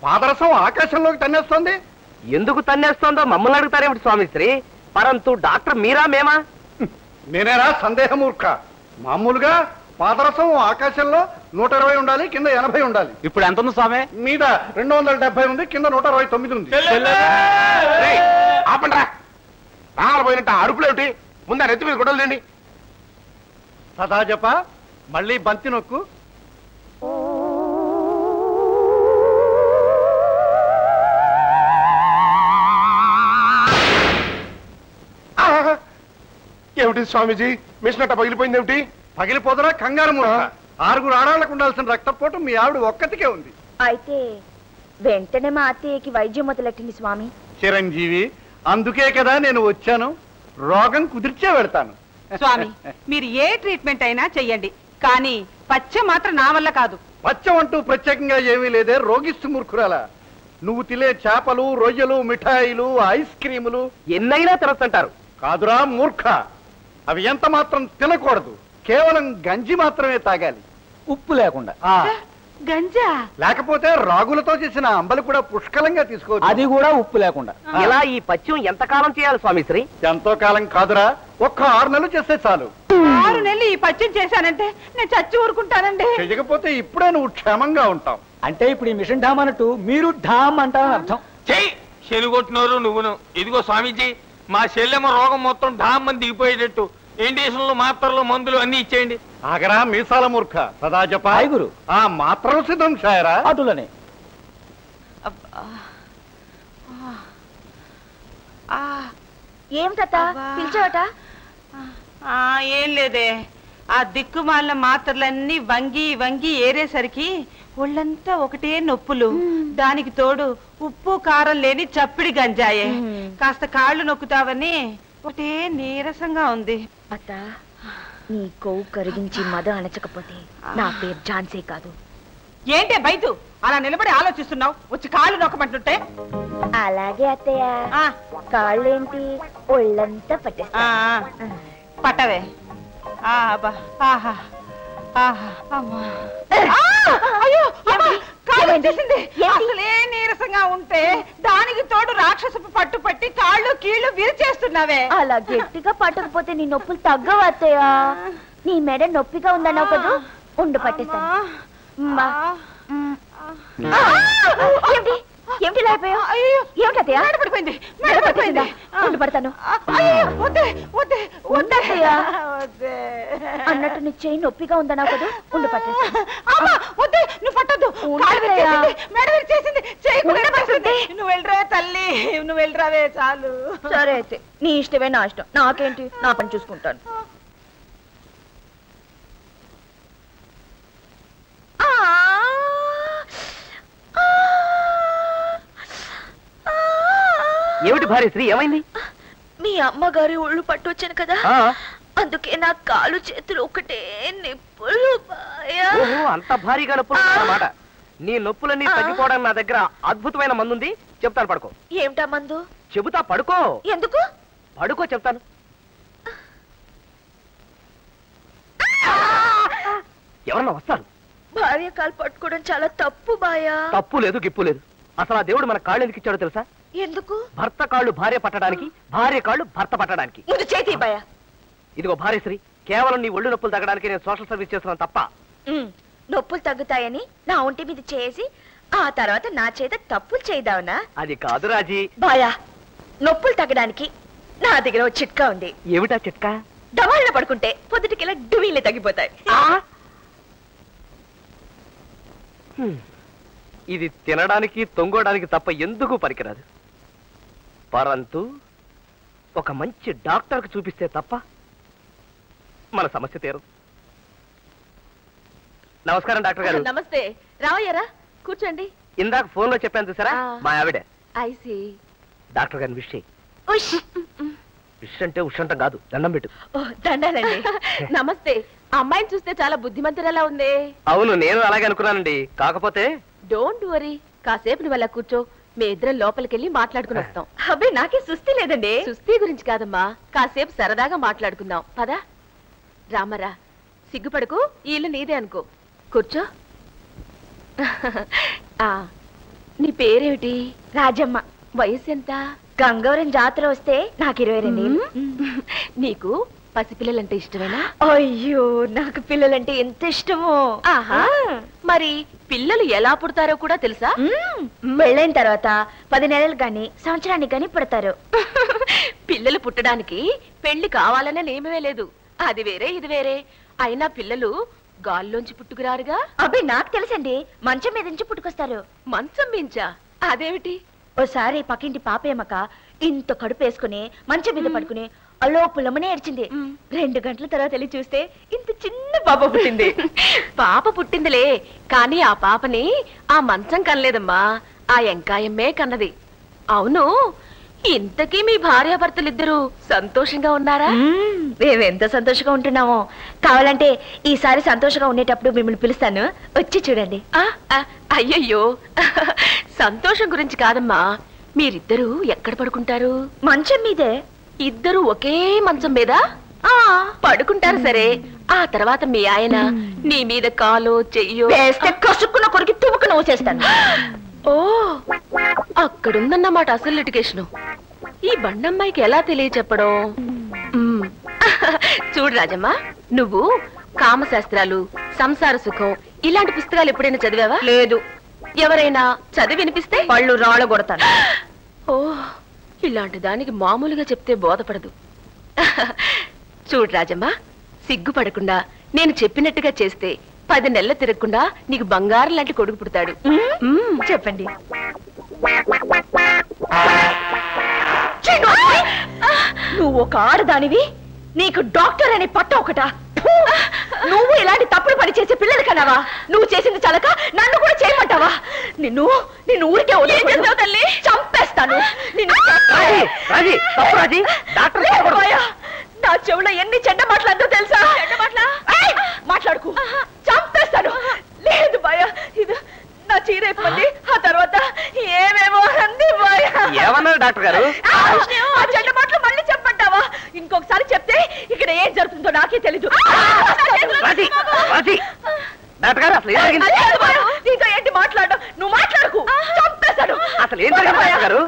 పాదరసం ఆకాశంలోకి తన్నేస్తోంది? ఎందుకు తన్నేస్తోందో మమ్మల్ని అడుగుతారేమిటి స్వామిశ్రీ? పరంతు డాక్టర్ మీరా మేమా? నేనేరా సందేహమూర్ఖ. మామూలుగా పాదరసం ఆకాశంలో 120 ఉండాలి, కింద 80 ఉండాలి. ఇప్పుడు ఎంత ఉంది స్వామి? మీద 270 ఉంది, కింద 129 ఉంది. ఆపండ్రా, రాళ్ళు పోయినట్టు అరుపులేమిటి? ముందు నెత్తి మీద గుడ్డలు తిండి. సదా జప, మళ్ళీ బంతి నొక్కు. ఏమిటి స్వామీజీ, మిషన్ అట్ట పగిలిపోయింది ఏమిటి? పగిలిపోదరా కంగారు మూర్ఖ. 6 ఆడాళ్లకు ఉండాల్సిన రక్తపోటు మీ ఆవిడ ఒక్కతికే ఉంది. అయితే వెంటనే మా అత్తయ్యకి వైద్యం మొదలెట్టింది స్వామి. చిరంజీవి, అందుకే కదా నేను వచ్చాను. రోగం కుదిర్చే వెళ్తాను. స్వామి, మీరు ఏ ట్రీట్మెంట్ అయినా చెయ్యండి, కానీ పచ్చం మాత్రం నా వల్ల కాదు. పచ్చం అంటూ ప్రత్యేకంగా ఏమీ లేదే రోగిస్తు మూర్ఖురాలా. నువ్వు తినే చేపలు, రొయ్యలు, మిఠాయిలు, ఐస్ క్రీములు ఎన్నైనా తినొస్తుంటారు. కాదురా మూర్ఖ, అవి ఎంత మాత్రం తినకూడదు. కేవలం గంజి మాత్రమే తాగాలి, ఉప్పు లేకుండా. గంజా లేకపోతే రాగులతో చేసిన అంబలి కూడా పుష్కలంగా తీసుకోవచ్చు, అది కూడా ఉప్పు లేకుండా. ఇలా ఈ పత్యం ఎంతకాలం చేయాలి స్వామిశ్రీ? ఎంతో కాలం కాదురా, ఒక్క 6 నెలలు చేస్తే చాలు. 6 నెలలు ఈ పచ్చం చేశానంటే నేను చచ్చి ఊరుకుంటానండి. చేయకపోతే ఇప్పుడే నువ్వు క్షేమంగా ఉంటావు. అంటే ఇప్పుడు ఈ మిషన్ ఢామ్ అన్నట్టు మీరు ఢామ్ అంటారని అర్థం. చెయ్యి చెరుగొట్టినోరు నువ్వును. ఇదిగో స్వామీజీ, మా చెల్లెమ్మ రోగం మొత్తం ఢామ్ అని దిగిపోయేటట్టు ఇండియేషన్లు మాత్రలు మందులు అన్ని ఇచ్చేయండి. ఆగరా మీసాల మూర్ఖ సదా చెప్ప గురు ఆ మాత్రం సిద్ధం షాయరా అటులనే. ఏం తాత పిలిచావట? ఏం లేదే, ఆ దిక్కుమాలిన మాత్రలన్నీ వంగి వంగి ఏరేసరికి ఒళ్ళంతా ఒకటే నొప్పులు. దానికి తోడు ఉప్పు కారం లేని చప్పిడి గంజాయే. కాస్త కాళ్ళు నొక్కుతావని ఒకటే నీరసంగా ఉంది. అత్త, నీ కొవ్వు కరిగించి మద అణచకపోతే నా పేరు ఝాన్సీ కాదు. ఏంటే బయట అలా నిలబడి ఆలోచిస్తున్నావు? వచ్చి కాళ్ళు నొక్కమంటుంటే. అలాగే అత్తయ్య. కాళ్ళేంటి ఒళ్ళంతా పట్టేస్తా. పట్టవే. అసలే నీరసంగా ఉంటే దానికి తోడు రాక్షసపు పట్టు పట్టి కాళ్ళు కీళ్లు విరిచేస్తున్నావే. అలా గట్టిగా పట్టకపోతే నీ నొప్పులు తగ్గవు అత్తయ్య. నీ మెడ నొప్పిగా ఉందన్నావు కదా, ఉండు పట్టేస్తాను. ఏమిటి లేకపోయావు? ఏమిటత్తయ్య? పడిపోయింది. ఉండు పడతాను. అన్నట్టు నీ చెయ్యి నొప్పిగా ఉందన్నావు కదా, ఉండు పట్టేస్తాను. నువ్వు పట్టద్దు. నువ్వు వెళ్ళరా తల్లి, నువ్వు వెళ్ళరావే చాలు. సరే అయితే నీ ఇష్టమే, నా ఇష్టం. నాకేంటి, నా పని చూసుకుంటాను. ఏమిటి భార్యశ్రీ, ఏమైంది? మీ అమ్మగారి ఒళ్ళు పట్టొచ్చాను కదా, అందుకే నా కాలు చేతులు ఒకటే నొప్పులు. అంత భారీగా నొప్పులు అన్నమాట. నీ నొప్పులన్నీ తగ్గిపోవడానికి నా దగ్గర అద్భుతమైన మందుంది, చెప్తాను పడుకో. ఏమిటా మందు? చెబుతా పడుకో. ఎందుకు? పడుకో చెప్తాను. ఎవరన్నా వస్తారు. భార్య కాలు పట్టుకోవడం చాలా తప్పు బాయా. తప్పు లేదు, గిప్పు లేదు. అసలు ఆ దేవుడు మన కాళ్ళు ఎందుకు ఇచ్చాడో తెలుసా? ఎందుకు? భర్త కాళ్ళు భార్య పట్టడానికి, భార్య కాళ్ళు భర్త పట్టడానికి. ముందు చేతి బాయా. ఇదిగో భార్యశ్రీ, కేవలం నీ ఒళ్ళు నొప్పులు తగ్గడానికి నేను సోషల్ సర్వీస్ చేస్తున్నాను తప్ప. నొప్పులు తగ్గుతాయని నా ఒంటి మీద చేసి ఆ తర్వాత నా చేత తప్పులు చేయదావునా? అది కాదు రాజీ. బాయా, నొప్పులు తగ్గడానికి నా దగ్గర ఒక చిట్కా ఉంది. ఏమిటా చిట్కా? డవాళ్ళ పడుకుంటే పొద్దుటికెలా డువీలే తగ్గిపోతాయి. ఇది తినడానికి తొంగోడానికి తప్ప ఎందుకు పనికిరాదు. పరంతు ఒక మంచి డాక్టర్కి చూపిస్తే తప్ప మన సమస్య తీరదు. నమస్కారం డాక్టర్ గారు. నమస్తే. రావయ్యారా, కూర్చోండి. ఇందాక ఫోన్ లో చెప్పాను చూసారా, మా ఆవిడ. ఐసి. డాక్టర్ గారిని విష్ అంటే ఉషంటం కాదు, దండం పెట్టు. దండాలండి. నమస్తే. అమ్మాయిని చూస్తే చాలా బుద్ధిమంతురాలా ఉంది. అవును, నేను అలాగే అనుకున్నానండి. కాకపోతే డోంట్ వరీ, కాసేపు నువ్వు అలా కూర్చో. మీ ఇద్దరం లోపలికెళ్ళి మాట్లాడుకుని వస్తాం. అబ్బే, నాకే సుస్థి లేదండి. సుస్థి గురించి కాదమ్మా, కాసేపు సరదాగా మాట్లాడుకుందాం. పదా రామరా, సిగ్గుపడకు, ఈ ఇల్లు నీదే అనుకో. కూర్చో. నీ పేరేమిటి? రాజమ్మ. వయసు ఎంత? గంగవరం జాతర వస్తే నాకు 22. నీకు పసిపిల్లలంటే ఇష్టమేనా? అయ్యో, నాకు పిల్లలంటే ఎంత ఇష్టమో. ఆహా, మరి పిల్లలు ఎలా పుడతారో కూడా తెలుసా? పెళ్ళైన తర్వాత 10 నెలలు గాని సంవత్సరానికి గాని పుడతారు. పిల్లలు పుట్టడానికి పెళ్లి కావాలనే నియమమే లేదు. అది వేరే ఇది వేరే. అయినా పిల్లలు గాల్లోంచి పుట్టుకురారుగా. అబ్బే, నాకు తెలుసండి. మంచం మీద నుంచి పుట్టుకొస్తారు. మంచం మించా? అదేమిటి? ఓసారి పక్కింటి పాపేమక ఇంత కడుపు వేసుకుని మంచం మీద పడుకుని అలో పుల్లమనే ఏడ్చింది. 2 గంటల తర్వాత వెళ్ళి చూస్తే ఇంత చిన్న పాప పుట్టింది. పాప పుట్టిందిలే, కానీ ఆ పాపని ఆ మంచం కనలేదమ్మా, ఆ ఎంకాయమ్మే కన్నది. అవును, ఇంతకీ మీ భార్యాభర్తలిద్దరూ సంతోషంగా ఉన్నారా? మేమెంత సంతోషంగా ఉంటున్నామో. కావాలంటే ఈసారి సంతోషంగా ఉండేటప్పుడు మిమ్మల్ని పిలుస్తాను, వచ్చి చూడండి. అయ్యయ్యో, సంతోషం గురించి కాదమ్మా. మీరిద్దరూ ఎక్కడ పడుకుంటారు? మంచం మీదే. ఇద్దరు ఒకే మంచం మీద పడుకుంటారు. సరే, ఆ తర్వాత మీ ఆయన నీ మీద కాలో చెయ్యో వేస్తే కసుక్కున కొరికి తుమ్ముకు నువ్వు చేస్తాను. ఓ, అక్కడుందన్నమాట అసలు లిటిగేషను. ఈ బండమ్మాయికి ఎలా తెలియచెప్పడం? చూడు రాజమ్మ, నువ్వు కామశాస్త్రాలు, సంసార సుఖం ఇలాంటి పుస్తకాలు ఎప్పుడైనా చదివావా? లేదు. ఎవరైనా చదివి వినిపిస్తే పళ్ళు రాళ్ళగొడతాను. ఓ, ఇలాంటి దానికి మామూలుగా చెప్తే బోధపడదు. చూడు రాజమ్మ, సిగ్గుపడకుండా నేను చెప్పినట్టుగా చేస్తే 10 నెలలు తిరగకుండా నీకు బంగారం లాంటి కొడుకు పుడతాడు. చెప్పండి. నువ్వు ఒక ఆడదానివి, నీకు డాక్టర్ అనే పట్ట ఒకటా? నువ్వు ఇలాంటి తప్పుడు పని చేసే పిల్లలు కన్నావా? నువ్వు చేసింది చాలక నన్ను కూడా చేయమంటావా? నిన్ను ఊరికే వదిలేస్తావు తల్లి, చంపేస్తాను. నా చెవులో ఎన్ని చెడ్డ మాట్లాడదో తెలుసా? మాట్లాడుకు, చంపేస్తాను. లేదు బాయ, ఇది నా చీరైపోయింది. ఆ తర్వాత ఏమేమో అంది బాయ. ఏమన్నారు డాక్టర్ గారు? ఆ చెడ్డ మాటలు మళ్ళీ చెప్పంటావా? ఇంకొకసారి చెప్తే ఇక్కడ ఏం జరుగుతుందో నాకే తెలీదు. నీతో ఏంటి మాట్లాడడం? నువ్వు మాట్లాడకు, చంపేశాడు. అసలు ఏం జరిగారు?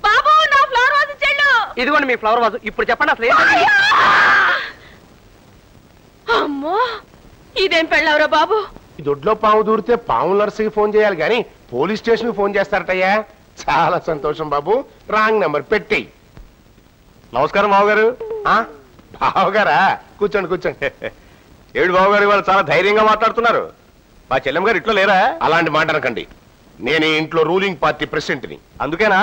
బాబు, నా ఫ్లవర్ వాజ్ చెల్లు. ఇదిగోండి మీ ఫ్లవర్ వాజ్. ఇప్పుడు చెప్పండి అసలు ఏం జరిగింది? అమ్మో, ఇదేం పెళ్ళవరా బాబు? ఈ దొడ్లో పాము దూరితే పాము నర్సుకి ఫోన్ చేయాలి కానీ పోలీస్ స్టేషన్ కి ఫోన్ చేస్తారటయ్యా. చాలా సంతోషం బాబు. Wrong number పెట్టేయి. నమస్కారం బావగారు. బావగారా? కూర్చోండి కూర్చోండి. ఏడు బావగారు వాళ్ళు చాలా ధైర్యంగా మాట్లాడుతున్నారు. మా చెల్లెమ్మ గారు ఇంట్లో లేరా? అలాంటి మాట అనకండి. నేను ఈ ఇంట్లో రూలింగ్ పార్టీ ప్రెసిడెంట్ ని. అందుకేనా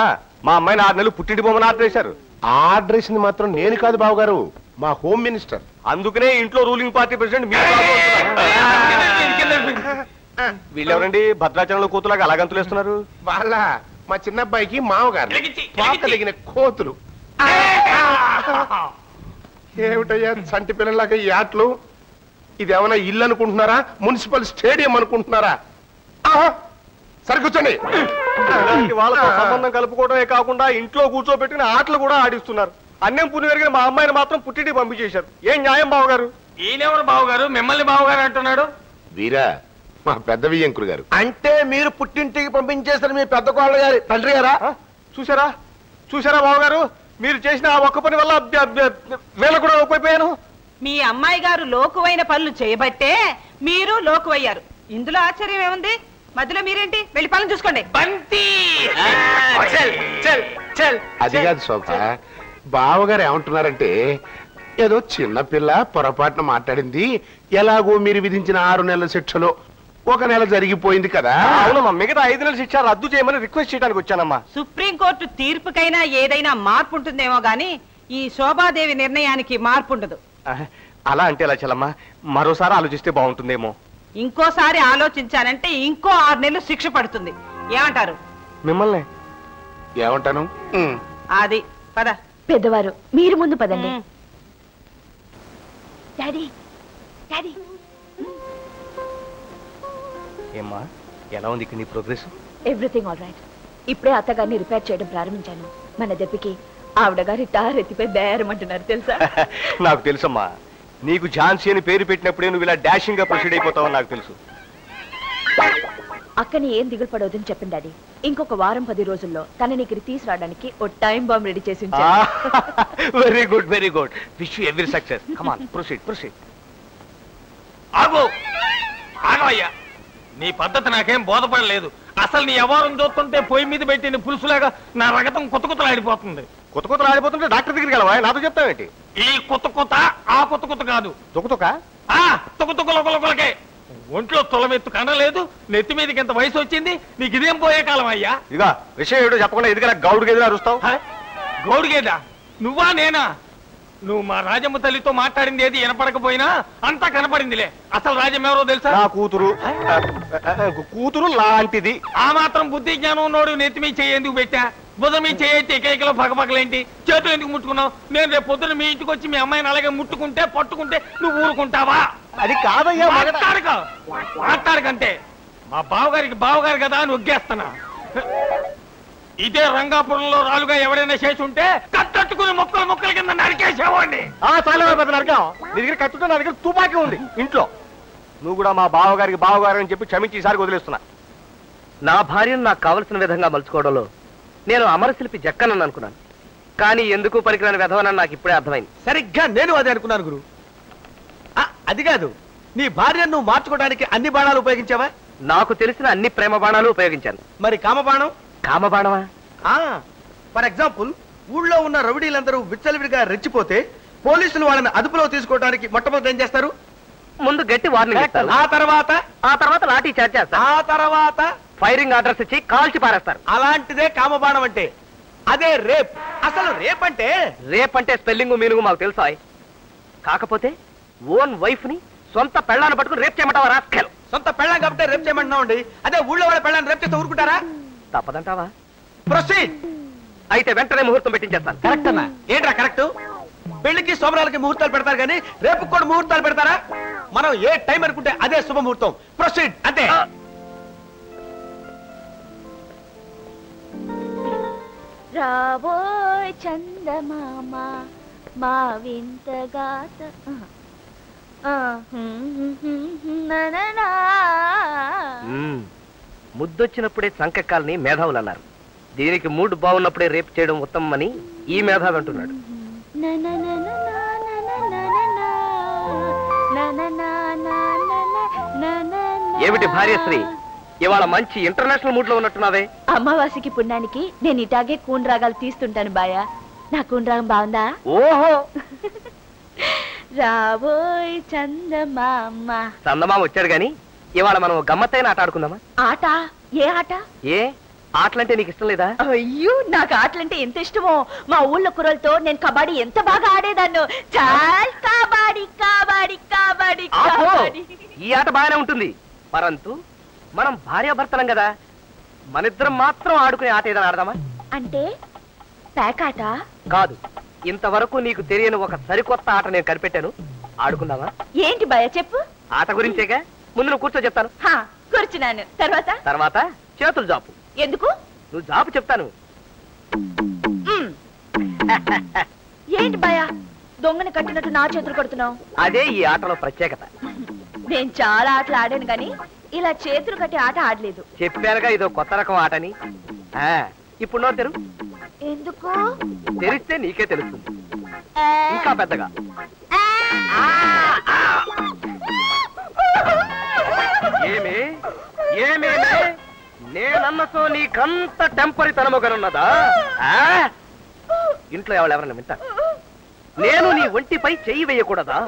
మా అమ్మాయిని 6 నెలలు పుట్టింటి బొమ్మను ఆర్డర్ చేశారు? ఆర్డర్ వేసింది మాత్రం నేను కాదు బావగారు, మా హోమ్ మినిస్టర్. అందుకనే ఇంట్లో రూలింగ్ పార్టీ ప్రెసిడెంట్ మీరు. వీళ్ళెవరండి భద్రాచలంలో కూతులాగా అలాగంతులేస్తున్నారు? వాళ్ళ మా చిన్నబ్బాయికి మామగారు తగిన కోతులు. ఏమిటయ్యా చంటి పిల్లలాగా ఈ ఆటలు? ఇది ఏమైనా ఇల్లు అనుకుంటున్నారా, మున్సిపల్ స్టేడియం అనుకుంటున్నారా? సరే కూర్చోండి. వాళ్ళతో సంబంధం కలుపుకోవడమే కాకుండా ఇంట్లో కూర్చోబెట్టిన ఆటలు కూడా ఆడిస్తున్నారు. అన్నం పుణ్యం పెరిగిన మా అమ్మాయిని మాత్రం పుట్టింటి పంపించేశారు. ఏం న్యాయం బావగారు? ఈయనెవరు బావగారు? మిమ్మల్ని బావగారు అంటున్నాడు. వీరా మా పెద్ద వియ్యంకురు గారు. అంటే మీరు పుట్టింటికి పంపించేస్తారు మీ పెద్ద కోళ్ళ గారి తండ్రి గారా? చూసారా బావగారు, మీరు చేసిన ఆ ఒక్క పని వల్ల వీళ్ళ కూడా లోకైపోయాను. మీ అమ్మాయి గారు లోకువైన పనులు చేయబట్టే మీరు లోకువయ్యారు. ఇందులో ఆశ్చర్యం ఏముంది? మధ్యలో మీరేంటి? వెళ్ళి పనులు చూసుకోండి. బంతి అది కాదు శోభ, బావగారు ఏమంటున్నారంటే ఏదో చిన్నపిల్ల పొరపాటున మాట్లాడింది, ఎలాగో మీరు విధించిన 6 నెలల శిక్షలో 1 నెల జరిగిపోయింది కదా. అవునమ్మా, మిగతా 5 నెలల శిక్ష రద్దు చేయమని రిక్వెస్ట్ చేయడానికి వచ్చానమ్మా. సుప్రీంకోర్టు తీర్పుకైనా ఏదైనా మార్పు ఉంటుందేమో గాని ఈ శోభాదేవి నిర్ణయానికి మార్పు ఉండదు. అలా అంటే ఎలా చెల్లమ్మా? మరోసారి ఆలోచిస్తే బాగుంటుందేమో. ఇంకోసారి ఆలోచించానంటే ఇంకో 6 నెలలు శిక్ష పడుతుంది. ఏమంటారు? మిమ్మల్ని ఏమంటాను? అది పద. పెద్దవారు మీరు ముందు పదండి. Daddy daddy. ఏమ్మా, ఎలా ఉంది ఇక్కడ నీ ప్రోగ్రెస్? Everything all right. ఇప్పుడే అత్తగారిని రిపేర్ చేయడం ప్రారంభించాను. మన దెబ్బకి ఆవిడ గారి టార్ ఎత్తిపై బేరమంటున్నారు తెలుసా? నాకు తెలుసమ్మా, నీకు ఝాన్సీ అని పేరు పెట్టినప్పుడే నువ్వు ఇలా డాషింగ్ గా ప్రొసీడ్ అయిపోతావని నాకు తెలుసు. అక్కని ఏం దిగులు పడవద్దని చెప్పండి డాడీ. ఇంకొక వారం 10 రోజుల్లో తనని ఇక్కడ తీసుకురావడానికి ఓ టైం బాంబ్ రెడీ చేసి ఉంచాను. Very good, very good. Wish you every success. Come on, proceed. ఆగవయ్యా, నీ పద్ధతి నాకేం బోధపడలేదు. అసలు నీ వ్యవహారం చూస్తుంటే పొయ్యి మీద పెట్టిన పులుసులాగా నా రగతం కొత్తలాడిపోతుంది. కొత్తలాడిపోతుంటే డాక్టర్ దగ్గరికి వెళ్ళవా? నాతో చెప్తావేంటి? ఈ కొత్త ఆ కొత్త కాదు, తుకతుకలకే. ఒంట్లో తొలమెత్తు కండలేదు, నెత్తి మీదకి ఎంత వయసు వచ్చింది, నీకు ఇదేం పోయే కాలం అయ్యా? ఇక విషయం ఏమిటో చెప్పకుండా ఎదుగురా గౌడు గేదెలా అరుస్తావు? గౌడు గేదా? నువ్వా నేనా? నువ్వు మా రాజమ్మ తల్లితో మాట్లాడింది ఏది వినపడకపోయినా అంతా కనపడిందిలే. అసలు రాజమ్మ ఎవరో తెలుసా? నా కూతురు లాంటిది. ఆ మాత్రం బుద్ధి జ్ఞానం ఉన్నోడు నెత్తి మీద చేయేందుకు పెట్టా? బుధం మీద చేయైతే ఏకైకలో పగపగలేంటి? చేతులు ఎందుకు ముట్టుకున్నావు? నేను రేపు పొద్దున మీ ఇంటికి వచ్చి మీ అమ్మాయిని అలాగే ముట్టుకుంటే పట్టుకుంటే నువ్వు ఊరుకుంటావా? అది కాదయ్యా. మాట్లాడకంటే మా బావగారు కదా అని ఒగ్గేస్తున్నా. ఇదే రంగాపురంలో రాలుగా ఎవరైనా చేసి ఉంటే కట్టట్టుకుని మొక్కల కింద నరికేసేవాడిని. చాలా నరకం. నీ దగ్గర కట్టుతో నా దగ్గర తుపాకీ ఉంది ఇంట్లో. నువ్వు కూడా మా బావగారు అని చెప్పి క్షమించి ఈసారి వదిలేస్తున్నా. నా భార్యను నాకు కావలసిన విధంగా మలుచుకోవడంలో నేను అమరశిల్పి జక్కనని అనుకున్నాను. కానీ ఎందుకు పనికిరాని విధవనని నాకు ఇప్పుడే అర్థమైంది. సరిగ్గా నేను అదే అనుకున్నాను గురు. అది కాదు, నీ భార్యను నువ్వు మార్చుకోవడానికి అన్ని బాణాలు ఉపయోగించావా? నాకు తెలిసిన అన్ని ప్రేమ బాణాలు ఉపయోగించాను. మరి కామబాణం? కామబాణమా? ఫర్ ఎగ్జాంపుల్, ఊళ్ళో ఉన్న రౌడీలందరూ విచ్చలవిడిగా రెచ్చిపోతే పోలీసులు వాళ్ళని అదుపులో తీసుకోవడానికి మొట్టమొదటి ఏం చేస్తారు? ముందు గట్టి వార్నింగ్ ఇస్తారు. ఆ తర్వాత లాఠీ చార్జ్ చేస్తారు. ఆ తర్వాత ఫైరింగ్ ఆర్డర్స్ ఇచ్చి కాల్చి పారేస్తారు. అలాంటిదే కామబాణం అంటే. అదే రేప్. అసలు రేప్ అంటే స్పెల్లింగ్ మీనింగ్ మాకు తెలుసా? కాకపోతే ఓన్ వైఫ్ ని సొంత పెళ్ళాన్ని పట్టుకుని రేప్ చేయమంటావా రాస్కెల్? సొంత పెళ్ళాం కాబట్టి రేప్ చేయమంటున్నావు అండి. అదే ఊళ్ళో వాళ్ళ పెళ్ళాన్ని రేప్ చేస్తే ఊరుకుంటారా? తప్పదంటావా? ప్రొసీడ్. అయితే వెంటనే ముహూర్తం పెట్టించేస్తాను. కరెక్ట్ అన్నా. ఏంట్రా కరెక్ట్? పెళ్లికి శోభనాలకి ముహూర్తాలు పెడతారు కానీ రేపు కూడా ముహూర్తాలు పెడతారా? మనం ఏ టైం అనుకుంటే అదే శుభముహూర్తం. ప్రొసీడ్. అంతే. రావోయ్ చందమామ మా వింతగాత ముద్దొచ్చినప్పుడే సంకెక్కాలని మేధావులు అన్నారు. దీనికి మూడ్ బాగున్నప్పుడే రేపు చేయడం ఉత్తమం అని ఈ మేధావి అంటున్నాడు. ఏమిటి భార్యశ్రీ, ఇవాళ మంచి ఇంటర్నేషనల్ మూడ్ లో ఉన్నట్టున్నావే? అమావాస్యకి పుణ్యానికి నేను ఇటాగే కూన్ రాగాలు తీస్తుంటాను బాయా. నా కూన్ రాగం బాగుందా? ఓహో. రావోయ్ చందమామ. చందమామ వచ్చాడు గాని ఇవాళ మనం గమ్మత్తైన ఆట ఆడుకుందామా? ఆట? ఏ ఆట? ఏ ఆటలంటే నీకు ఇష్టం లేదా? అయ్యో, నాకు ఆటలంటే ఎంత ఇష్టమో. మా ఊళ్ళో కుర్రలతో నేను కబడ్డీ ఎంత బాగా ఆడేదాన్ని. చాల్ కబడ్డీ కబడ్డీ కబడ్డీ కబడ్డీ. ఈ ఆట బాగానే ఉంటుంది, పరంతు మనం భార్యాభర్తలం కదా, మనిద్దరం మాత్రం ఆడుకునే ఆట ఏదైనా ఆడదామా? అంటే పేకాట కాదు, ఇంతవరకు నీకు తెలియని ఒక సరికొత్త ఆట నేను కనిపెట్టాను. ఆడుకుందామా? ఏంటి భయ చెప్పు. ఆట గురించేగా, ముందు నువ్వు కూర్చో చెప్తాను. కూర్చున్నాను. తర్వాత చేతులు జాపు. ఎందుకు? నువ్వు జాపు చెప్తాను. ఏంటి భయ దొంగని కట్టినట్టు నా చేతులు కొడుతున్నావు? అదే ఈ ఆటలో ప్రత్యేకత. నేను చాలా ఆటలు ఆడాను కానీ ఇలా చేతులు కట్టి ఆట ఆడలేదు. చెప్పానుగా ఇదో కొత్త రకం ఆటని. ఇప్పుడు నోరు తెరు. ఎందుకు? తెరిస్తే నీకే తెలుస్తుంది. ఇంకా పెద్దగా. ఏమే ఏమేమే నేనన్నతో నీకంత టెంపరితనముగానున్నదా? ఇంట్లో ఎవరెవరన్నా వింటారు. నేను నీ ఒంటిపై చెయ్యి వేయకూడదా?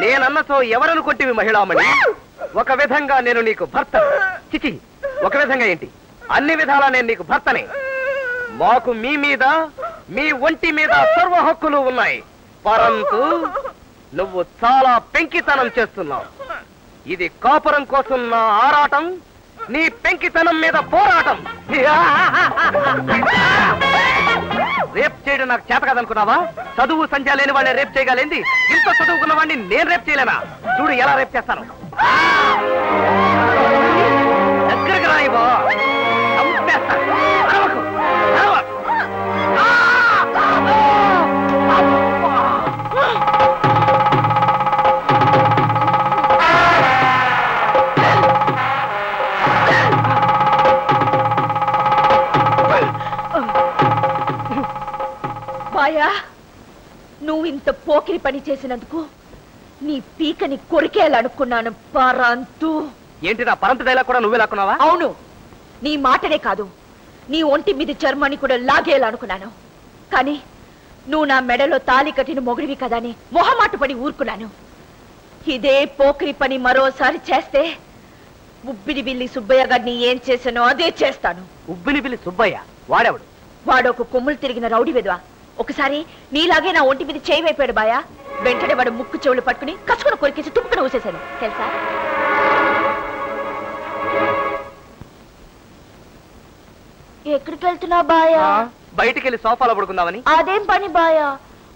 నేనన్నతో ఎవరనుకుంటేవి మహిళామణి? ఒక విధంగా నేను నీకు భర్త. చిచి, ఒక విధంగా ఏంటి, అన్ని విధాలా నేను నీకు భర్తనే. మాకు మీ మీద, మీ ఒంటి మీద సర్వ హక్కులు ఉన్నాయి. పరంతు నువ్వు చాలా పెంకితనం చేస్తున్నావు. ఇది కాపురం కోసం నా ఆరాటం, నీ పెంకితనం మీద పోరాటం. రేప్ చేయడం నాకు చేత కదనుకున్నావా? చదువు సంధ్య లేని వాడిని రేప్ చేయగలేంది, ఇంత చదువుకున్న వాడిని నేను రేప్ చేయలేనా? చూడు ఎలా రేప్ చేస్తాను. దగ్గరికి రాయివా, చంపేస్తాను. అరవకు, అరవకు. బాయా, నువ్వు ఇంత పోకిరి పని చేసినందుకు నీ పీకని కొరికేయాలనుకున్నాను. పరంతు. ఏంటి నా పరంతు డైలాగ్ కూడా నువ్వే లాక్కున్నావా? అవును, నీ మాటనే కాదు నీ ఒంటి మీద చర్మాన్ని కూడా లాగేయాలనుకున్నాను. కానీ నువ్వు నా మెడలో తాళి కట్టిన మొగుడివి కదా అని మొహమాట పడి ఊరుకున్నాను. ఇదే పోకిరి పని మరోసారి చేస్తే ఉబ్బిని బిల్లి సుబ్బయ్య గారిని ఏం చేశానో అదే చేస్తాను. ఉబ్బిని బిల్లి సుబ్బయ్య వాడెవడు? వాడొక కొమ్ములు తిరిగిన రౌడీ విధవ. ఒకసారి నీలాగే నా ఒంటి మీద చేయి వైపాడు బాయా. వెంటనే వాడు ముక్కు చెవులు పట్టుకుని కసుకుని కొరికేసి తుప్పుకుని ఊసేశాను తెలుసా? ఎక్కడికి వెళ్తున్నావు బాయా? బయటికి వెళ్ళి సోఫాలో పడుకుందామని. అదేం పని బాయా?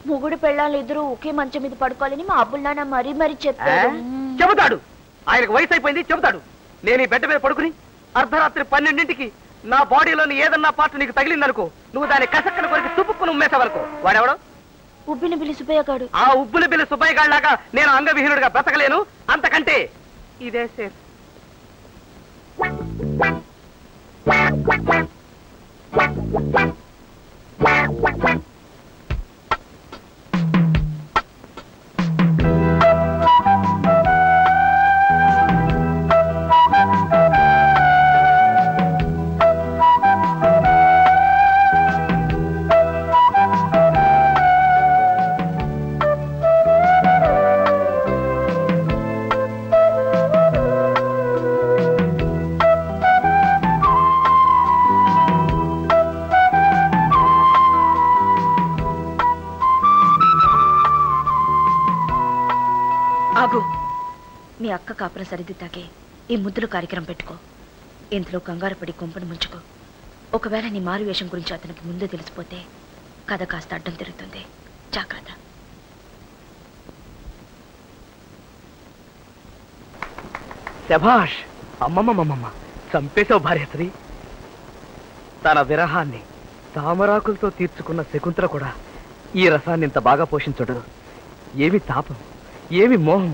మొగుడు పెళ్ళాలు ఇద్దరు ఒకే మంచం మీద పడుకోవాలని మా అబ్బుల్ నాన్న మరీ మరీ చెప్పాడు. చెబుతాడు, ఆయనకు వయసు అయిపోయింది, చెబుతాడు. నేను ఈ బెడ్ మీద పడుకుని అర్ధరాత్రి 12ంటికి నా బాడీలోని ఏదన్నా పార్ట్ నీకు తగిలిందనుకో, నువ్వు దాన్ని కసక్కన కొరికి తుప్పుకుని ఉమ్మేసే వరకు. వాడెవడో? ఉబ్బిన బిల్లి సుబ్బయ్య గాడు. ఆ ఉబ్బుల బిల్లి సుబ్బయ్య గాడిలాగా నేను అంగవిహీనుడిగా బ్రతకలేను. అంతకంటే ఇదే సేఫ్. ఆగు. మీ అక్క కాపురం సరిదిద్దాకే ఈ ముద్దులు కార్యక్రమం పెట్టుకో. ఇందులో కంగారు పడి కొంపను ముంచుకో. ఒకవేళ నీ మారు వేషం గురించి అతనికి ముందే తెలిసిపోతే కథ కాస్త అడ్డం తిరుగుతుంది. జాగ్రత్త. శభాష్. అమ్మమ్మమ్మమ్మ, చంపేశావు భార్యశ్రీ. తన విరహాన్ని తామరాకులతో తీర్చుకున్న శకుంతల కూడా ఈ రసాన్ని ఇంత బాగా పోషించడు. ఏమి తాపం, ఏమి మోహం.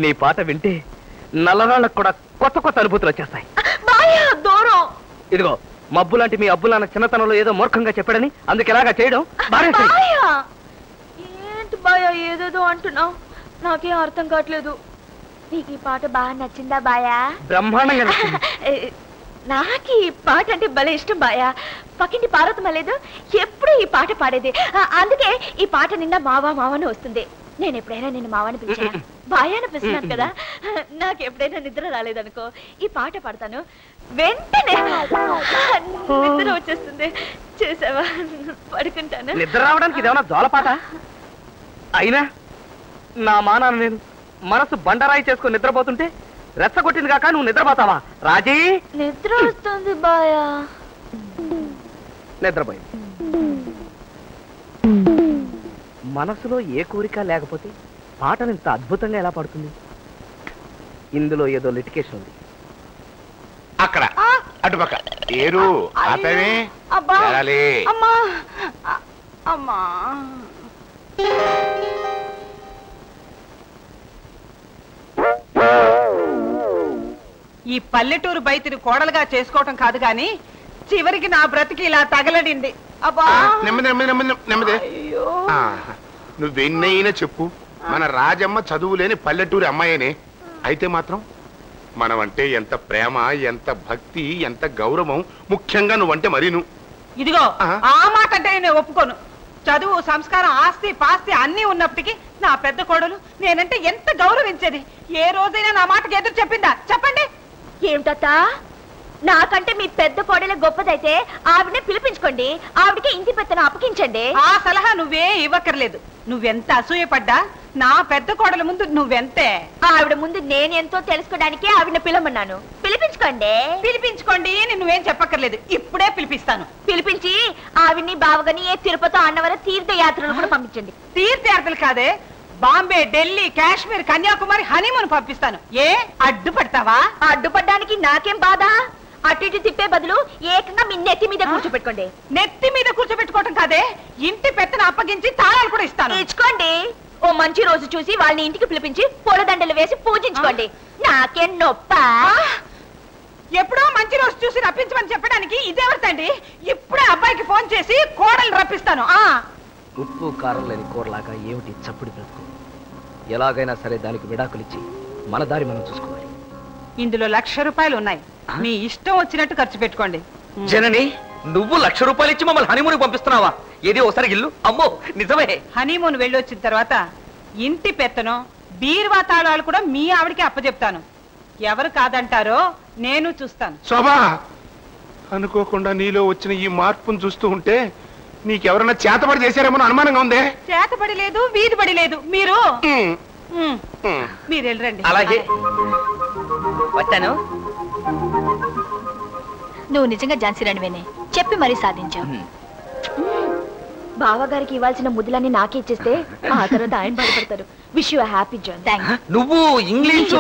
నీ పాట వింటే నల్లరాళ్ళకు కూడా కొత్త కొత్త అనుభూతులు వచ్చేస్తాయి. ఇదిగో మబ్బు లాంటి మీ అబ్బు నాన్న చిన్నతనంలో ఏదో మూర్ఖంగా చెప్పాడని అందుకు ఎలాగా చేయడం. ఏంటి బాయా ఏదేదో అంటున్నావు? నాకేం అర్థం కావట్లేదు. నీకు ఈ పాట బాగా నచ్చిందా బాయా? బ్రహ్మాండంగా నాకు ఈ పాట అంటే భలే ఇష్టం బాయా. పక్కింటి పార్వతమ్మ లేదు, ఎప్పుడు ఈ పాట పాడేది. అందుకే ఈ పాట నిండా మావా మావని వస్తుంది. నేను ఎప్పుడైనా నిన్ను మావాని పిలిచాను, బాయాని పిలుస్తున్నాను కదా. నాకు ఎప్పుడైనా నిద్ర రాలేదనుకో ఈ పాట పాడతాను, వెంటనే నిద్ర వచ్చేస్తుంది. చూసావా, పడుకుంటాను. నిద్ర రావడానికి ఇదేమన్నా జోలపాట? అయినా నా మానాన్ని నేను మనసు బండరాయి చేసుకుని నిద్రపోతుంటే రెచ్చగొట్టింది కాక నువ్వు నిద్రపోతావా రాజీ? నిద్ర వస్తుంది బాయా. నిద్రపోయి మనసులో ఏ కోరిక లేకపోతే పాటను ఇంత అద్భుతంగా ఎలా పడుతుంది? ఇందులో ఏదో లిటికేషన్ ఉంది. అక్కడ అటుపక్క ఏరు ఆపేమే. అమ్మా అమ్మా ఈ పల్లెటూరు బయటిని కోడలుగా చేసుకోవటం కాదు గాని చివరికి నా బ్రతికి ఇలా తగలడింది. అబ్బా నెమ్మది నెమ్మది నెమ్మది నెమ్మది. నువ్వెన్నైనా చెప్పు, మన రాజమ్మ చదువులేని పల్లెటూరి అమ్మాయినే అయితే మాత్రం మనమంటే ఎంత ప్రేమ, ఎంత భక్తి, ఎంత గౌరవం. ముఖ్యంగా నువ్వంటే మరి నువ్వు. ఇదిగో ఆ మాట అంటే నేను ఒప్పుకోను. చదువు, సంస్కారం, ఆస్తి పాస్తి అన్ని ఉన్నప్పటికీ నా పెద్ద కోడలు నేనంటే ఎంత గౌరవించేది. ఏ రోజైనా నా మాటకి ఎదురు చెప్పిందా? చెప్పండి. ఏమిటా, నాకంటే మీ పెద్ద కోడలే గొప్పదైతే ఆవిడనే పిలిపించుకోండి, ఆవిడకి ఇంటి పెత్తను అప్పగించండి. ఆ సలహా నువ్వే ఇవ్వక్కర్లేదు. నువ్వెంత అసూయపడ్డా నా పెద్ద కోడల ముందు నువ్వెంతే. ఆవిడ ముందు నేనెంతో తెలుసుకోవడానికి ఆవిడని పిలవమన్నాను. పిలిపించుకోండి. పిలిపించుకోండి నువ్వేం చెప్పక్కర్లేదు, ఇప్పుడే పిలిపిస్తాను. పిలిపించి ఆవిడ్ని బావగాని ఏ తిరుపతి అన్నవరం తీర్థయాత్రలు కూడా పంపించండి. తీర్థయాత్రలు కాదే, బాంబే, ఢిల్లీ, కాశ్మీర్, కన్యాకుమారి హనీమూన్ పంపిస్తాను. ఏ అడ్డుపడతావా? అడ్డుపడ్డానికి నాకేం బాధ. అటు ఇటు తిప్పే బదులు ఏకంగా మీ నెత్తి మీద కూర్చోపెట్టుకోండి. నెత్తి మీద కూర్చోబెట్టుకోవటం కాదే, ఇంటి పెత్తను అప్పగించి తాళాలు కూడా ఇస్తాను. ఇచ్చుకోండి. ఓ మంచి రోజు చూసి వాళ్ళని ఇంటికి పిలిపించి పూలదండలు వేసి పూజించుకోండి. నాకేం నొప్ప. ఎప్పుడో మంచి రోజు చూసి రప్పించమని చెప్పడానికి ఇదేవతండి. ఇప్పుడే అబ్బాయికి ఫోన్ చేసి కోడలు రప్పిస్తాను. ఉప్పు కారం లేని కూరలాగా ఏమిటి చప్పుడు బ్రతుకు? ఎలాగైనా సరే దానికి విడాకులిచ్చి మన దారి మనం చూసుకోవాలి. ఇందులో 1,00,000 రూపాయలు ఉన్నాయి. మీ ఇష్టం వచ్చినట్టు ఖర్చు పెట్టుకోండి. జనని, నువ్వు 1,00,000 రూపాయలు ఇచ్చి మమ్మల్ని హనీమూన్ పంపిస్తున్నావా? ఏది ఒకసారి ఇల్లు? అమ్మో నిజమే. హనీమూన్ వెళ్ళొచ్చిన తర్వాత ఇంటి పెత్తనం, బీరువా తాళాలు కూడా మీ ఆవిడకి అప్పచెప్తాను. ఎవరు కాదంటారో నేను చూస్తాను. శోభా, అనుకోకుండా నీలో వచ్చిన ఈ మార్పును చూస్తూ ఉంటే నీకెవరన్నా చేతబడి చేశారేమో అనుమానంగా ఉందే. చేతబడి లేదు, వీధిబడి లేదు. మీరు వెళ్ళండి. అలాగే వచ్చాను. నువ్వు నిజంగా ఝాన్సీ రాణివేనే చెప్పి మరీ సాధించావు. బావగారికి ఇవ్వాల్సిన ముద్దులన్నీ నాకే ఇచ్చేస్తే ఆ తర్వాత ఆయన బాధపడతారు. Wish you happy journey. నువ్వు ఇంగ్లీషు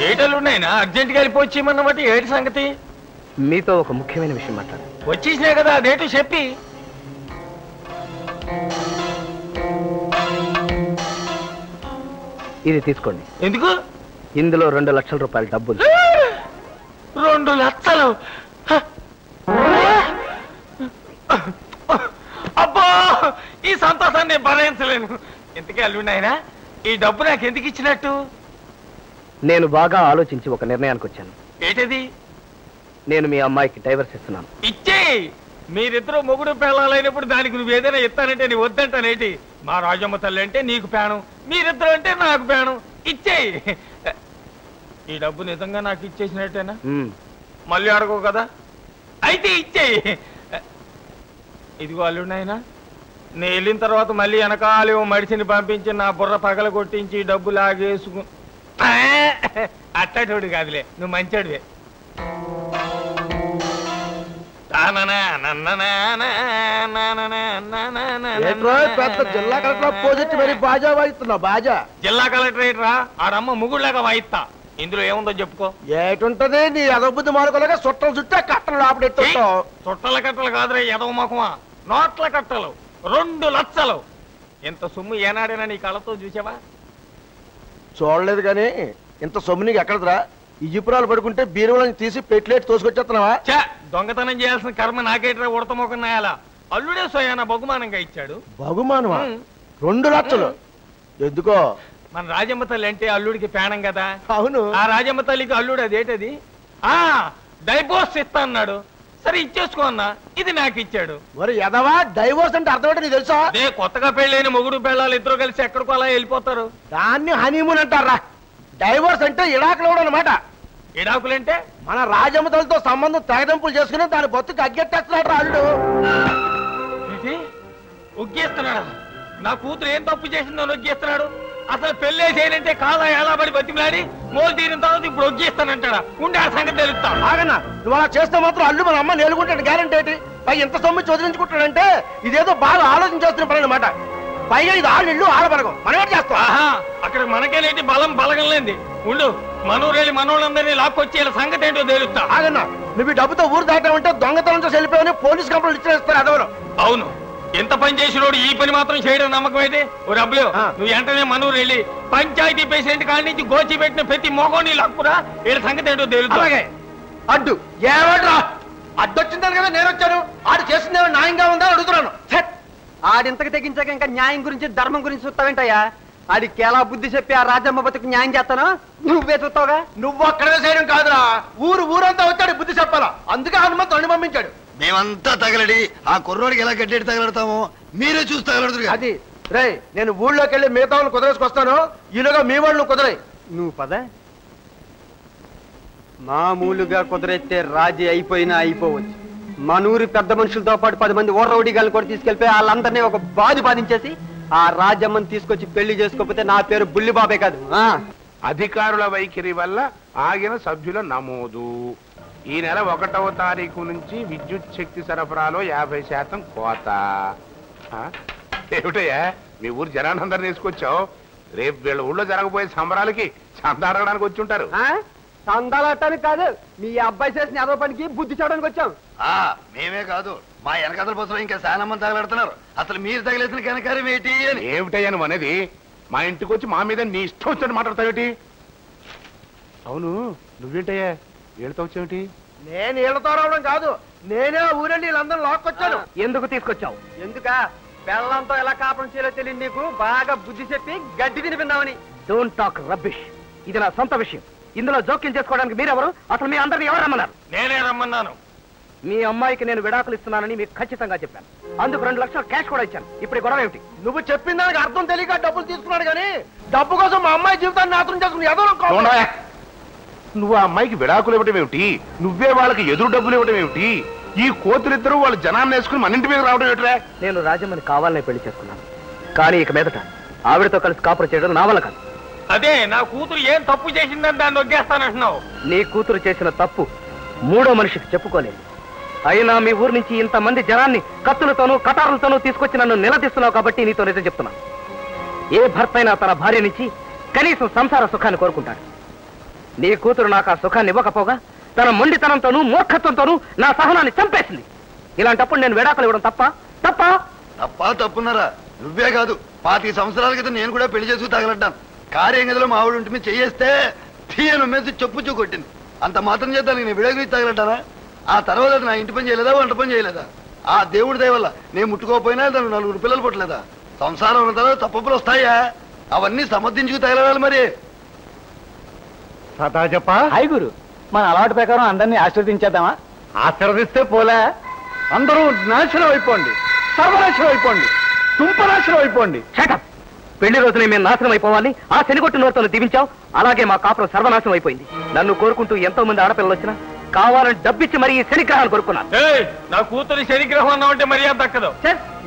ఏటలున్నాయినా అర్జెంట్ గా వెళ్ళిపోవచ్చేమన్నమాట. ఏటి సంగతి? మీతో ఒక ముఖ్యమైన విషయం మాట్లాడాలి. వచ్చేసినా కదా, అదేంటో చెప్పి. ఇది తీసుకోండి. ఎందుకు? ఇందులో 2,00,000 రూపాయల డబ్బులు. 2 లక్షలు? అబ్బా, ఈ సంతోషాన్ని నేను భరించలేను. ఇంతకీ అల్లున్నాయినా ఈ డబ్బు నాకు ఎందుకు ఇచ్చినట్టు? నేను బాగా ఆలోచించి ఒక నిర్ణయానికి వచ్చాను. ఏంటది? నేను మీ అమ్మాయికి డైవర్స్ ఇస్తున్నాను. ఇచ్చే. మీరిద్దరూ మొగుడు పేళాలైనప్పుడు దానికి నువ్వు ఏదైనా ఇస్తానంటే నీ వద్దంటానేటి? మా రాజమ్మ తల్లి అంటే నీకు పేణం, మీరిద్దరు అంటే నాకు పేణం. ఇచ్చేయి. ఈ డబ్బు నిజంగా నాకు ఇచ్చేసినట్టేనా? మళ్ళీ అడగవు కదా? అయితే ఇచ్చేయి. ఇదిగో అల్లున్నాయినా, నేను వెళ్ళిన తర్వాత మళ్ళీ వెనకాలే మడిసిని పంపించి నా బుర్ర పగల కొట్టించి డబ్బు లాగేసుకు అట్టటోడు కాదులే, నువ్వు మంచోడివే. పెద్ద జిల్లా కలెక్టర్ ప్రాజెక్ట్ మరి బాజా వాయిస్తున్నావు. బాజా జిల్లా కలెక్టరేట్ రా, ఆడమ్మ ముగుడులాగా వాయిస్తా. ఇందులో ఏముందో చెప్పుకో. ఏటుంటది నీ అదబుద్ధి మార్గంలాగా చుట్టలు చుట్టే కట్టలు లోపడెత్తుంటావు. చుట్టల కట్టలు కాదురా ఎదవ మొఖమా, నోట్ల కట్టలు 2 లక్షలు. ఇంత సొమ్ము ఏనాడైనా నీ కళ్ళతో చూసావా? చూడలేదు కానీ ఇంత సొమ్ము నీకు ఎక్కడదిరా? ఇజిపురాలు పడుకుంటే బీరువాళ్ళని తీసి పెట్లేట్ తోసుకొచ్చేస్తున్నావా? దొంగతనం చేయాల్సిన కర్మ నాకేట్రా ఉడతమొక నాయాల. అల్లుడే సోయానా బహుమానంగా ఇచ్చాడు. బహుమానమా? 2 లక్షలు ఎందుకో? మన రాజమ్మ తల్లి అంటే అల్లుడికి ప్రాణం కదా. అవును. ఆ రాజమ్మ తల్లికి అల్లుడు అదేటది డైవోర్స్ ఇస్తా అన్నాడు. సరే ఇచ్చేసుకో అన్నా, ఇది నాకు ఇచ్చాడు. మరి ఎదవా డైవోర్స్ అంటే అర్థం ఏంటో నీకు తెలుసా? అదే కొత్తగా పెళ్ళైన మొగుడు పెళ్ళాలు ఇద్దరు కలిసి ఎక్కడికో అలా వెళ్ళిపోతారు. దాన్ని హనీమూన్ అంటారా? డైవోర్స్ అంటే ఇడాకులు అనమాట. ఇడాకులంటే మన రాజమ్మ తల్లితో సంబంధం తెగదెంపులు చేసుకుని దాని బొత్తుకు అగ్గెట్టేస్తున్నాడు అల్లుడు. ఒగ్గేస్తున్నాడా? నా కూతురు ఏం తప్పు చేసిందో ఒగ్గేస్తున్నాడు. అసలు పెళ్ళే చేయనంటే కాదా ఎలా పడి బతిమలాడి మోలు తీరిన తర్వాత ఇప్పుడు ఒగ్గేస్తానంటాడా? ఉండే ఆ సంగతి తెలుస్తాడు. ఆగన్నా, నువ్వు అలా చేస్తే మాత్రం అల్లు మన అమ్మ నేలుకుంటాడు. గ్యారెంటీ ఏంటి? పైగా ఇంత సొమ్ము చదివించుకుంటాడంటే ఇదేదో బాగా ఆలోచన చేస్తున్న పని అనమాట. పైగా ఇది ఆళ్ళు ఆడబలగం, మనం ఏం చేస్తాం? అక్కడ మనకేనేంటి బలం బలగం లేంది. ఉండు, మనూరేళ్ళి మనోళ్ళందరినీ లాక్కొచ్చి ఇలా సంగతి ఏంటో తేలుస్తా. ఆగన్నా, నువ్వు ఈ డబ్బుతో ఊరు దాటామంటే దొంగతనం చేసి వెళ్ళిపోయావని పోలీస్ కంప్లైంట్ ఇచ్చేస్తారు అదవరు. అవును, ఎంత పని చేసినోడు ఈ పని మాత్రం చేయడం నమ్మకం అయితే? ఓ డబ్బులు నువ్వు వెంటనే మనూరు వెళ్ళి పంచాయతీ ప్రెసిడెంట్ కాడి నుంచి గోచి పెట్టిన ప్రతి మొగోని లాక్కురా, వీళ్ళ సంగతి ఏంటో తేలుతా. అడ్డు ఏమంటా? అడ్డొచ్చిందని కదా నేను వచ్చాను. ఆడు చేసింది న్యాయంగా ఉందా అడుగుతున్నాను. ఆడింతకు తెగించాక ఇంకా న్యాయం గురించి ధర్మం గురించి చూస్తావేంటయ్యా? ఆడికి ఎలా బుద్ధి చెప్పి ఆ రాజమ్మ బతుకు న్యాయం చేస్తాను నువ్వే చూస్తావుగా. నువ్వు అక్కడే చేయడం కాదురా, ఊరంతా వచ్చాడు బుద్ధి చెప్పాలా. అందుకే హనుమంతు అన్ని పంపించాడు. మేమంతా తగలడి ఆ కుర్రోడికి ఎలా గడ్డెడి తగలడతామో మీరే చూసి తగలడుతురు. అది రే, నేను ఊళ్ళోకి వెళ్ళి మిగతా వాళ్ళని కుదరేసుకొస్తాను. ఈలోగా మీ వాళ్ళు కుదరై. నువ్వు పద. మామూలుగా కుదిరెత్తే రాజీ అయిపోయినా అయిపోవచ్చు. మనూరి పెద్ద మనుషులతో పాటు 10 మంది ఓర్రౌడిగాలను కూడా తీసుకెళ్లిపోయి వాళ్ళందరినీ ఒక బాధించేసి ఆ రాజమ్మని తీసుకొచ్చి పెళ్లి చేసుకోకపోతే నా పేరు బుల్లిబాబే కాదు. అధికారుల వైఖరి వల్ల ఆగిన సభ్యుల నమోదు. ఈ నెల 1వ తారీఖు నుంచి విద్యుత్ శక్తి సరఫరాలో 50% కోత. ఏమిటయ్యా మీ ఊరు జనానందరిని తీసుకొచ్చావు? రేపు వీళ్ళ ఊళ్ళో జరగబోయే సంబరాలకి చందా అడగడానికి వచ్చి ఉంటారు. చందాలట్టానికి కాదు, మీ అబ్బాయి చేసిన ఏదో పనికి బుద్ధి చేయడానికి వచ్చాం. మేమే కాదు, మా వెనకదల కోసం ఇంకా చాలా మంది తగలడుతున్నారు. అసలు మీరు తగిలేసిన కనకారం ఏంటి అని. ఏమిటయ్యా నువ్వు అనేది? మా ఇంటికి వచ్చి మా మీద నీ ఇష్టం వచ్చినట్టు మాట్లాడతావేటి? అవును, నువ్వేంటయ్యా వీళ్ళతో వచ్చావేటి? నేను వీళ్ళతో రావడం కాదు, నేనే ఊరెళ్ళి వీళ్ళందరూ లాక్కొచ్చాను. ఎందుకు తీసుకొచ్చావు? ఎందుక పెళ్ళంతో ఎలా కాపురం చేయాలో తెలియదు నీకు. బాగా బుద్ధి చెప్పి గడ్డి తినిపిందామని. Don't talk rubbish. ఇది నా సొంత విషయం. ఇందులో జోక్యం చేసుకోవడానికి మీరెవరు? అసలు మీ అందరిని ఎవరు రమ్మన్నారు? నేనే రమ్మన్నాను. మీ అమ్మాయికి నేను విడాకులు ఇస్తున్నానని మీకు ఖచ్చితంగా చెప్పాను. అందుకు 2 లక్షలు క్యాష్ కూడా ఇచ్చాను. ఇప్పుడు గొడవ ఏమిటి? నువ్వు చెప్పిన దానికి అర్థం తెలియక డబ్బులు తీసుకున్నాడు కానీ డబ్బు కోసం మా అమ్మాయి జీవితాన్ని నాశనం చేసుకుని ఏదో నువ్వు ఆ అమ్మాయికి విడాకులు ఇవ్వటం ఏమిటి? నువ్వే వాళ్ళకి ఎదురు డబ్బులు ఇవ్వటం ఏమిటి? ఈ కోతులిద్దరూ వాళ్ళ జనాన్ని వేసుకుని మన ఇంటి మీద రావడం ఏమిట్రా? నేను రాజమ్మని కావాలనే పెళ్లి చేసుకున్నాను, కానీ ఇక మీదట ఆవిడతో కలిసి కాపురం చేయడం నా వల్ల కాదు. అదే నా కూతురు ఏం తప్పు చేసిందని దాన్ని నొగ్గేస్తానంటున్నావు. నీ కూతురు చేసిన తప్పు 3వ మనిషికి చెప్పుకోలేదు. అయినా మీ ఊరు నుంచి ఇంతమంది జనాన్ని కత్తులతోనూ కటారులతోనూ తీసుకొచ్చి నన్ను నిలదీస్తున్నావు కాబట్టి నీతో నిజం చెప్తున్నాను. ఏ భర్త అయినా తన భార్య నుంచి కనీసం సంసార సుఖాన్ని కోరుకుంటాడు. నీ కూతురు నాకు ఆ సుఖాన్ని ఇవ్వకపోగా తన మొండితనంతోనూ మూర్ఖత్వంతోనూ నా సహనాన్ని చంపేసింది. ఇలాంటప్పుడు నేను విడాకులు ఇవ్వడం తప్పున్నారా? నువ్వే కాదు, 25 సంవత్సరాల క్రితం నేను కూడా పెళ్లి చేసుకు తగలడ్డాను. కార్యం గదిలో మా ఆవిడ ఉంటే చేయేస్తే తీయను మెసి చెప్పు కొట్టింది. అంత మాత్రం చేద్దానికి నేను విడాకులు తగలడ్డానా? ఆ తర్వాత నా ఇంటి పని చేయలేదా, వంట పని చేయలేదా? ఆ దేవుడి దయ వల్ల నేను ముట్టుకోకపోయినా తను 4 పిల్లలు పుట్టలేదా? సంసారం ఉన్న తర్వాత తప్పులు వస్తాయా? అవన్నీ సమర్థించుకు తగలడాలి. మరి సదా చెప్ప హాయ్ గురు, మన అలవాటు ప్రకారం అందరినీ ఆశీర్వదించేద్దామా? ఆశీర్వదిస్తే పోలే, అందరూ నాశనం అయిపోండి, సర్వనాశనం అయిపోండి, తుంపనాశనం అయిపోండి. పెళ్లి రోజునే మేము నాశనం అయిపోవాలి ఆ శనిగొట్టు నోరుతో దీవించావు. అలాగే మా కాపురం సర్వనాశనం అయిపోయింది. నన్ను కోరుకుంటూ ఎంతో మంది ఆడపిల్లలు వచ్చినా కావాలని డబ్బిచ్చి మరి ఈ శనిగ్రహాలు కొనుక్కున్నాను. నా కూతురు శనిగ్రహం అన్నావంటే మర్యాద దక్కదు.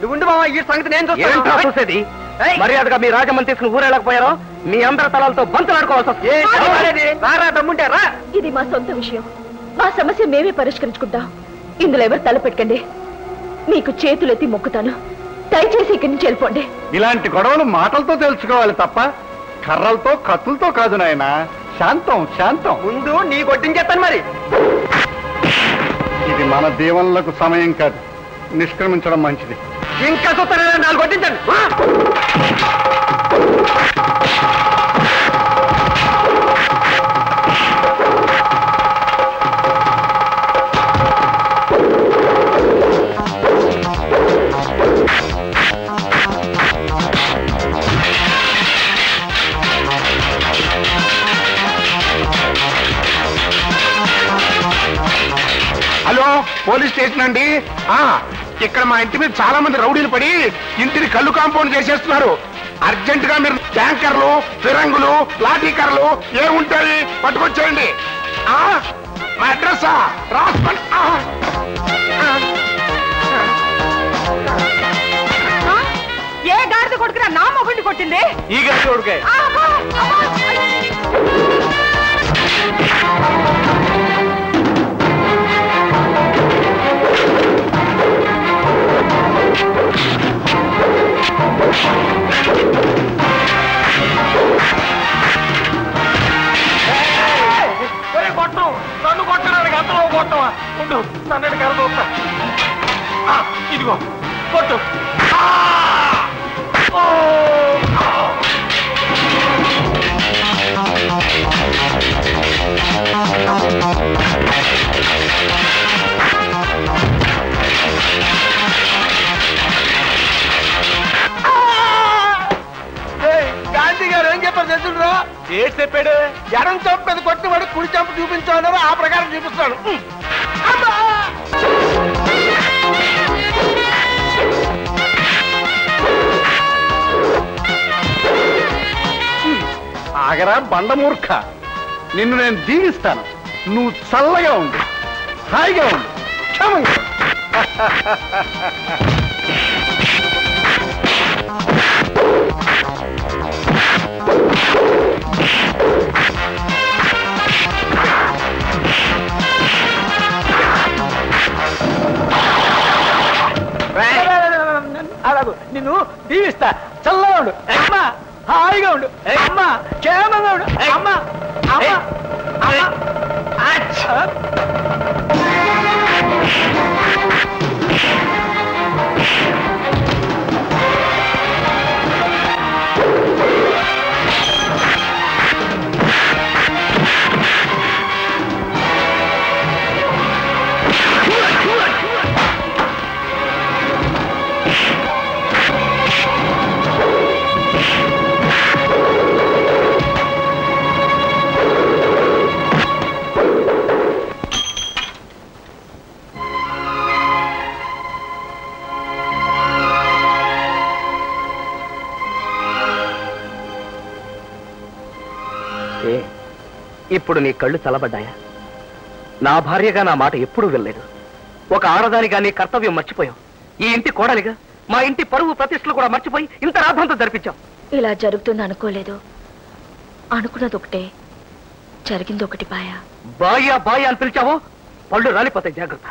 నువ్వు ఉండు మావా, ఈ సంగతి నేను చూసేది. మర్యాదగా మీ రాజమని తీసుకుని ఊరేళ్ళకపోయారో మీ అందరి తలలతో బంతులు ఆడుకోవాల్సి వస్తుంది. ఇది మా సొంత విషయం. మా సమస్య మేమే పరిష్కరించుకుంటాం. ఇందులో ఎవరు తల పెట్టకండి. మీకు చేతులెత్తి మొక్కుతాను. దయచేసి ఇక్కడి నుంచి వెళ్ళిపోండి. ఇలాంటి గొడవలు మాటలతో తెలుసుకోవాలి తప్ప కర్రలతో కత్తులతో కాదు నాయన. శాంతం శాంతం. ముందు నీ కొట్టించేస్తాను మరి. ఇది మన దీవెనలకు సమయం కాదు. నిష్క్రమించడం మంచిది. ఇంకా చూస్తారా? నాలుగు కొట్టించండి. హలో, పోలీస్ స్టేషన్ అండి. ఇక్కడ మా ఇంటి మీద చాలా మంది రౌడీలు పడి ఇంటిని కళ్ళు కాంపౌండ్ చేసేస్తున్నారు. అర్జెంట్ గా మీరు ట్యాంకర్లు, ఫిరంగులు, లాఠీ కర్రలు ఏముంటాయి పట్టుకొచ్చేయండి. మా అడ్రస్ రాసుకోండి. ఏ గాడిద కొడుకురా నా మొగుడిని కొట్టింది? ఈ గాడి కొడుకే. కొట్టం నన్ను కొట్టడానికి అంతలో కొట్టవా? ఉండు, నన్ను కర చూస్తా. ఇదిగో కొట్టు. గాంధీ గారు ఏం చెప్పారు తెలుసురా? ఏం చెప్పాడు? ఎడం చంపు మీద కొట్టినవాడు కుడి చంపు చూపించాడు. ఆ ప్రకారం చూపిస్తాడు. ఆగరా బండమూర్ఖ, నిన్ను నేను దీవిస్తాను. నువ్వు చల్లగా ఉండు, హాయిగా ఉండు, క్షమంగా ఉండు. అలాగూ నిన్ను దీవిస్తా. చల్లగా ఉండు అమ్మా, హాయిగా ఉండు అమ్మా, క్షేమంగా ఉండు అమ్మా. ఇప్పుడు నీ కళ్ళు చల్లబడ్డాయా? నా భార్యగా నా మాట ఎప్పుడూ వెళ్ళలేదు. ఒక ఆడదానిగా నీ కర్తవ్యం మర్చిపోయావు. ఈ ఇంటి కోడలిగా మా ఇంటి పరువు ప్రతిష్టలు కూడా మర్చిపోయి ఇంత రాధంతో జరిపించావు. ఇలా జరుగుతుంది అనుకోలేదు. అనుకున్నది ఒకటే, జరిగింది ఒకటి. బాయా బాయా అని పిలిచావో పళ్ళు రాలిపోతాయి, జాగ్రత్త.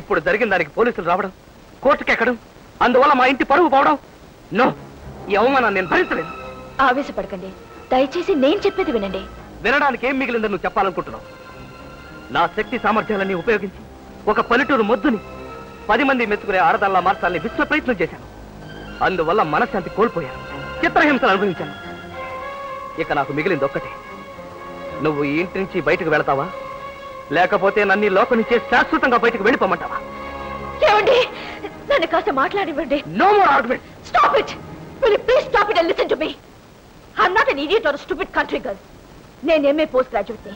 ఇప్పుడు జరిగిన దానికి పోలీసులు రావడం, కోర్టుకెక్కడం, అందువల్ల మా ఇంటి పరువు పోవడం, నో, ఈ అవమానాన్ని నేను భరించలేను. ఆవేశపడకండి, దయచేసి నేను చెప్పేది వినండి. వినడానికి ఏం మిగిలిందని నువ్వు చెప్పాలనుకుంటున్నావు? నా శక్తి సామర్థ్యాలన్నీ ఉపయోగించి ఒక పల్లెటూరు మొద్దుని 10 మంది మెచ్చుకునే ఆడదాల్లా మార్చాలని విశ్వ ప్రయత్నం చేశాను. అందువల్ల మనశ్శాంతి కోల్పోయాను, చిత్రహింసలు అనుభవించాను. ఇక నాకు మిగిలింది ఒక్కటే, నువ్వు ఈ ఇంటి నుంచి బయటకు వెళతావా, లేకపోతే నన్ను ఈ లోకం నుంచే శాశ్వతంగా బయటకు వెళ్ళిపోమంటావా? ఏమండి, నన్ను కాస్త మాట్లాడివ్వండి. No more argument. Stop it! Will you please stop it and listen to me? I'm not an idiot or a stupid country girl. నేను ఎంఏ పోస్ట్ గ్రాడ్యుయేట్ ని.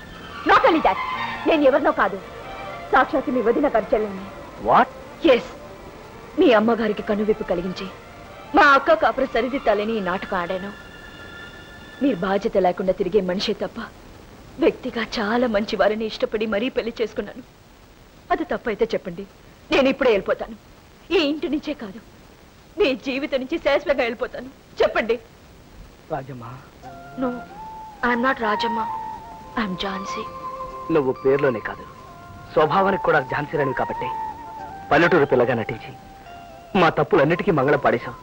నాట్ ఓన్లీ దాట్, నేను ఎవరినో కాదు, సాక్షాత్ మీ వదిన గారి చెల్లెల్ని. వాట్? ఎస్, మీ అమ్మగారికి కనువిప్పు కలిగించి మా అక్క కాపురం సరిదిద్దాలని ఈ నాటకం ఆడాను. మీరు బాధ్యత లేకుండా తిరిగే మనిషే తప్ప వ్యక్తిగా చాలా మంచి వారిని ఇష్టపడి మరీ పెళ్లి చేసుకున్నాను. అది తప్పైతే చెప్పండి, నేను ఇప్పుడే వెళ్ళిపోతాను. ఈ ఇంటి నుంచే కాదు, మీ జీవితం నుంచి శాశ్వతంగా వెళ్ళిపోతాను. చెప్పండి. Rajamma, no, I'm not Rajamma, I'm Jhansi. నువ్వు పేర్లోనే కాదు, స్వభావానికి కూడా ఝాన్సీ రాణి కాబట్టి పల్లెటూరు పిల్లగా నటించి మా తప్పులన్నిటికీ మంగళం పాడేశావు.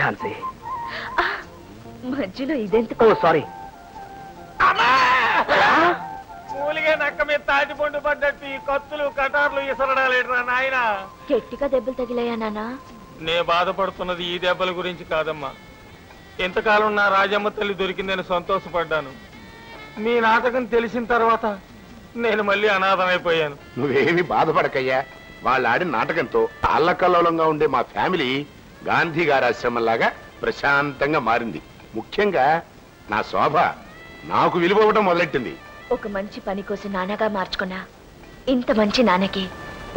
ఝాన్సీ, మధ్యలో ఇదెంత? ఓ సారీ. మూలిగే నక్క మీద తాటిపండు పడ్డట్టు ఈ కత్తులు కటార్లు ఇసరడాలేట్రా నాయన. గట్టిగా దెబ్బలు తగిలాయా నాన్నా? నే బాధపడుతున్నది ఈ దెబ్బల గురించి కాదమ్మా. ఎంతకాలం నా రాజమ్మ తల్లి దొరికిందని సంతోషపడ్డాను. మీ నాటకం తెలిసిన తర్వాత నేను మళ్ళీ అనాథమైపోయాను. నువ్వేమి బాధపడకయ్యా. వాళ్ళు ఆడిన నాటకంతో అల్లకల్లోలంగా ఉండే మా ఫ్యామిలీ గాంధీ గారి ఆశ్రమంలాగా ప్రశాంతంగా మారింది. ముఖ్యంగా నా శోభ నాకు విలువవ్వటం మొదలెట్టింది. ఒక మంచి పని కోసం నాన్నగా మార్చుకున్నా ఇంత మంచి నాన్నకి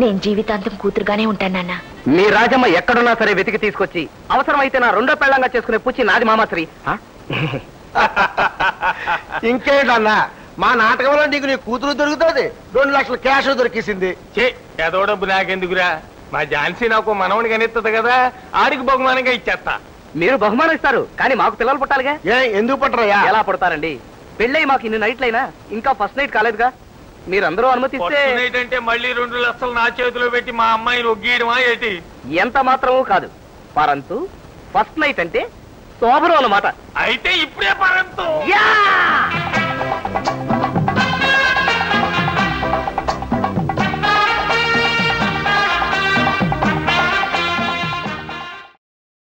నేను జీవితాంతం కూతురుగానే ఉంటాను నాన్న. మీ రాజమ్మ ఎక్కడున్నా సరే వెతికి తీసుకొచ్చి అవసరమైతే నా రెండో పెళ్ళంగా చేసుకునే పుచ్చి నాది మామాశ్రీ. ఇంకేంటన్నా, మా నాటకంలో నీకు నీ కూతురు దొరుకుతుంది, 2 లక్షల క్యాష్ దొరికేసింది. ఏదో డబ్బు నాకెందుకురా, మా ఝాన్సీ నాకు మనవని కనిస్తుంది కదా, ఆడికి బహుమానంగా ఇచ్చేస్తా. మీరు బహుమానం ఇస్తారు, కానీ మాకు పిల్లలు పుట్టాలిగా. ఎందుకు పుట్టరయ్యా? ఎలా పుడతారండి? పెళ్ళై మాకు ఇన్ని నైట్లైనా ఇంకా ఫస్ట్ నైట్ కాలేదుగా. మీరందరూ అనుమతిస్తే అంటే మళ్ళీ 2 లక్షలు నా చేతిలో పెట్టి మా అమ్మాయిని ఒగ్గేయడమా ఏంటి? ఎంత మాత్రమూ కాదు, పరంతు ఫస్ట్ నైట్ అంటే శోభనం అన్నమాట. అయితే ఇప్పుడే పరంతు.